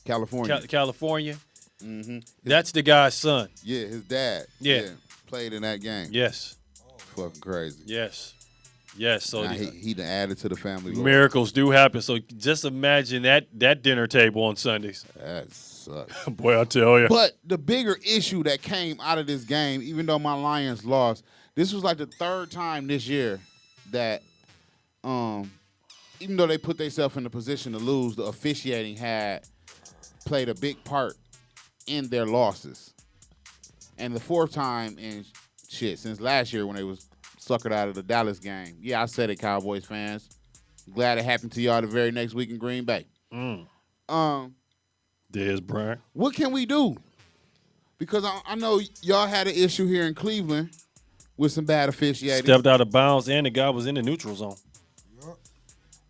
California? California. Mm-hmm. That's the guy's son. Yeah, his dad. Yeah. Played in that game. Yes. Fucking crazy. Yes. So now he done added to the family. Miracles do happen. So just imagine that dinner table on Sundays. That sucks. Boy, I tell you. But the bigger issue that came out of this game, even though my Lions lost, this was like the third time this year that, even though they put themselves in a position to lose, the officiating had played a big part in their losses. And the fourth time in since last year when they was suckered out of the Dallas game. Yeah, I said it, Cowboys fans. Glad it happened to y'all the very next week in Green Bay. Dez Bryant. What can we do? Because I know y'all had an issue here in Cleveland with some bad officiating. Stepped out of bounds, and the guy was in the neutral zone.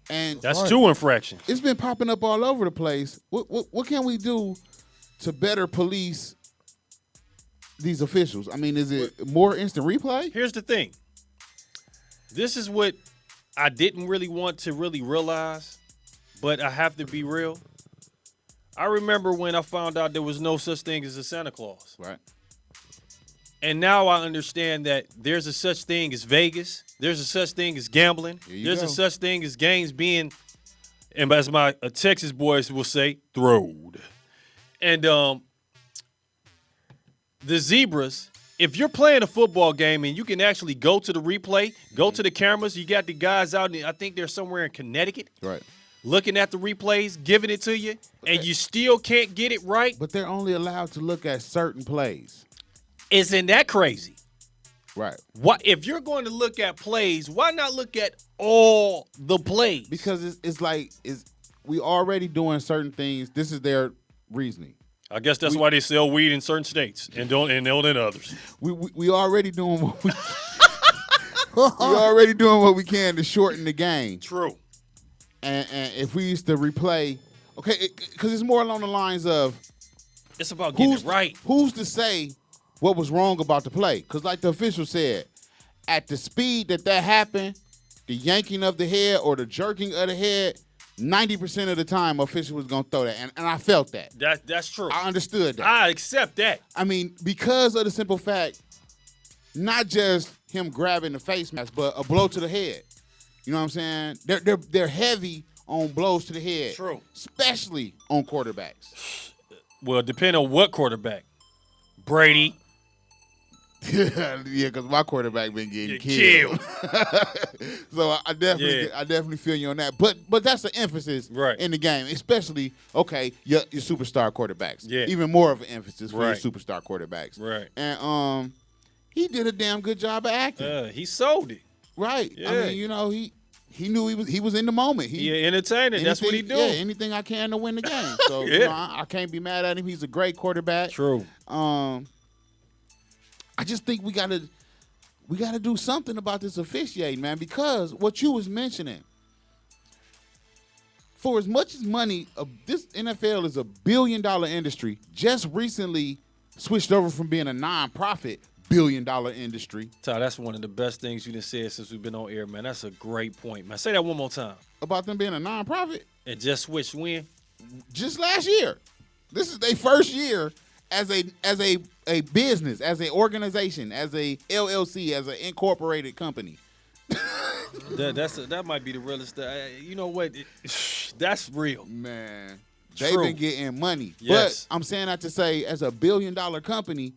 And that's two infractions. It's been popping up all over the place. What can we do to better police these officials? I mean, is it more instant replay? Here's the thing. This is what I didn't really want to really realize, but I have to be real. I remember when I found out there was no such thing as a Santa Claus. Right. And now I understand that there's a such thing as Vegas. There's a such thing as gambling. There's a such thing as games being, and as my Texas boys will say, throwed. And the Zebras, if you're playing a football game and you can actually go to the replay, go to the cameras, you got the guys out, I think they're somewhere in Connecticut. Right. Looking at the replays, giving it to you, and you still can't get it right. But they're only allowed to look at certain plays. Isn't that crazy? Right. What if you're going to look at plays? Why not look at all the plays? Because it's like we already doing certain things. This is their reasoning. I guess that's why they sell weed in certain states and don't in others. We already doing what we already doing what we can to shorten the game. True. And if we used to replay, okay, because it's more along the lines of it's about getting it right. Who's to say what was wrong about the play? Because like the official said, at the speed that happened, the yanking of the head or the jerking of the head, 90% of the time, official was going to throw that. And I felt that. That's true. I understood that. I accept that. I mean, because of the simple fact, not just him grabbing the face mask, but a blow to the head. You know what I'm saying? They're heavy on blows to the head. True. Especially on quarterbacks. Well, depending on what quarterback. Brady. Yeah, because my quarterback been getting killed. So I definitely feel you on that. But that's the emphasis in the game, especially your superstar quarterbacks. Yeah. Even more of an emphasis for your superstar quarterbacks. Right. And he did a damn good job of acting. He sold it. Right. Yeah. I mean, he knew he was in the moment. He entertainer. That's what he do. Yeah, anything I can to win the game. So I can't be mad at him. He's a great quarterback. True. I just think we gotta do something about this officiating, man, because what you was mentioning, for as much as money, this NFL is a $1 billion industry, just recently switched over from being a non-profit $1 billion industry. Ty, that's one of the best things you done said since we've been on air, man. That's a great point, man. Say that one more time. About them being a non-profit? And just switched when? Just last year. This is their first year as a business, as an organization, as a LLC, as an incorporated company. That might be the realest. You know what? That's real, man. They've been getting money, yes. But I'm saying that to say, as a $1 billion company,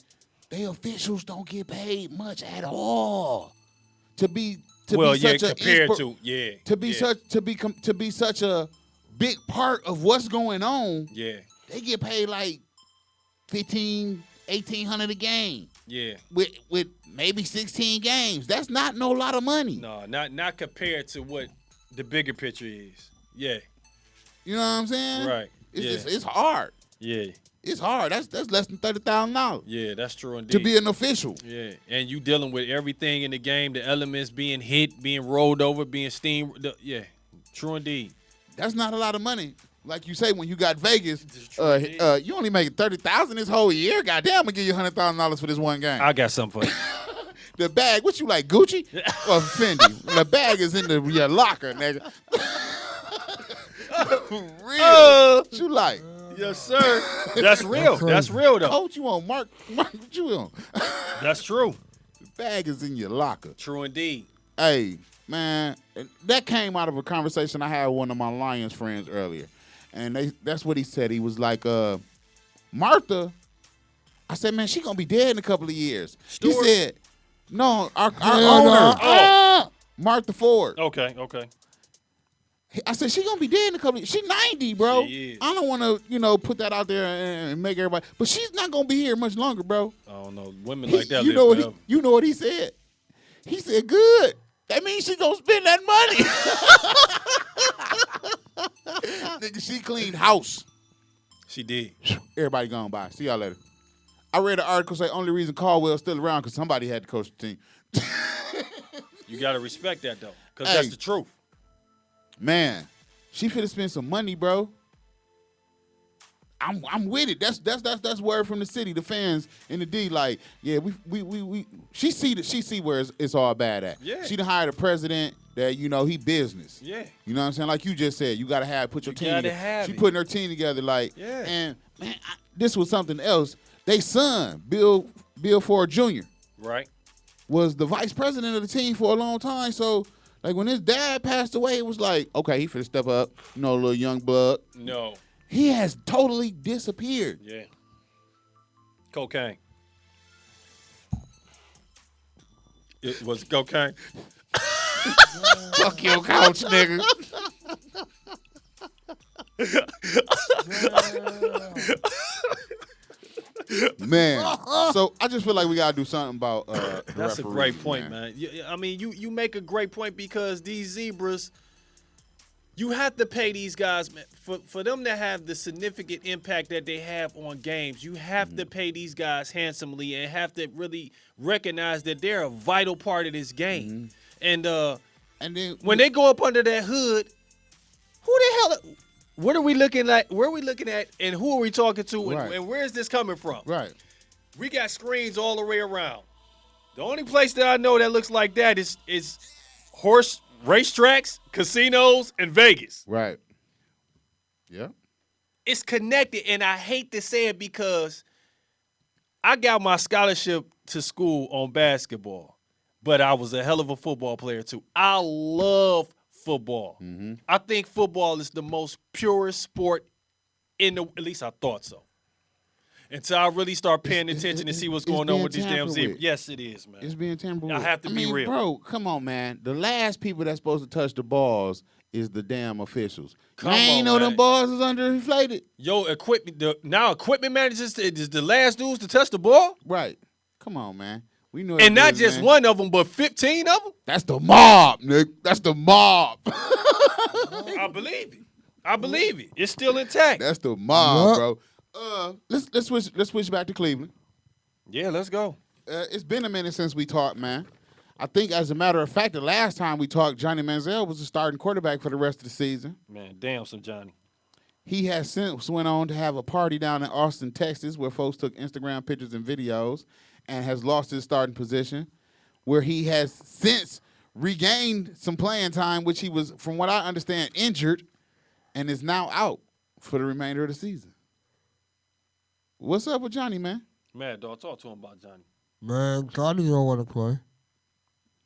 they officials don't get paid much at all to be such a big part of what's going on. Yeah, they get paid like $1,800 a game. Yeah. With maybe 16 games. That's not no lot of money. No, not compared to what the bigger picture is. Yeah. You know what I'm saying? Right. It's hard. Yeah. It's hard. That's less than $30,000. Yeah, that's true indeed. To be an official. Yeah. And you dealing with everything in the game, the elements being hit, being rolled over, being steamed. Yeah. True indeed. That's not a lot of money. Like you say, when you got Vegas, you only make $30,000 this whole year. Goddamn, I'm gonna give you $100,000 for this one game. I got something for you. The bag, what you like, Gucci or Fendi? The bag is in your locker, nigga. Real. What you like? Yes, sir. That's real. That's real, though. Oh, what you want, Mark? What you want? That's true. The bag is in your locker. True indeed. Hey, man, that came out of a conversation I had with one of my Lions friends earlier. And that's what he said. He was like, Martha, I said, man, she going to be dead in a couple of years. Stewart? He said, no, our owner, Martha Ford. Okay. I said, she going to be dead in a couple of years. She's 90, bro. She is. I don't want to, put that out there and make everybody. But she's not going to be here much longer, bro. I don't know. Women like that you know what he said? He said, good. That means she going to spend that money. Nigga, she cleaned house. She did. Everybody gone by. See y'all later. I read an article say only reason Caldwell's still around because somebody had to coach the team. You got to respect that, though, because that's the truth. Man, she finna spend some money, bro. I'm with it. That's word from the city, the fans in the D. Like, yeah, we she see where it's all bad at. Yeah. She done hired a president that he business. Yeah. You know what I'm saying? Like you just said, you gotta put your team together. She putting her team together. Like, yeah. And man, this was something else. They son, Bill Ford Jr. Right. was the vice president of the team for a long time. So, like when his dad passed away, it was like, okay, he finna step up. A little young blood. No. He has totally disappeared. Yeah. Cocaine. It was cocaine. Fuck your couch, nigga. Man, so I just feel like we gotta do something about the That's a referees, great point, man. I mean, you make a great point because these zebras, you have to pay these guys, man, for them to have the significant impact that they have on games. You have to pay these guys handsomely and have to really recognize that they're a vital part of this game. And then when they go up under that hood, who the hell? What are we looking at? Where are we looking at? And who are we talking to? Right. And where is this coming from? Right. We got screens all the way around. The only place that I know that looks like that is horse racetracks, casinos, and Vegas. Right. Yeah. It's connected, and I hate to say it because I got my scholarship to school on basketball, but I was a hell of a football player too. I love football. I think football is the most purest sport at least I thought so. until I really start paying attention and see what's going on with these damn zebras. Yes, it is, man. It's being tampered with. I have to be real. Bro, come on, man. The last people that's supposed to touch the balls is the damn officials. I ain't know them balls is underinflated. Yo, equipment managers is the last dudes to touch the ball? Right. Come on, man. We know. And not just one of them, but 15 of them? That's the mob, Nick. That's the mob. I believe it. It's still intact. That's the mob, bro. Let's switch back to Cleveland. Yeah, let's go. It's been a minute since we talked, man. I think, as a matter of fact, the last time we talked, Johnny Manziel was the starting quarterback for the rest of the season. Man, damn some Johnny. He has since went on to have a party down in Austin, Texas, where folks took Instagram pictures and videos, and has lost his starting position, where he has since regained some playing time, which he was, from what I understand, injured, and is now out for the remainder of the season. What's up with Johnny, man? Mad Dog, talk to him about Johnny. Man, Johnny don't want to play.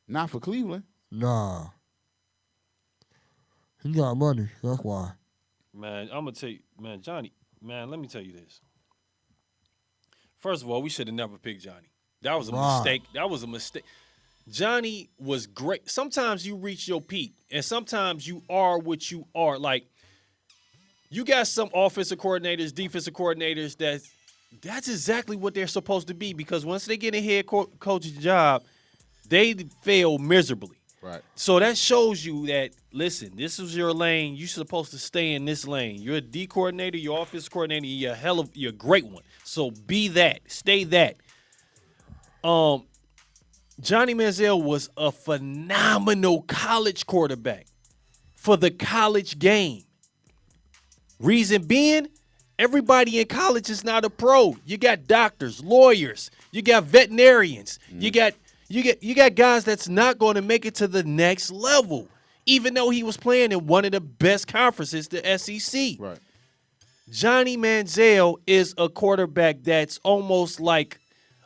Not for Cleveland. Nah. He got money, that's why. Man, I'm going to tell you, man, Johnny, man, let me tell you this. First of all, we should have never picked Johnny. That was a mistake. That was a mistake. Johnny was great. Sometimes you reach your peak, and sometimes you are what you are. Like, you got some offensive coordinators, defensive coordinators that's exactly what they're supposed to be, because once they get a head coach's job, they fail miserably. Right. So that shows you that, listen, this is your lane. You're supposed to stay in this lane. You're a D coordinator, you're offensive coordinator, you're a great one. So be that. Stay that. Johnny Manziel was a phenomenal college quarterback for the college game. Reason being, everybody in college is not a pro. You got doctors, lawyers, you got veterinarians, you got guys that's not going to make it to the next level, even though he was playing in one of the best conferences, the SEC. Right. Johnny Manziel is a quarterback that's almost like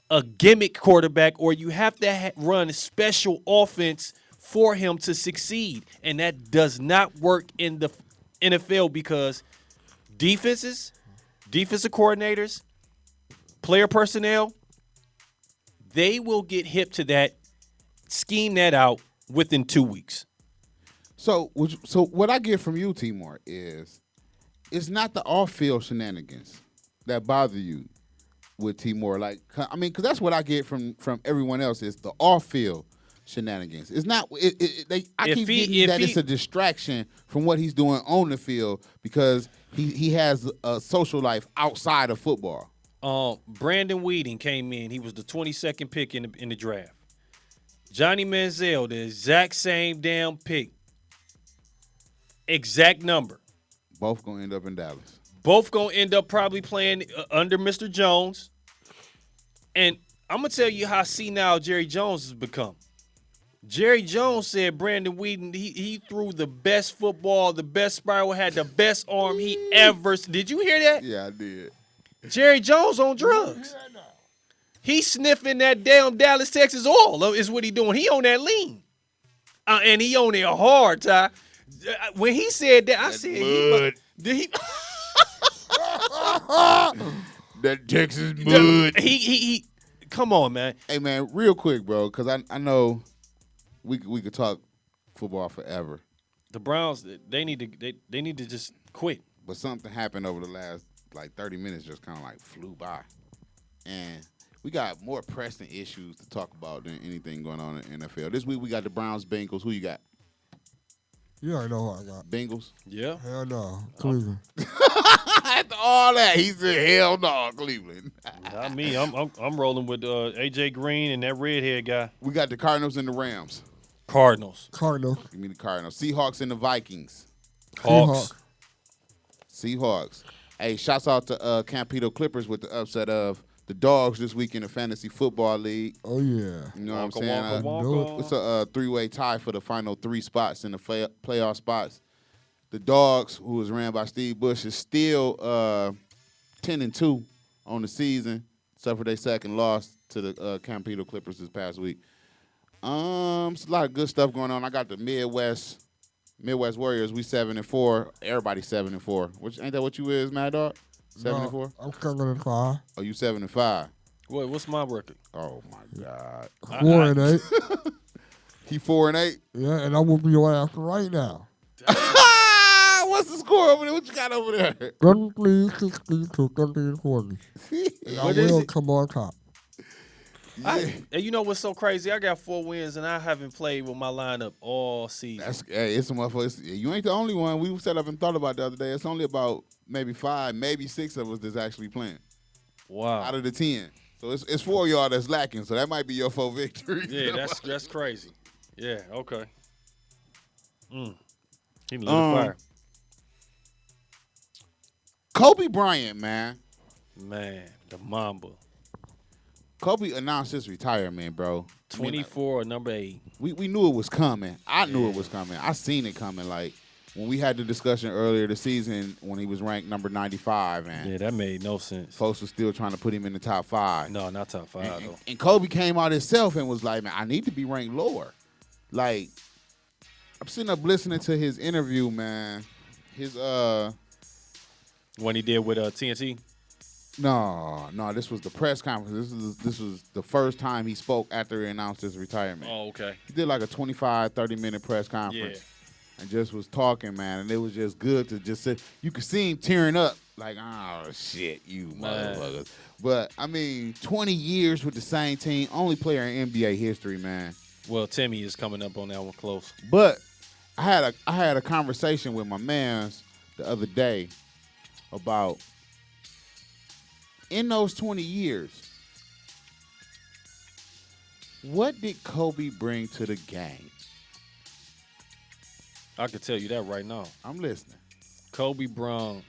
a gimmick quarterback, or you have to run special offense for him to succeed. And that does not work in the NFL, because defensive coordinators, player personnel, they will get hip to that, scheme that out within 2 weeks. So what I get from you, Timor, is it's not the off-field shenanigans that bother you with Timor. Like, I mean, because that's what I get from everyone else is the off-field shenanigans. It's not. I keep getting that it's a distraction from what he's doing on the field, because he has a social life outside of football. Brandon Weeden came in. He was the 22nd pick in the draft. Johnny Manziel, the exact same damn pick. Exact number. Both going to end up in Dallas. Both going to end up probably playing under Mr. Jones. And I'm going to tell you how senile Jerry Jones has become. Jerry Jones said Brandon Weeden, he threw the best football, the best spiral, had the best arm he ever. Did you hear that? Yeah, I did. Jerry Jones on drugs. He's sniffing that damn Dallas, Texas oil is what he doing. He on that lean. And he on it hard, Ty. When he said that, I said, did he? That Texas mud. He come on, man. Hey, man, real quick, bro, because I know we could talk football forever. The Browns, they need to just quit. But something happened over the last 30 minutes, just kind of flew by, and we got more pressing issues to talk about than anything going on in the NFL. This week we got the Browns, Bengals. Who you got? You already know who I got. Bengals? Yeah. Hell no. Cleveland. After all that, he said, hell no, Cleveland. Not me. I'm rolling with AJ Green and that redhead guy. We got the Cardinals and the Rams. Cardinals. Give me the Cardinals. Seahawks and the Vikings. Hawks. Seahawks. Hey, shouts out to Campito Clippers with the upset of the Dogs this week in the Fantasy Football League. Oh, yeah. You know what I'm saying? It's a three-way tie for the final 3 spots in the playoff spots. The Dogs, who was ran by Steve Bush, is still 10-2 on the season, except for their second loss to the Campito Clippers this past week. It's a lot of good stuff going on. I got the Midwest Warriors. We 7-4. Everybody 7-4. Which ain't that what you is, Mad Dog? 74? I'm 75. Oh, you 75? What's my record? Oh my God. 4-8. He 4-8? Yeah, and I'm whooping your ass right now. What's the score over there? What you got over there? 33-60 to 13-40. And I will come on top. And you know what's so crazy? I got 4 wins, and I haven't played with my lineup all season. It's a motherfucker. You ain't the only one. We sat up and thought about the other day. It's only about maybe 5, maybe 6 of us that's actually playing. Wow. Out of the 10. So it's 4 of y'all that's lacking. So that might be your 4 victory. Yeah, that's crazy. Yeah, okay. He lit a fire. Kobe Bryant, man. Man, the Mamba. Kobe announced his retirement, bro. 24 or number 8. We knew it was coming. I knew it was coming. I seen it coming. Like when we had the discussion earlier this season when he was ranked number 95, and yeah, that made no sense. Folks were still trying to put him in the top 5. No, not top 5 though. And Kobe came out himself and was like, "Man, I need to be ranked lower." Like I'm sitting up listening to his interview, man. His when he did with TNT. No, this was the press conference. This was the first time he spoke after he announced his retirement. Oh, okay. He did like a 25, 30-minute press conference. Yeah. And just was talking, man. And it was just good to just sit. You could see him tearing up like, oh, shit, you motherfuckers. But, I mean, 20 years with the same team, only player in NBA history, man. Well, Timmy is coming up on that one close. But I had a conversation with my mans the other day about in those 20 years, what did Kobe bring to the game? I can tell you that right now. I'm listening. Kobe brung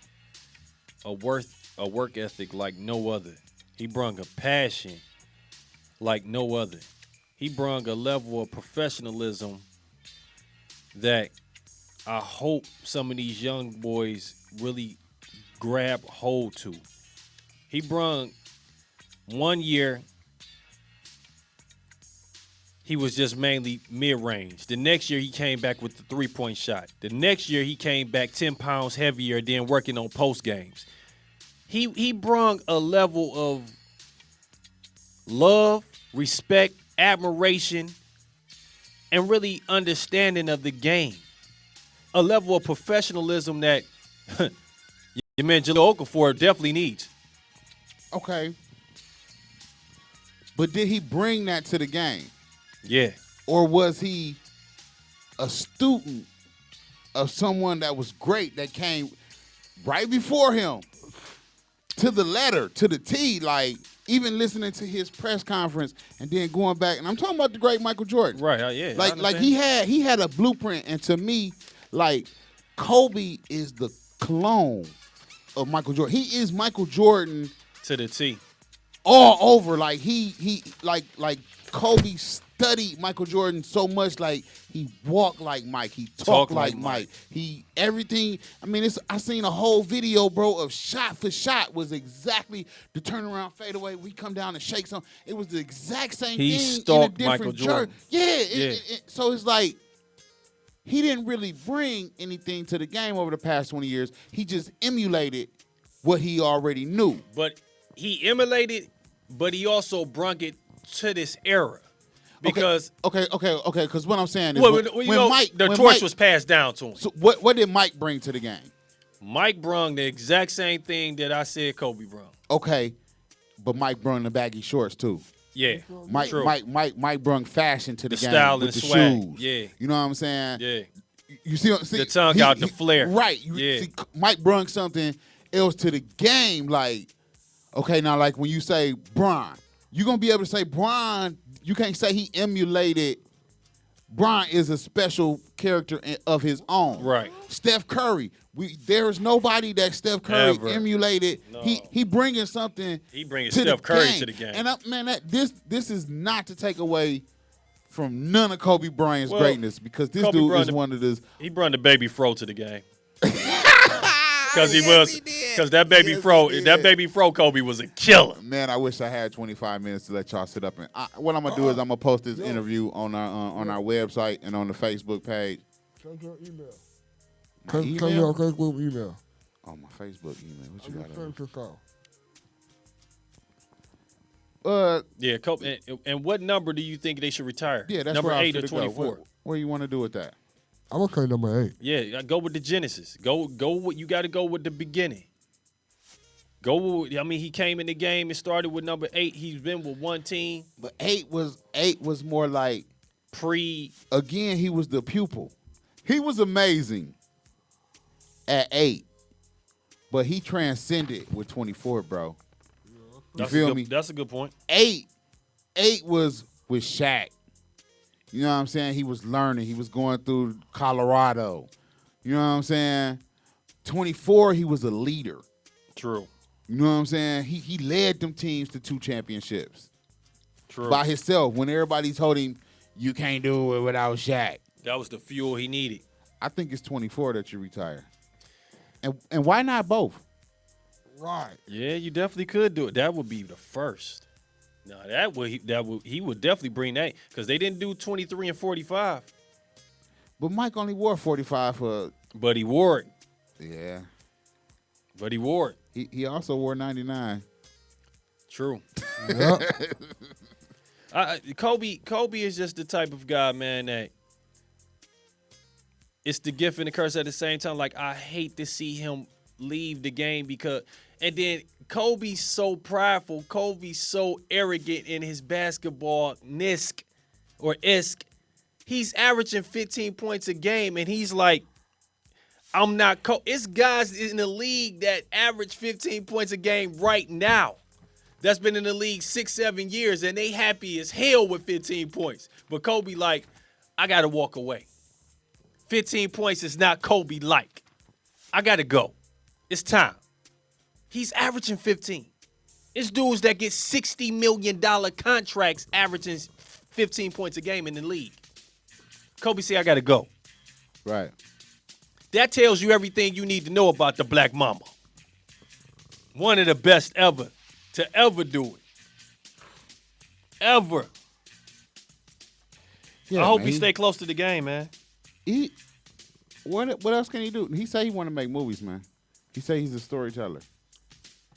a work ethic like no other. He brung a passion like no other. He brung a level of professionalism that I hope some of these young boys really grab hold to. He brung 1 year, he was just mainly mid-range. The next year, he came back with the three-point shot. The next year, he came back 10 pounds heavier than working on post games. He brung a level of love, respect, admiration, and really understanding of the game. A level of professionalism that your man Jahlil Okafor definitely needs. Okay. But did he bring that to the game? Yeah. Or was he a student of someone that was great that came right before him to the letter, to the T, like even listening to his press conference and then going back, and I'm talking about the great Michael Jordan. Right, yeah. Like he had a blueprint, and to me, like Kobe is the clone of Michael Jordan. He is Michael Jordan to the T. All over. Like he like Kobe studied Michael Jordan so much. Like he walked like Mike. He talked like Mike. He everything. I mean, I seen a whole video, bro, of shot for shot was exactly the turnaround fadeaway. We come down and shake something. It was the exact same he thing stalked in a different Michael Jordan. Yeah. So it's like he didn't really bring anything to the game over the past 20 years. He just emulated what he already knew. But he emulated, but he also brung it to this era. Because okay. Because what I'm saying is, when torch was passed down to him. So what did Mike bring to the game? Mike brung the exact same thing that I said Kobe brung. Okay, but Mike brung the baggy shorts too. Yeah, Mike brung fashion to the game style with and the swag. shoes. Yeah, you know what I'm saying. Yeah, you see the tongue out, the flair. Right. See, Mike brung something else to the game. Like, okay, now like when you say Bron, you're gonna be able to say Bron. You can't say he emulated. Bron is a special character of his own. Right. Steph Curry. There is nobody that Steph Curry emulated. No. He bringing something. He bringing to Steph Curry game. to the game. And this is not to take away from none of Kobe Bryant's greatness, because this Kobe dude is one of the. He brought the baby fro to the game. Because that baby fro Kobe was a killer. Man, I wish I had 25 minutes to let y'all sit up and. What I'm gonna do is I'm gonna post this interview on our website and on the Facebook page. Send your email. Send your Facebook email. On my Facebook email. What you I got? just sent this out. Yeah, Kobe. And what number do you think they should retire? Yeah, that's number where 8 or 24. Where you want to do with that? I'm gonna say number 8. Yeah, go with the Genesis. Go. With, you got to go with the beginning. I mean, he came in the game and started with number 8. He's been with one team. But 8 was more like Again, he was the pupil. He was amazing at 8, but he transcended with 24, bro. You feel me? That's a good point. 8 was with Shaq. You know what I'm saying? He was learning. He was going through Colorado. You know what I'm saying? 24, he was a leader. True. You know what I'm saying? He led them teams to 2 championships. True. By himself. When everybody told him, you can't do it without Shaq. That was the fuel he needed. I think it's 24 that you retire. And why not both? Right. Yeah, you definitely could do it. That would be the first. No, he would definitely bring that because they didn't do 23 and 45. But Mike only wore 45 for. But he wore it. Yeah. But he wore it. He also wore 99. True. Yep. Kobe is just the type of guy, man, that it's the gift and the curse at the same time. Like, I hate to see him leave the game and then Kobe's so prideful. Kobe's so arrogant in his basketball-nisque or isk. He's averaging 15 points a game, and he's like, I'm not It's guys in the league that average 15 points a game right now. That's been in the league 6-7 years, and they happy as hell with 15 points. But Kobe like, I got to walk away. 15 points is not Kobe-like. I got to go. It's time. He's averaging 15. It's dudes that get $60 million contracts averaging 15 points a game in the league. Kobe say, I got to go. Right. That tells you everything you need to know about the Black Mamba. One of the best ever to ever do it. Ever. Yeah, I hope man. he stay close to the game, man. What else can he do? He say he want to make movies, man. He say he's a storyteller.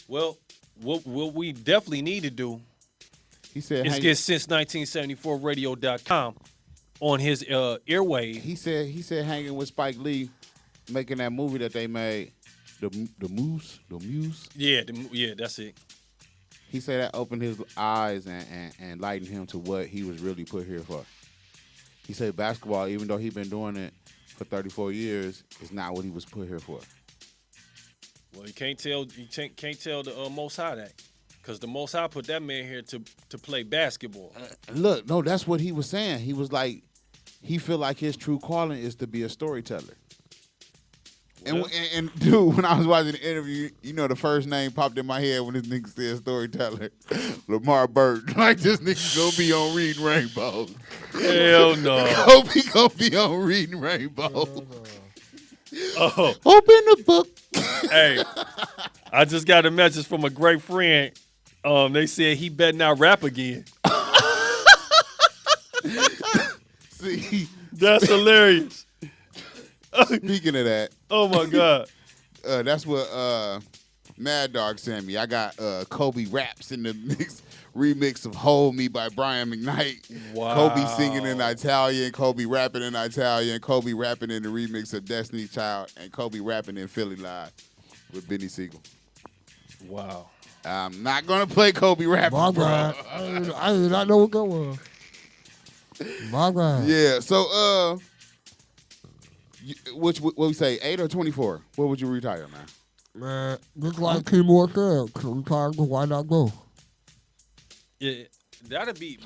Well, what we definitely need to do He said is get since1974radio.com on his airway. He said hanging with Spike Lee, making that movie that they made, the Muse. Yeah, that's it. He said that opened his eyes and enlightened him to what he was really put here for. He said basketball, even though he's been doing it for 34 years, is not what he was put here for. Well, you can't tell the Most High that, because the Most High put that man here to play basketball. Look, no, that's what he was saying. He was like, he feel like his true calling is to be a storyteller. Well, And dude, when I was watching the interview, you know, the first name popped in my head when this nigga said storyteller, Lamar Burton. Like, this nigga gonna be on Reading Rainbow. Hell no. Kobe gonna be on Reading Rainbow. Oh. Open the book. Hey, I just got a message from a great friend. They said he better not rap again. See, that's hilarious. Speaking of that, oh my God, that's what Mad Dog sent me. I got Kobe raps in the remix of "Hold Me" by Brian McKnight. Wow. Kobe singing in Italian, Kobe rapping in Italian, Kobe rapping in the remix of Destiny's Child, and Kobe rapping in Philly Live with Benny Siegel. Wow. I'm not gonna play Kobe rapping. My God, I did not know what that was. My God. Yeah. So what we say, 8 or 24? What would you retire, man? Man, just like Keyboard said, sometimes why not go? Yeah, that'd be,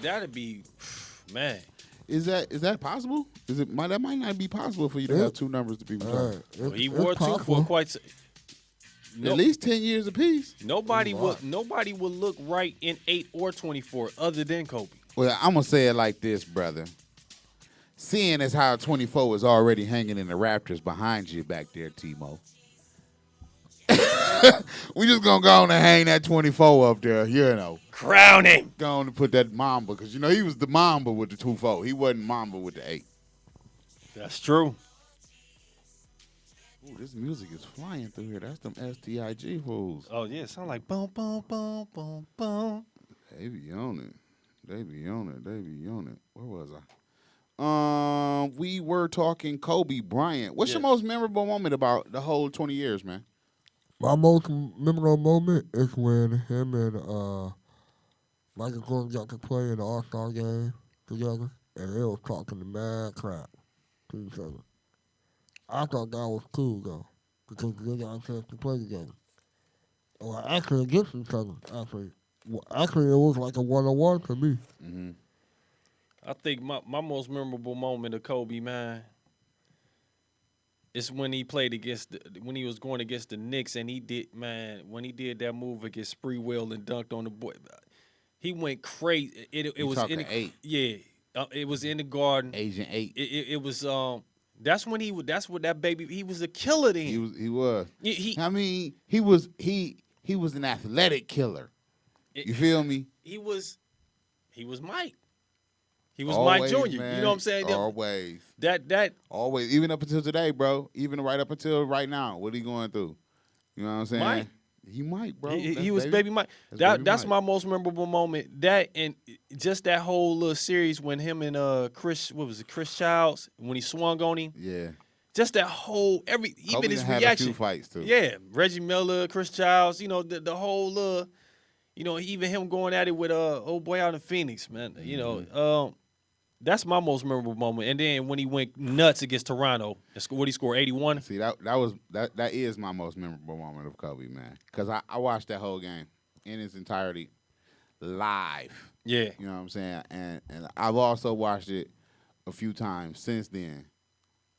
man. Is that possible? That might not be possible for you to have two numbers to be retired. Well, he wore two for quite. At least 10 years apiece. Nobody will look right in 8 or 24 other than Kobe. Well, I'm gonna say it like this, brother. Seeing as how 24 was already hanging in the Raptors behind you back there, Timo. We just gonna go on and hang that 24 up there, you know. Crown him. Go on and put that Mamba, because you know he was the Mamba with the 2-4. He wasn't Mamba with the 8. That's true. Ooh, this music is flying through here. That's them STIG fools. Oh yeah, it sound like boom, boom, boom, boom, boom. They be on it. They be on it. They be on it. Where was I? We were talking Kobe Bryant. What's your most memorable moment about the whole 20 years, man? My most memorable moment is when him and Michael Jordan got to play in the All-Star game together, and they was talking the mad crap to each other. I thought that was cool, though, because they got a chance to play together. Well, actually against each other, actually. Well, actually, it was like a one-on-one to me. Mm-hmm. I think my most memorable moment of Kobe, man, is when he played when he was going against the Knicks, and when he did that move against Spreewell and dunked on the boy, he went crazy. It was in the 8. Yeah, it was in the Garden. Agent 8. It was that's what that baby, he was a killer then. He was. I mean, he was an athletic killer. You feel me? He was Mike. He was Always, Mike Jr. Man. You know what I'm saying? Always. That always, even up until today, bro. Even right up until right now, what he going through? You know what I'm saying? Mike. He Mike, bro. He was baby Mike. That's my most memorable moment. That and just that whole little series when him and Chris Childs, when he swung on him. Yeah. Just that whole even his had reaction. A few fights too. Yeah, Reggie Miller, Chris Childs. You know the whole. Even him going at it with old boy out in Phoenix, man. Mm-hmm. You know, that's my most memorable moment. And then when he went nuts against Toronto, what he scored 81. See, that is my most memorable moment of Kobe, man. Because I watched that whole game in its entirety live. Yeah. You know what I'm saying? And I've also watched it a few times since then,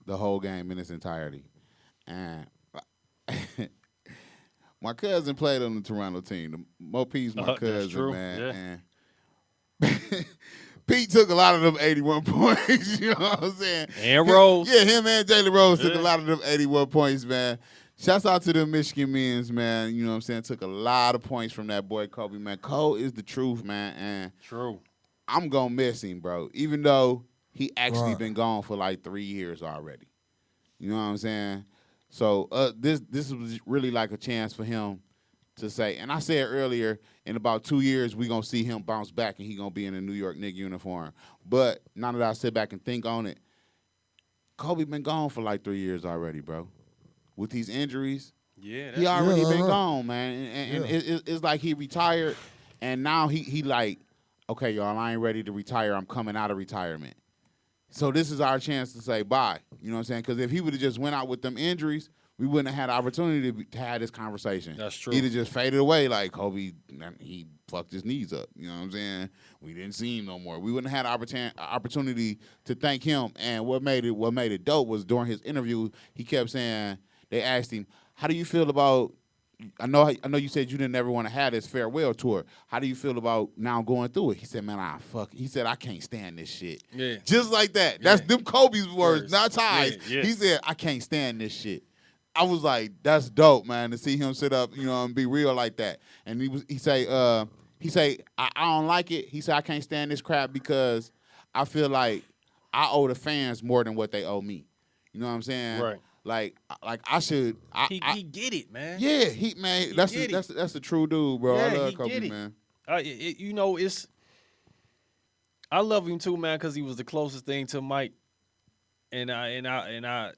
the whole game in its entirety. And my cousin played on the Toronto team. Mo P's my cousin, man. Yeah. And Pete took a lot of them 81 points, you know what I'm saying? And Rose. Yeah, him and Jalen Rose took a lot of them 81 points, man. Shouts out to the Michigan men's, man. You know what I'm saying? Took a lot of points from that boy Kobe, man. Cole is the truth, man. And True. I'm going to miss him, bro, even though he actually been gone for like 3 years already. You know what I'm saying? So this was really like a chance for him to say, and I said earlier, in about 2 years, we're going to see him bounce back and he's going to be in a New York Knicks uniform. But now that I sit back and think on it, Kobe been gone for like 3 years already, bro. With these injuries, he already been gone, man. And it's like he retired, and now he like, okay, y'all, I ain't ready to retire. I'm coming out of retirement. So this is our chance to say bye. You know what I'm saying? Because if he would have just went out with them injuries, we wouldn't have had the opportunity to have this conversation. That's true. He'd have just faded away like Kobe, he fucked his knees up. You know what I'm saying? We didn't see him no more. We wouldn't have had the opportunity to thank him. And what made it dope was during his interview, he kept saying, they asked him, how do you feel about, I know you said you didn't ever want to have this farewell tour. How do you feel about now going through it? He said, man, he said, I can't stand this shit. Yeah. Just like that. That's them Kobe's words, not Ty's. Yeah. He said, I can't stand this shit. I was like, that's dope, man, to see him sit up, and be real like that. And he say, I don't like it. He said, I can't stand this crap because I feel like I owe the fans more than what they owe me. You know what I'm saying? Right. Like I should. He get it, man. Yeah, that's a true dude, bro. Yeah, I love he Kobe, get it. man. I love him too, man, because he was the closest thing to Mike, and I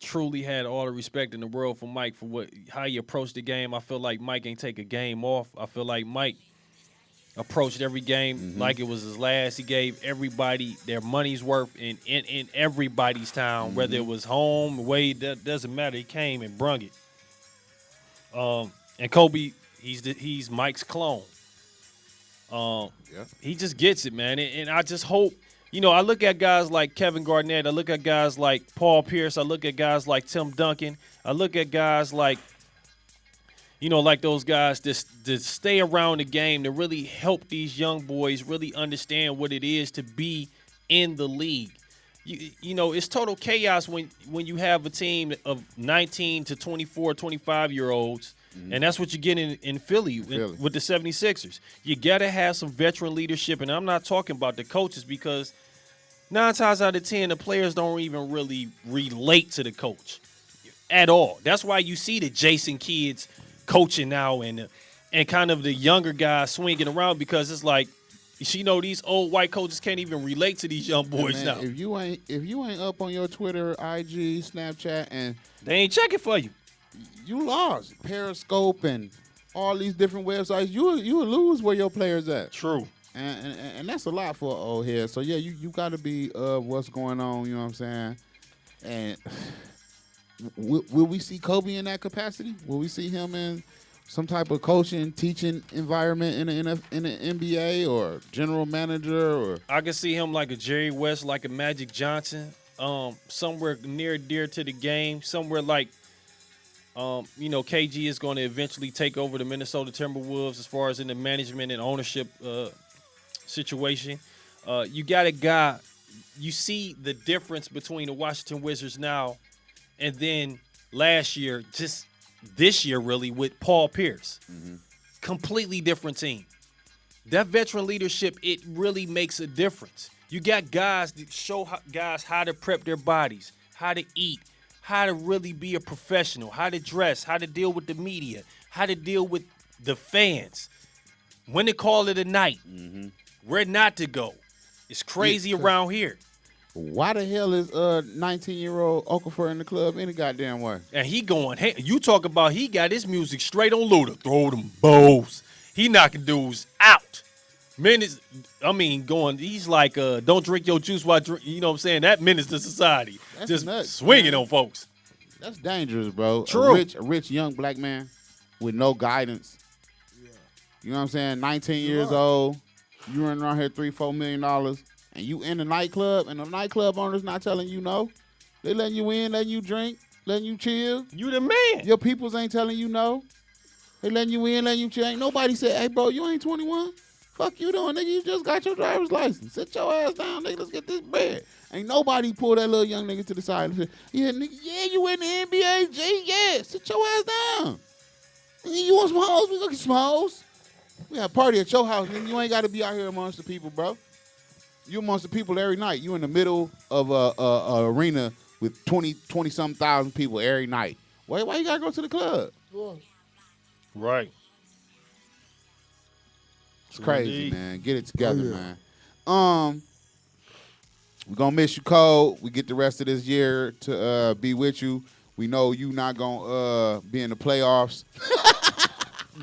truly had all the respect in the world for Mike for how he approached the game. I feel like Mike ain't take a game off. I feel like Mike approached every game like it was his last. He gave everybody their money's worth in everybody's town, whether it was home, away, that doesn't matter. He came and brung it. And Kobe, he's Mike's clone. He just gets it, man. And I just hope, I look at guys like Kevin Garnett. I look at guys like Paul Pierce. I look at guys like Tim Duncan. I look at guys like, like those guys that stay around the game to really help these young boys really understand what it is to be in the league. It's total chaos when you have a team of 19 to 24, 25-year-olds, and that's what you get in Philly with the 76ers. You got to have some veteran leadership, and I'm not talking about the coaches because 9 times out of 10, the players don't even really relate to the coach. at all. That's why you see the Jason kids coaching now and kind of the younger guys swinging around, because it's like, these old white coaches can't even relate to these young boys now. If you ain't up on your Twitter, IG, Snapchat, and they ain't checking for you, you lost. Periscope and all these different websites, you will lose where your players at. True. And that's a lot for an old head. So yeah, you got to be what's going on. You know what I'm saying? And will we see Kobe in that capacity? Will we see him in some type of coaching, teaching environment in the NBA or general manager? Or I can see him like a Jerry West, like a Magic Johnson, somewhere near dear to the game, somewhere like. KG is going to eventually take over the Minnesota Timberwolves as far as in the management and ownership situation. You got a guy, you see the difference between the Washington Wizards now and then last year, just this year really, with Paul Pierce. Mm-hmm. Completely different team. That veteran leadership, it really makes a difference. You got guys that show guys how to prep their bodies, how to eat, how to really be a professional, how to dress, how to deal with the media, how to deal with the fans, when to call it a night, where not to go. It's crazy around here. Why the hell is 19-year-old Okafor in the club any goddamn way? And he going, hey, you talk about he got his music straight on Luda. Throw them bows. He knocking dudes out. He's like, don't drink your juice while drink. You know what I'm saying? That menace to society. That's just nuts, swinging man. on folks. That's dangerous, bro. True. A rich young black man with no guidance. Yeah. You know what I'm saying? 19 years old. You running around here $3-4 million, and you in the nightclub, and the nightclub owner's not telling you no. They letting you in, letting you drink, letting you chill. You the man. Your peoples ain't telling you no. They letting you in, letting you chill. Ain't nobody said, hey, bro, you ain't 21. Fuck you doing, nigga. You just got your driver's license. Sit your ass down, nigga. Let's get this bread. Ain't nobody pull that little young nigga to the side and say, yeah, nigga, yeah, you in the NBA, G, yeah. Sit your ass down. Nigga, you want some hoes? We looking some hoes. We have a party at your house, nigga. You ain't got to be out here amongst the people, bro. You amongst the people every night. You in the middle of a arena with 20-something thousand people every night. Why you got to go to the club? Right. It's crazy, man. Get it together, man. We're going to miss you, Cole. We get the rest of this year to be with you. We know you not going to be in the playoffs.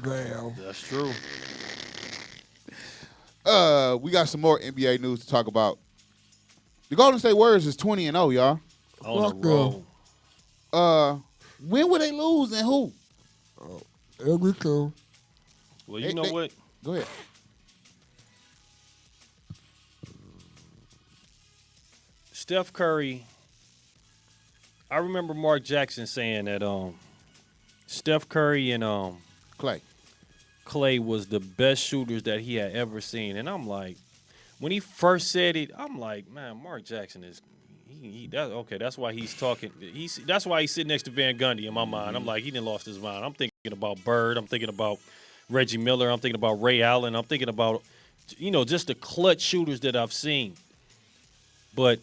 Damn. That's true. We got some more NBA news to talk about. The Golden State Warriors is 20-0, y'all. On the road. When will they lose and who? Every two. Well, you know what? Go ahead. Steph Curry, I remember Mark Jackson saying that Steph Curry and Clay was the best shooters that he had ever seen. And I'm like, when he first said it, I'm like, man, Mark Jackson is that's why he's talking. That's why he's sitting next to Van Gundy in my mind. I'm like, he didn't lost his mind. I'm thinking about Bird. I'm thinking about Reggie Miller. I'm thinking about Ray Allen. I'm thinking about, just the clutch shooters that I've seen. But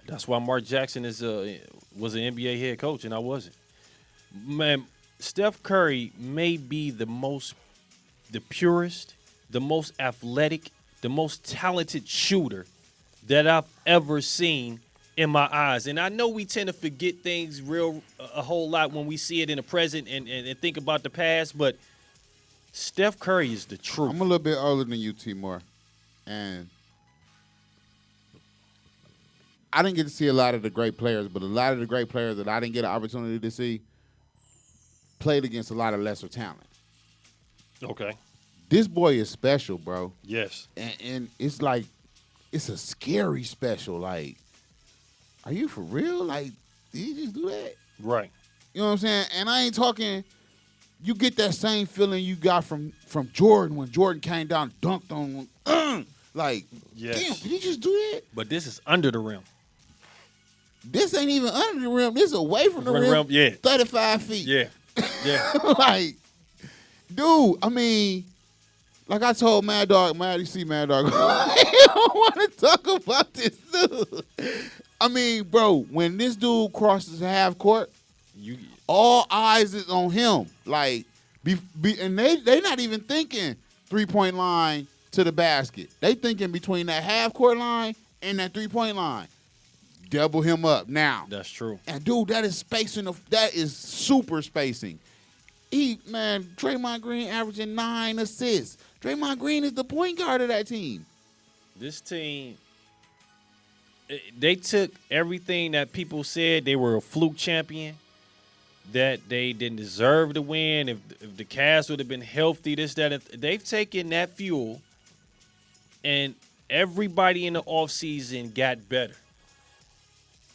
that's why Mark Jackson was an NBA head coach, and I wasn't. Man, Steph Curry may be the purest, the most athletic, the most talented shooter that I've ever seen in my eyes. And I know we tend to forget things a whole lot when we see it in the present and think about the past, but Steph Curry is the truth. I'm a little bit older than you, Timor, and I didn't get to see a lot of the great players, but a lot of the great players that I didn't get an opportunity to see played against a lot of lesser talent. Okay. This boy is special, bro. Yes. And it's like, it's a scary special. Like, are you for real? Like, did he just do that? Right. You know what I'm saying? And I ain't talking, you get that same feeling you got from Jordan when Jordan came down and dunked on him. Like, yes. Damn, did he just do that? But this is under the rim. This ain't even under the rim. This is away from the rim. Yeah. 35 feet. Yeah. Yeah. Like, dude, I mean, like I told Mad Dog, I don't want to talk about this, dude. I mean, bro, when this dude crosses half court, all eyes is on him. Like, and they not even thinking 3-point line to the basket. They thinking between that half court line and that 3-point line. Double him up now. That's true. And dude, that is spacing. That is super spacing. Draymond Green averaging 9 assists. Draymond Green is the point guard of that team. This team, they took everything that people said they were a fluke champion, that they didn't deserve to win. If the Cavs would have been healthy, this, that, and they've taken that fuel, and everybody in the offseason got better.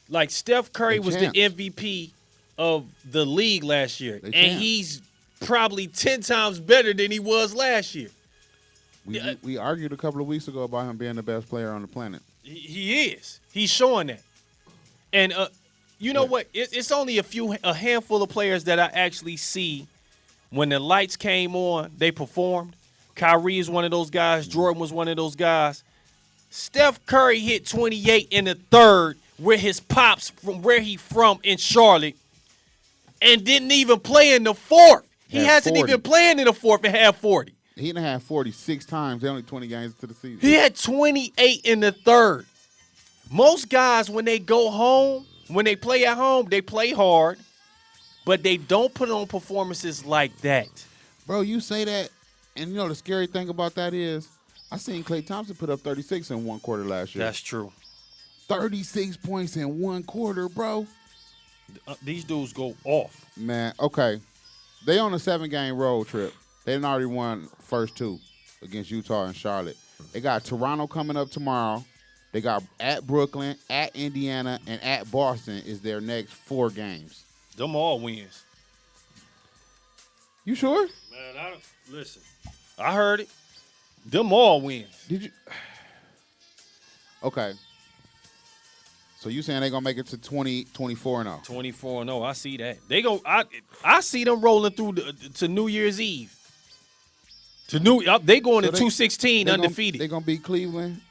Like Steph Curry was the MVP of the league last year, and he's probably 10 times better than he was last year. We argued a couple of weeks ago about him being the best player on the planet. He is. He's showing that. And you know what? It's only a handful of players that I actually see when the lights came on, they performed. Kyrie is one of those guys. Jordan was one of those guys. Steph Curry hit 28 in the third with his pops from where he from in Charlotte and didn't even play in the fourth. He hasn't even played in the fourth and had 40. He done had 46 times. They only 20 games into the season. He had 28 in the third. Most guys, when they go home, when they play at home, they play hard, but they don't put on performances like that. Bro, you say that, and you know the scary thing about that is I seen Klay Thompson put up 36 in one quarter last year. That's true. 36 points in one quarter, bro. These dudes go off. Man, okay. They on a 7-game road trip. They done already won first 2 against Utah and Charlotte. They got Toronto coming up tomorrow. They got at Brooklyn, at Indiana, and at Boston is their next 4 games. Them all wins. You sure? Man, listen. I heard it. Them all wins. Did you? Okay. So you saying they gonna make it to 24-0? 24-0. I see that. I see them rolling through to New Year's Eve. They going to 2-16 undefeated. They gonna beat Cleveland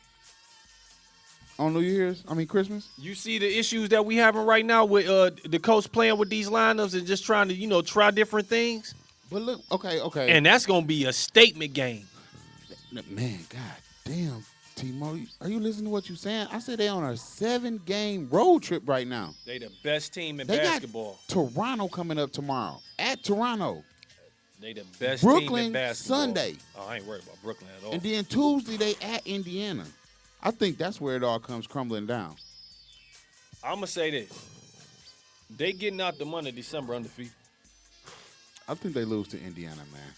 on Christmas. You see the issues that we having right now with the coach playing with these lineups and just trying to try different things. But look, okay, and that's gonna be a statement game. Man, god damn, T-Mo, are you listening to what you saying? I said they on a 7-game road trip right now. They the best team in they basketball. Got Toronto coming up tomorrow at Toronto. They the best Brooklyn, team in basketball. Sunday. Oh, I ain't worried about Brooklyn at all. And then Tuesday they at Indiana. I think that's where it all comes crumbling down. I'm gonna say this: they getting out the month of December undefeated. I think they lose to Indiana, man.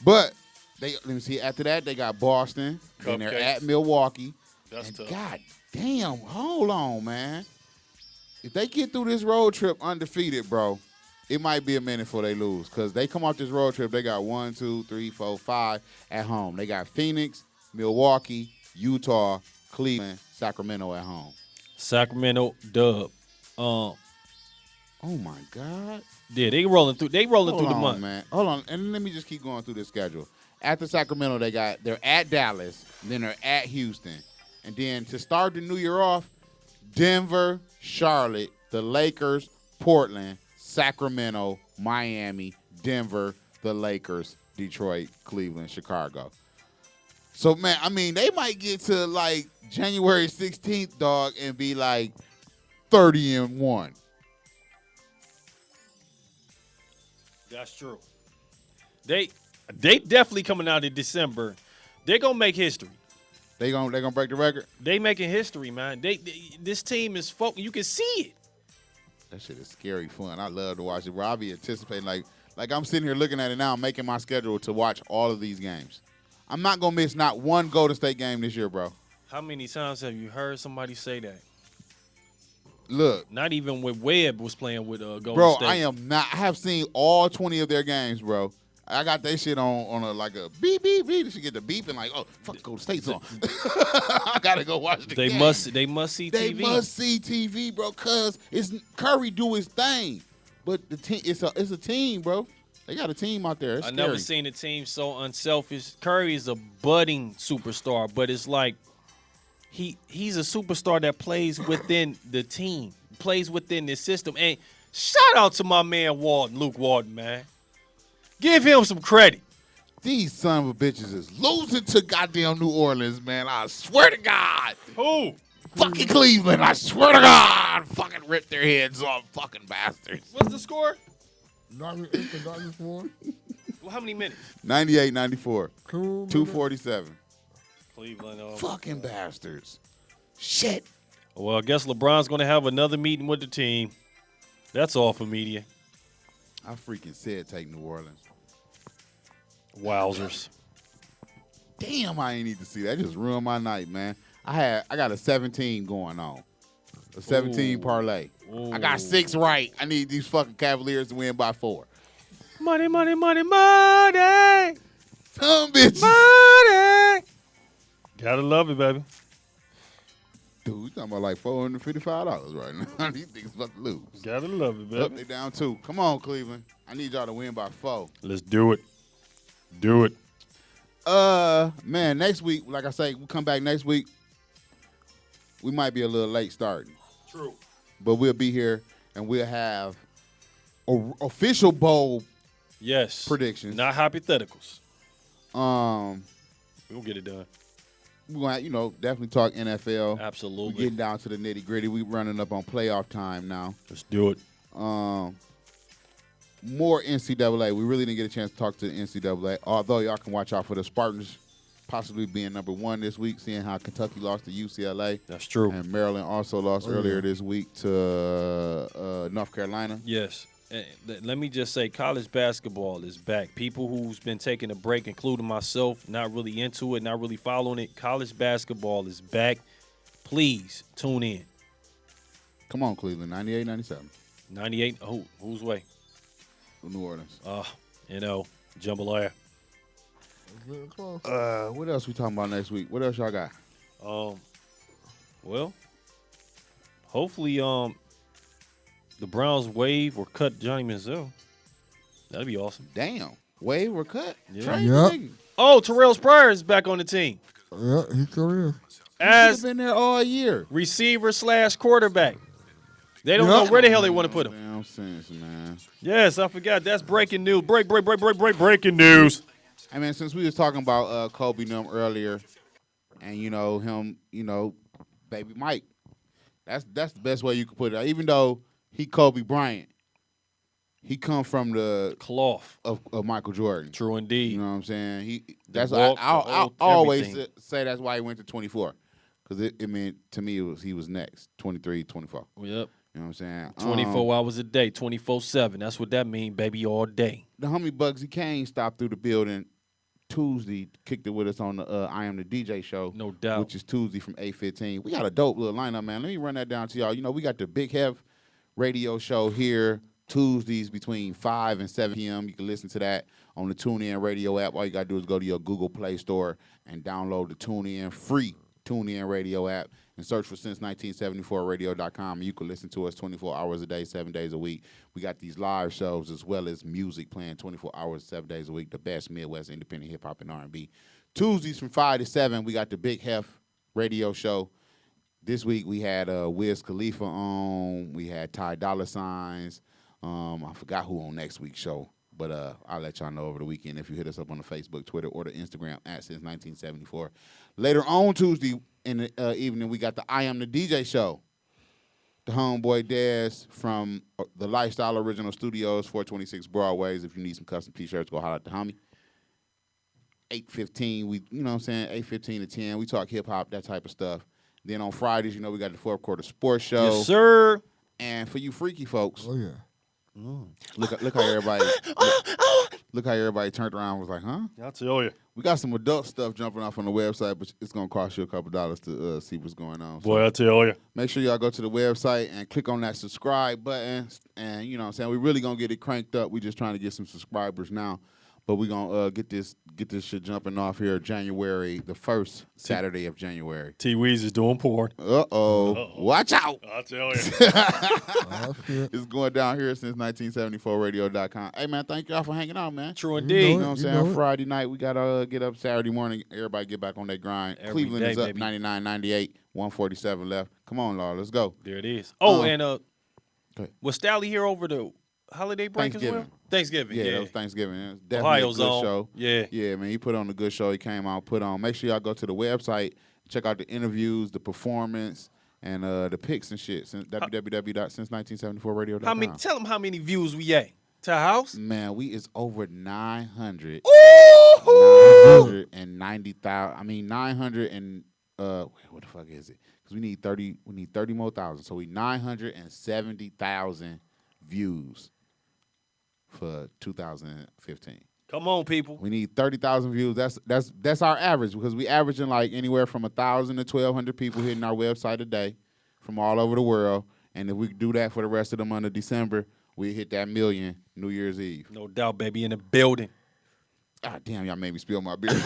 But let me see. After that, they got Boston. Then they're at Milwaukee. That's tough. God damn, hold on, man. If they get through this road trip undefeated, bro, it might be a minute before they lose. Because they come off this road trip, they got 1, 2, 3, 4, 5 at home. They got Phoenix, Milwaukee, Utah, Cleveland, Sacramento at home. Sacramento dub. Oh my God. Yeah, they rolling through. They rolling through the month, man. Hold on, and let me just keep going through this schedule. After Sacramento, they're at Dallas, then they're at Houston, and then to start the new year off, Denver, Charlotte, the Lakers, Portland, Sacramento, Miami, Denver, the Lakers, Detroit, Cleveland, Chicago. So man, I mean, they might get to like January 16th, dog, and be like 30-1. That's true. They definitely coming out in December. They're gonna make history. They gonna break the record. They making history, man. This team is focused. You can see it. That shit is scary fun. I love to watch it. Bro, I'll be anticipating like I'm sitting here looking at it now, making my schedule to watch all of these games. I'm not gonna miss not one Golden State game this year, bro. How many times have you heard somebody say that? Look, not even when Webb was playing with Golden bro, State. I am not. I have seen all 20 of their games, bro. I got that shit on a beep beep beep. They should get the beep and like, oh fuck, Golden State's on. I gotta go watch the game. They must see TV. They must see TV, bro. Cause it's Curry do his thing, but the team it's a team, bro. They got a team out there. It's I scary. never seen a team so unselfish. Curry is a budding superstar, but it's like he's a superstar that plays within the team, plays within the system. And shout out to my man Luke Walton, man. Give him some credit. These son of a bitches is losing to goddamn New Orleans, man. I swear to God. Who? Fucking Cleveland. I swear to God. Fucking rip their heads off, fucking bastards. What's the score? 98 to 94. Well, how many minutes? 98-94. 2 247. Cleveland. Fucking bastards. Shit. Well, I guess LeBron's going to have another meeting with the team. That's all for media. I freaking said take New Orleans. Wowzers. Damn, I ain't need to see that. Just ruined my night, man. I got a 17 going on. A 17 parlay. I got 6 right. I need these fucking Cavaliers to win by 4. Money, money, money, money. Some bitches. Money. Gotta love it, baby. Dude, we talking about like $455 right now. These niggas about to lose. Gotta love it, baby. Up, they down 2. Come on, Cleveland. I need y'all to win by 4. Let's do it. Do it. Man, next week, like I say, we come back next week. We might be a little late starting. True. But we'll be here and we'll have official bowl predictions. Not hypotheticals. We'll get it done. We're going to, definitely talk NFL. Absolutely. We're getting down to the nitty-gritty. We're running up on playoff time now. Let's do it. More NCAA. We really didn't get a chance to talk to the NCAA, although y'all can watch out for the Spartans possibly being number 1 this week, seeing how Kentucky lost to UCLA. That's true. And Maryland also lost earlier this week to North Carolina. Yes. Let me just say, college basketball is back. People who's been taking a break, including myself, not really into it, not really following it, college basketball is back. Please tune in. Come on, Cleveland, 98-97. 98, whose way? New Orleans. Jambalaya. What else we talking about next week? What else y'all got? Well, hopefully the Browns waive or cut Johnny Manziel. That'd be awesome. Damn. Waive or cut? Yeah. Yep. Oh, Terrell Pryor is back on the team. Yeah, he still is. He's been there all year. Receiver/quarterback. They don't know where the hell they want to put him. Damn sense, man. Yes, I forgot. That's breaking news. Breaking news. I mean, since we was talking about Kobe Num earlier, and him, baby Mike, that's the best way you could put it. Even though he Kobe Bryant, he come from the cloth of Michael Jordan. True indeed. You know what I'm saying? That's why I always say that's why he went to 24, because it meant to me he was next 23, 24. Yep. You know what I'm saying? 24 hours a day, 24/7. That's what that mean, baby, all day. The homie Bugsy Kane stopped through the building Tuesday, kicked it with us on the I Am the DJ show. No doubt. Which is Tuesday from 8:15. We got a dope little lineup, man. Let me run that down to y'all. We got the Big Hef radio show here Tuesdays between 5 and 7 p.m. You can listen to that on the TuneIn radio app. All you got to do is go to your Google Play Store and download the TuneIn free TuneIn radio app and search for since1974radio.com. You can listen to us 24 hours a day, 7 days a week. We got these live shows as well as music playing 24 hours, 7 days a week, the best Midwest independent hip-hop and R&B. Tuesdays from 5 to 7, we got the Big Hef radio show. This week we had Wiz Khalifa on. We had Ty Dolla Signs. I forgot who on next week's show, but I'll let y'all know over the weekend if you hit us up on the Facebook, Twitter, or the Instagram at Since1974. Later on Tuesday in the evening, we got the I Am the DJ show. The homeboy Dez from the Lifestyle Original Studios, 426 Broadways. If you need some custom T-shirts, go holler at the homie. 8:15, you know what I'm saying? 8:15 to 10. We talk hip-hop, that type of stuff. Then on Fridays, we got the Fourth Quarter Sports Show. Yes, sir. And for you freaky folks. Oh, yeah. Look how everybody look how everybody turned around and was like, huh? I'll tell you. We got some adult stuff jumping off on the website, but it's gonna cost you a couple dollars to see what's going on. Boy, I'll tell you. Make sure y'all go to the website and click on that subscribe button. And you know what I'm saying? We really gonna get it cranked up. We just trying to get some subscribers now. But we're gonna get this shit jumping off here January the 1st, Saturday of January. T-Weez is doing porn. Uh-oh. Watch out. I'll tell you. It's going down here since 1974radio.com. Hey, man, thank y'all for hanging out, man. True indeed. You know what I'm saying? Friday night, we got to get up Saturday morning. Everybody get back on their grind. Every Cleveland day, is up baby. 99-98, 147 left. Come on, Law, let's go. There it is. Oh, and ahead. was Stally here over the holiday break as well? Thanksgiving. Yeah, that was Thanksgiving. It was definitely Ohio a good Zone. show. Yeah. Yeah, man, he put on a good show. He came out, put on. Make sure y'all go to the website, check out the interviews, the performance, and the pics and shit. www.since1974radio.com. Tell them how many views we at. To the house? Man, we is over 900. Ooh! 990,000. I mean 900 and what the fuck is it? Because we need 30 more thousand. So we 970,000 views for 2015. Come on, people. We need 30,000 views. That's our average because we averaging like anywhere from 1,000 to 1,200 people hitting our website a day from all over the world. And if we do that for the rest of the month of December, we hit that million New Year's Eve. No doubt, baby, in the building. Ah, damn, y'all made me spill my beer. Hey,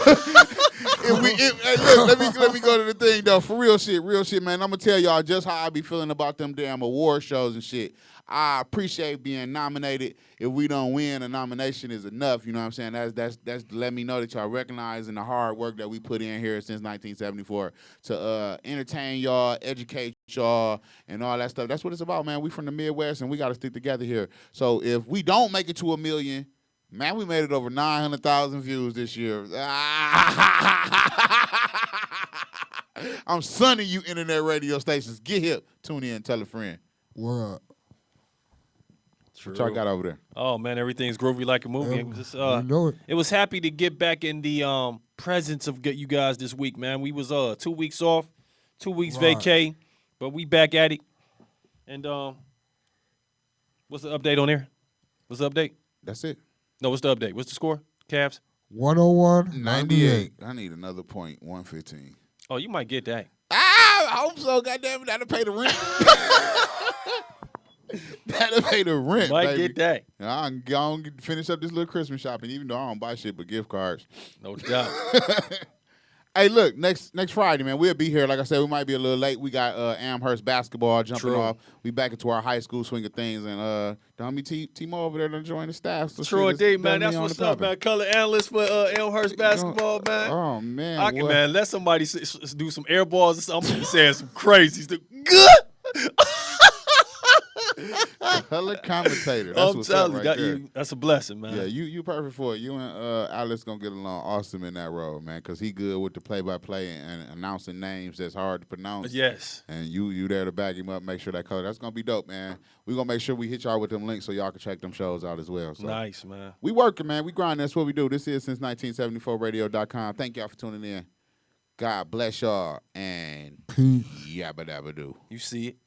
look, let me go to the thing though. For real shit, man. I'm gonna tell y'all just how I be feeling about them damn award shows and shit. I appreciate being nominated. If we don't win, a nomination is enough. You know what I'm saying? That's to let me know that y'all recognizing the hard work that we put in here since 1974 to entertain y'all, educate y'all, and all that stuff. That's what it's about, man. We from the Midwest and we gotta stick together here. So if we don't make it to 1 million. Man, we made it over 900,000 views this year. I'm sunning you internet radio stations. Get hip. Tune in. Tell a friend. What up? What y'all got over there? Oh, man, everything's groovy like a movie. You know it. It was happy to get back in the presence of you guys this week, man. We was 2 weeks off, 2 weeks vacay, but we back at it. And what's the update on there? What's the update? That's it. No, what's the update? What's the score? Cavs? 101-98. I need another point, 115. Oh, you might get that. I hope so. Goddamn it, that'll pay the rent. That'll pay the rent, Might baby. get that. I'm going to finish up this little Christmas shopping, even though I don't buy shit but gift cards. No doubt. Hey, look, next Friday, man, we'll be here. Like I said, we might be a little late. We got Amherst basketball jumping off. We back into our high school swing of things. And the homie T-Mo over there to join the staff. So True indeed, man. That's what's up, man. Color analyst for Amherst basketball, man. Oh, man. Man, let somebody do some air balls or something. I'm saying some crazies. Good. Color commentator. That's what's up right there. That's a blessing, man. Yeah, you perfect for it. You and Alex gonna get along awesome in that role, man, because he good with the play-by-play and announcing names that's hard to pronounce. Yes. And you there to back him up, make sure that color. That's gonna be dope, man. We gonna make sure we hit y'all with them links so y'all can check them shows out as well. So nice, man. We working, man. We grinding. That's what we do. This is since 1974radio.com. Thank y'all for tuning in. God bless y'all and peace. Yabba dabba do. You see it.